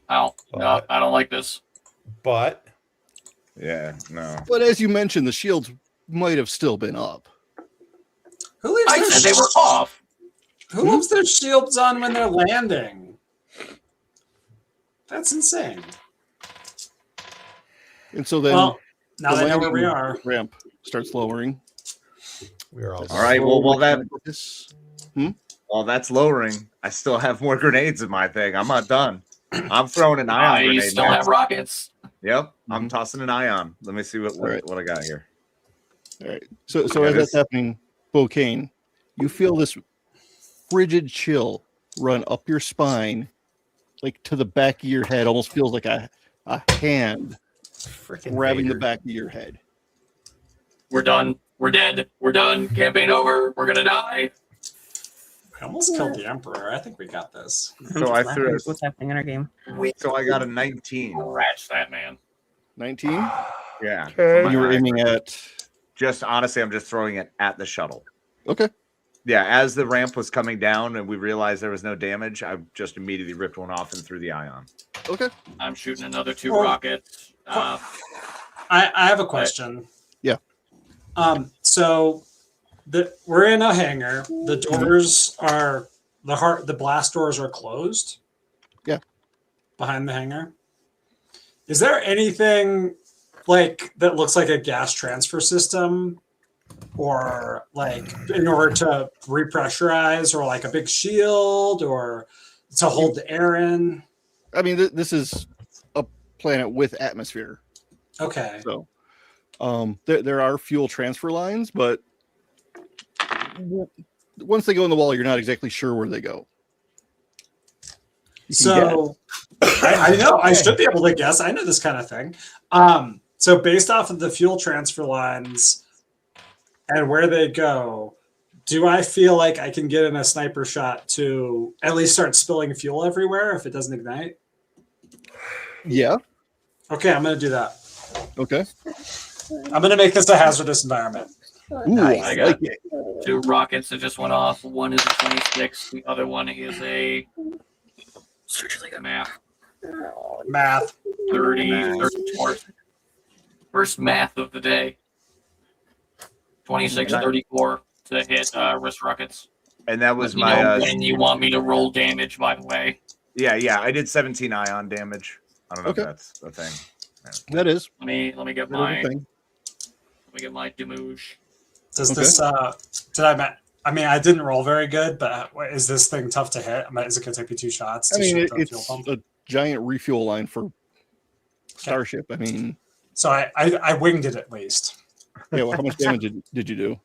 Ow. No, I don't like this. But Yeah, no. But as you mentioned, the shields might have still been up. Who leaves I their said they were off. Who leaves their shields on when they're landing? That's insane. And so then Well, now the they know where we landing are. ramp starts lowering. we're all All right, well, This- while that's lowering, I still have more grenades in my thing. I'm not done. I'm throwing an ion I grenade. still next. have rockets. Yep, I'm tossing an ion. Let me see what Alright. what I got here. All right. So Yeah, as this- that's happening, Bokane, you feel this frigid chill run up your spine, like to the back of your head. Almost feels like a hand freaking grabbing the Vader. back of your head. We're done. We're dead. We're done. Campaign over. We're gonna die. I almost killed the Emperor. I think we got this. So I threw. What's happening in our game? So I got a 19. Scratch that, man. 19. Yeah. Okay. You were aiming at. Just honestly, I'm just throwing it at the shuttle. Okay. Yeah, as the ramp was coming down and we realized there was no damage, I just immediately ripped one off and threw the ion. Okay. I'm shooting another 2 Oh. rockets. I have a question. Yeah. So we're in a hangar. The doors are the blast doors are closed. Yeah. Behind the hangar. Is there anything like that looks like a gas transfer system or like in order to repressurize, or like a big shield, or to hold the air in? I mean, this is a planet with atmosphere. Okay. So there are fuel transfer lines, but once they go in the wall, you're not exactly sure where they go. So I know I should be able to guess. I know this kind of thing. So based off of the fuel transfer lines and where they go, do I feel like I can get in a sniper shot to at least start spilling fuel everywhere if it doesn't ignite? Yeah. Okay, I'm going to do that. Okay. I'm going to make this a hazardous environment. Ooh, I got like it. 2 rockets that just went off. One is a 26. The other one is a Math. 34. First math of the day. 26, 34 to hit wrist rockets. And that was You my. know when you want me to roll damage, by the way. Yeah. I did 17 ion damage. I don't know Okay. if that's a thing. That is. Let me get That is a my thing. demouge. Does this I mean, I didn't roll very good, but is this thing tough to hit? Is it going to take me 2 shots? I mean, shoot the fuel it's pump? a giant refuel line for Starship. I mean, So I winged it at least. yeah. Well, how much damage did you do?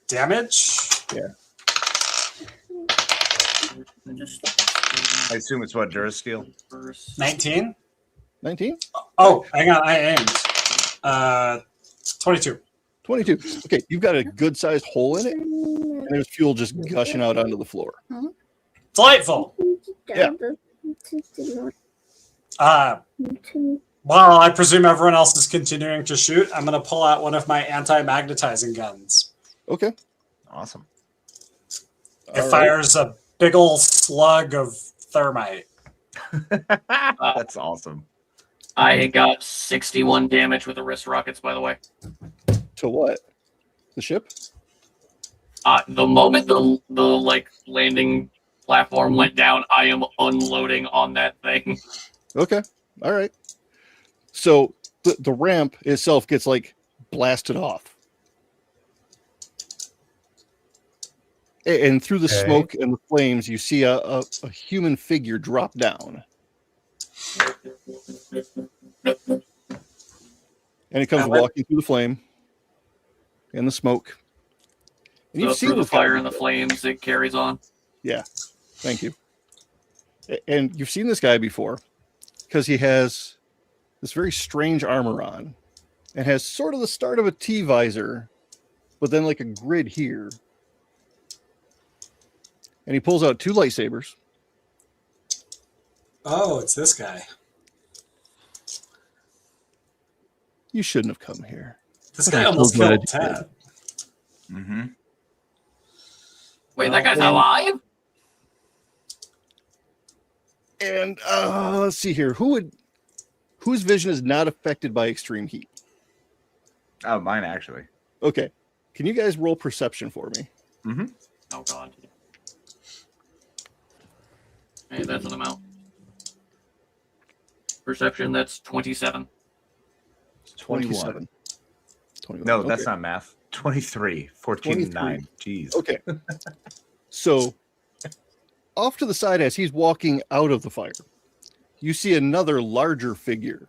Damage? Yeah. I assume it's what, Durasteel? 19? 19? Oh, hang on. I aimed. 22. 22. Okay, you've got a good-sized hole in it, and there's fuel just gushing out onto the floor. Delightful. Yeah. Well, I presume everyone else is continuing to shoot. I'm going to pull out one of my anti-magnetizing guns. Okay. Awesome. It fires a big old slug of thermite. That's awesome. I got 61 damage with the wrist rockets, by the way. To what? The ship? The moment the landing platform went down, I am unloading on that thing. Okay. All right. So the ramp itself gets blasted off. And through the smoke and the flames, you see a human figure drop down. And it comes walking through the flame and the smoke. And So through the fire and the flames, it carries on. Yeah. Thank you. And you've seen this guy before because he has this very strange armor on and has sort of the start of a T-visor, but then like a grid here. And he pulls out 2 lightsabers. Oh, it's this guy. You shouldn't have come here. This guy almost killed Ted. Mm-hmm. Wait, that guy's alive? And let's see here. Whose vision is not affected by extreme heat? Oh, mine actually. Okay. Can you guys roll perception for me? Mm-hmm. Oh, God. Hey, that's an amount. Perception, that's 27. 21. No, Okay. that's not math. 23. 14, 9. Jeez. Okay. So, off to the side as he's walking out of the fire, you see another larger figure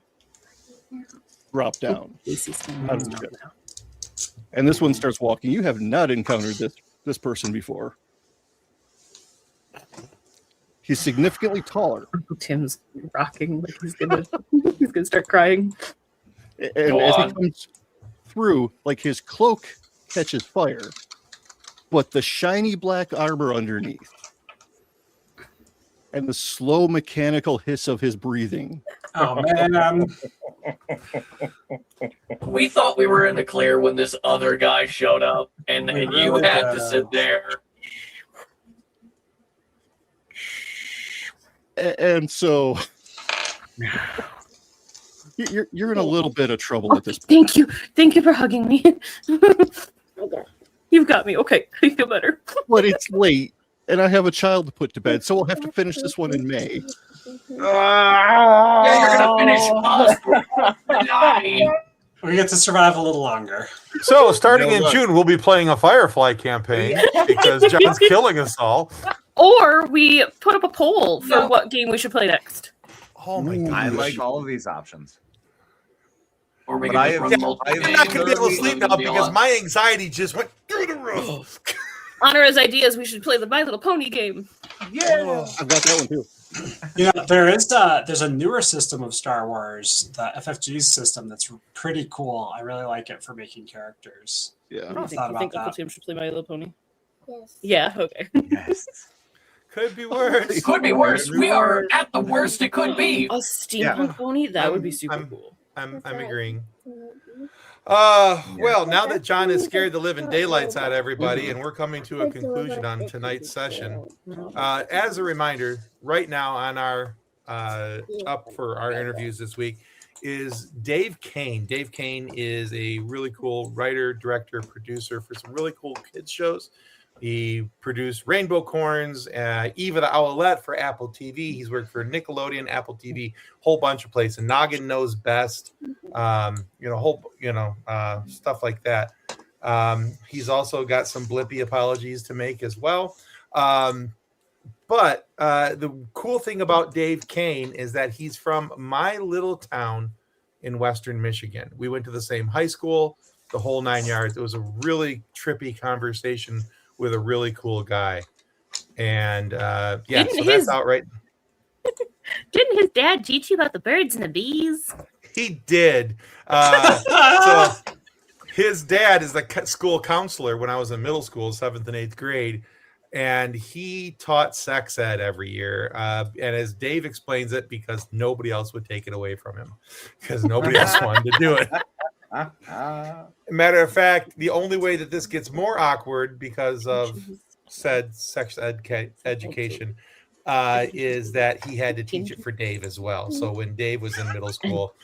drop down. out of the ship. And this one starts walking. You have not encountered this person before. He's significantly taller. Uncle Tim's rocking like he's gonna start crying. And as he comes through, his cloak catches fire, but the shiny black armor underneath and the slow mechanical hiss of his breathing. Oh, man. We thought we were in the clear when this other guy showed up, and you had to sit there. And so you're in a little bit of trouble at this point. Thank you for hugging me. You've got me. Okay, I feel better. But it's late, and I have a child to put to bed, so we'll have to finish this one in May. Yeah, you're gonna finish us. We get to survive a little longer. So, starting No, in look. June, we'll be playing a Firefly campaign because John's killing us all. Or we put up a poll for what game we should play next. Oh my god! I like all of these options. Or we But can I just have- run yeah, multiple I'm not going to be able to games, sleep and now it'll be because on. my anxiety just went through the roof. Honor as ideas, we should play the My Little Pony game. Yeah, I've got that one too. There's a newer system of Star Wars, the FFG's system, that's pretty cool. I really like it for making characters. Yeah. I I've think, thought you think about Uncle that. Tim should play My Little Pony? Yes. Yeah, okay. Yes. Could be worse. It could be worse. We are at the worst it could be. A steampunk pony? That would be super I'm- cool. I'm agreeing. Well, now that John has scared the living daylights out of everybody, and we're coming to a conclusion on tonight's session. As a reminder, right now on our up for our interviews this week is Dave Kane. Dave Kane is a really cool writer, director, producer for some really cool kids shows. He produced Rainbow Corns, Eva the Owlette for Apple TV. He's worked for Nickelodeon, Apple TV, whole bunch of places. Noggin Knows Best, stuff like that. He's also got some Blippy apologies to make as well. But the cool thing about Dave Kane is that he's from my little town in Western Michigan. We went to the same high school, the whole 9 yards. It was a really trippy conversation with a really cool guy. And so that's out right. Didn't his dad teach you about the birds and the bees? He did. So his dad is the school counselor when I was in middle school, 7th and 8th grade. And he taught sex ed every year. And as Dave explains it, because nobody else would take it away from him, because nobody else wanted to do it. Matter of fact, the only way that this gets more awkward because of said sex education is that he had to teach it for Dave as well. So when Dave was in middle school,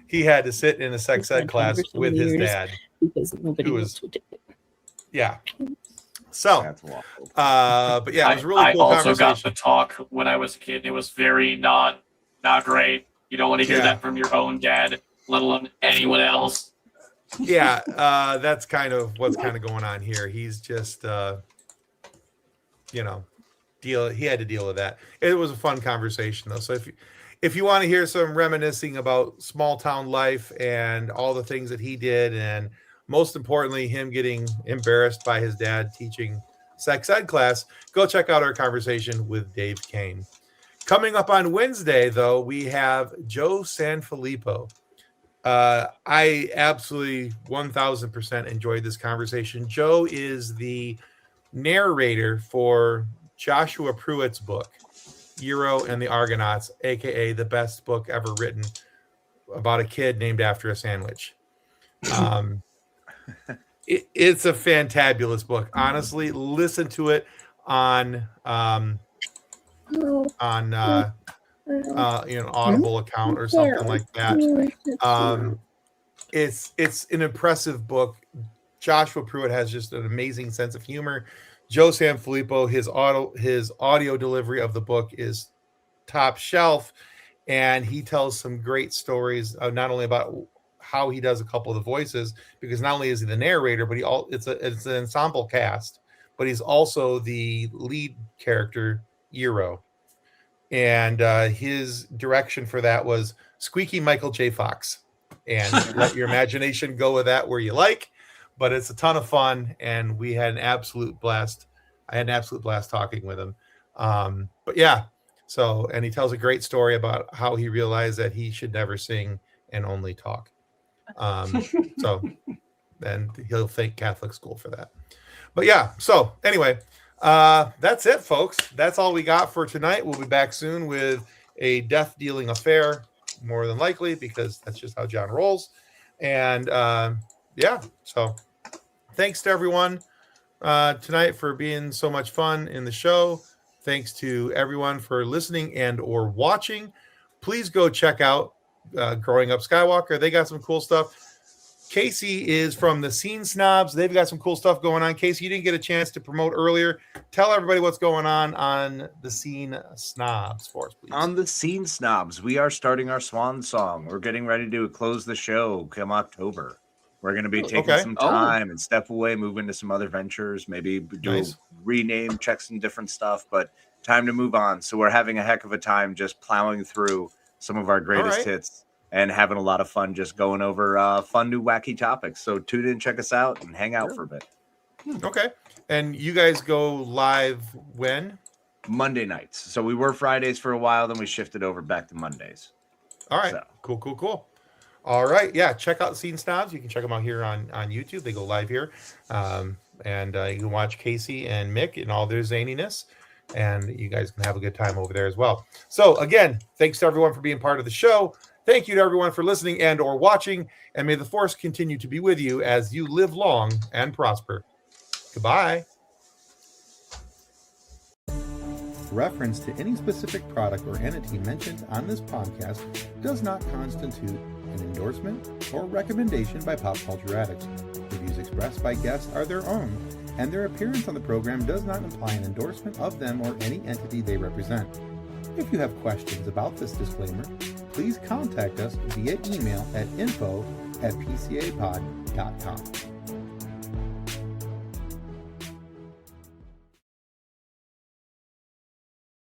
he had to sit in a sex ed class with his dad. Because nobody Who else would do it. Yeah. So, That's waffle. but yeah, it was a really I cool also got conversation. the talk when I was a kid. It was very not great. You don't want to hear Yeah. that from your own dad, let alone anyone else. Yeah, that's kind of what's kind of going on here. He's just, he had to deal with that. It was a fun conversation though. So if you want to hear some reminiscing about small town life and all the things that he did, and most importantly, him getting embarrassed by his dad teaching sex ed class, go check out our conversation with Dave Kane. Coming up on Wednesday, though, we have Joe Sanfilippo. I absolutely 1000% enjoyed this conversation. Joe is the narrator for Joshua Pruitt's book, Euro and the Argonauts, aka the best book ever written about a kid named after a sandwich. It's a fantabulous book. Honestly, listen to it on Audible account or something like that. It's an impressive book. Joshua Pruitt has just an amazing sense of humor. Joe Sanfilippo, his audio delivery of the book is top shelf, and he tells some great stories, not only about how he does a couple of the voices, because not only is he the narrator, but it's an ensemble cast, but he's also the lead character, Euro. And his direction for that was squeaky Michael J. Fox. And let your imagination go with that where you like. But it's a ton of fun, and we had an absolute blast. I had an absolute blast talking with him. But yeah, and he tells a great story about how he realized that he should never sing and only talk. So then he'll thank Catholic school for that. But yeah, so anyway, that's it, folks. That's all we got for tonight. We'll be back soon with a death dealing affair, more than likely, because that's just how John rolls. And so thanks to everyone tonight for being so much fun in the show. Thanks to everyone for listening and or watching. Please go check out Growing Up Skywalker. They got some cool stuff. Casey is from the Scene Snobs. They've got some cool stuff going on. Casey, you didn't get a chance to promote earlier. Tell everybody what's going on the Scene Snobs for us, please. On the Scene Snobs, we are starting our swan song. We're getting ready to close the show come October. We're going to be taking some time and step away, move into some other ventures, maybe do a rename, check some different stuff, but time to move on. So we're having a heck of a time just plowing through some of our greatest hits and having a lot of fun just going over fun new wacky topics. So tune in, check us out, and hang out for a bit. Okay. And you guys go live when? Monday nights. So we were Fridays for a while, then we shifted over back to Mondays. All right. So. Cool. All right. Yeah. Check out Scene Snobs. You can check them out here on YouTube. They go live here. And you can watch Casey and Mick and all their zaniness. And you guys can have a good time over there as well. So again, thanks to everyone for being part of the show. Thank you to everyone for listening and or watching. And may the Force continue to be with you as you live long and prosper. Goodbye. Reference to any specific product or entity mentioned on this podcast does not constitute an endorsement or recommendation by Pop Culture Addicts. The views expressed by guests are their own, and their appearance on the program does not imply an endorsement of them or any entity they represent. If you have questions about this disclaimer, please contact us via email at info@pcapod.com.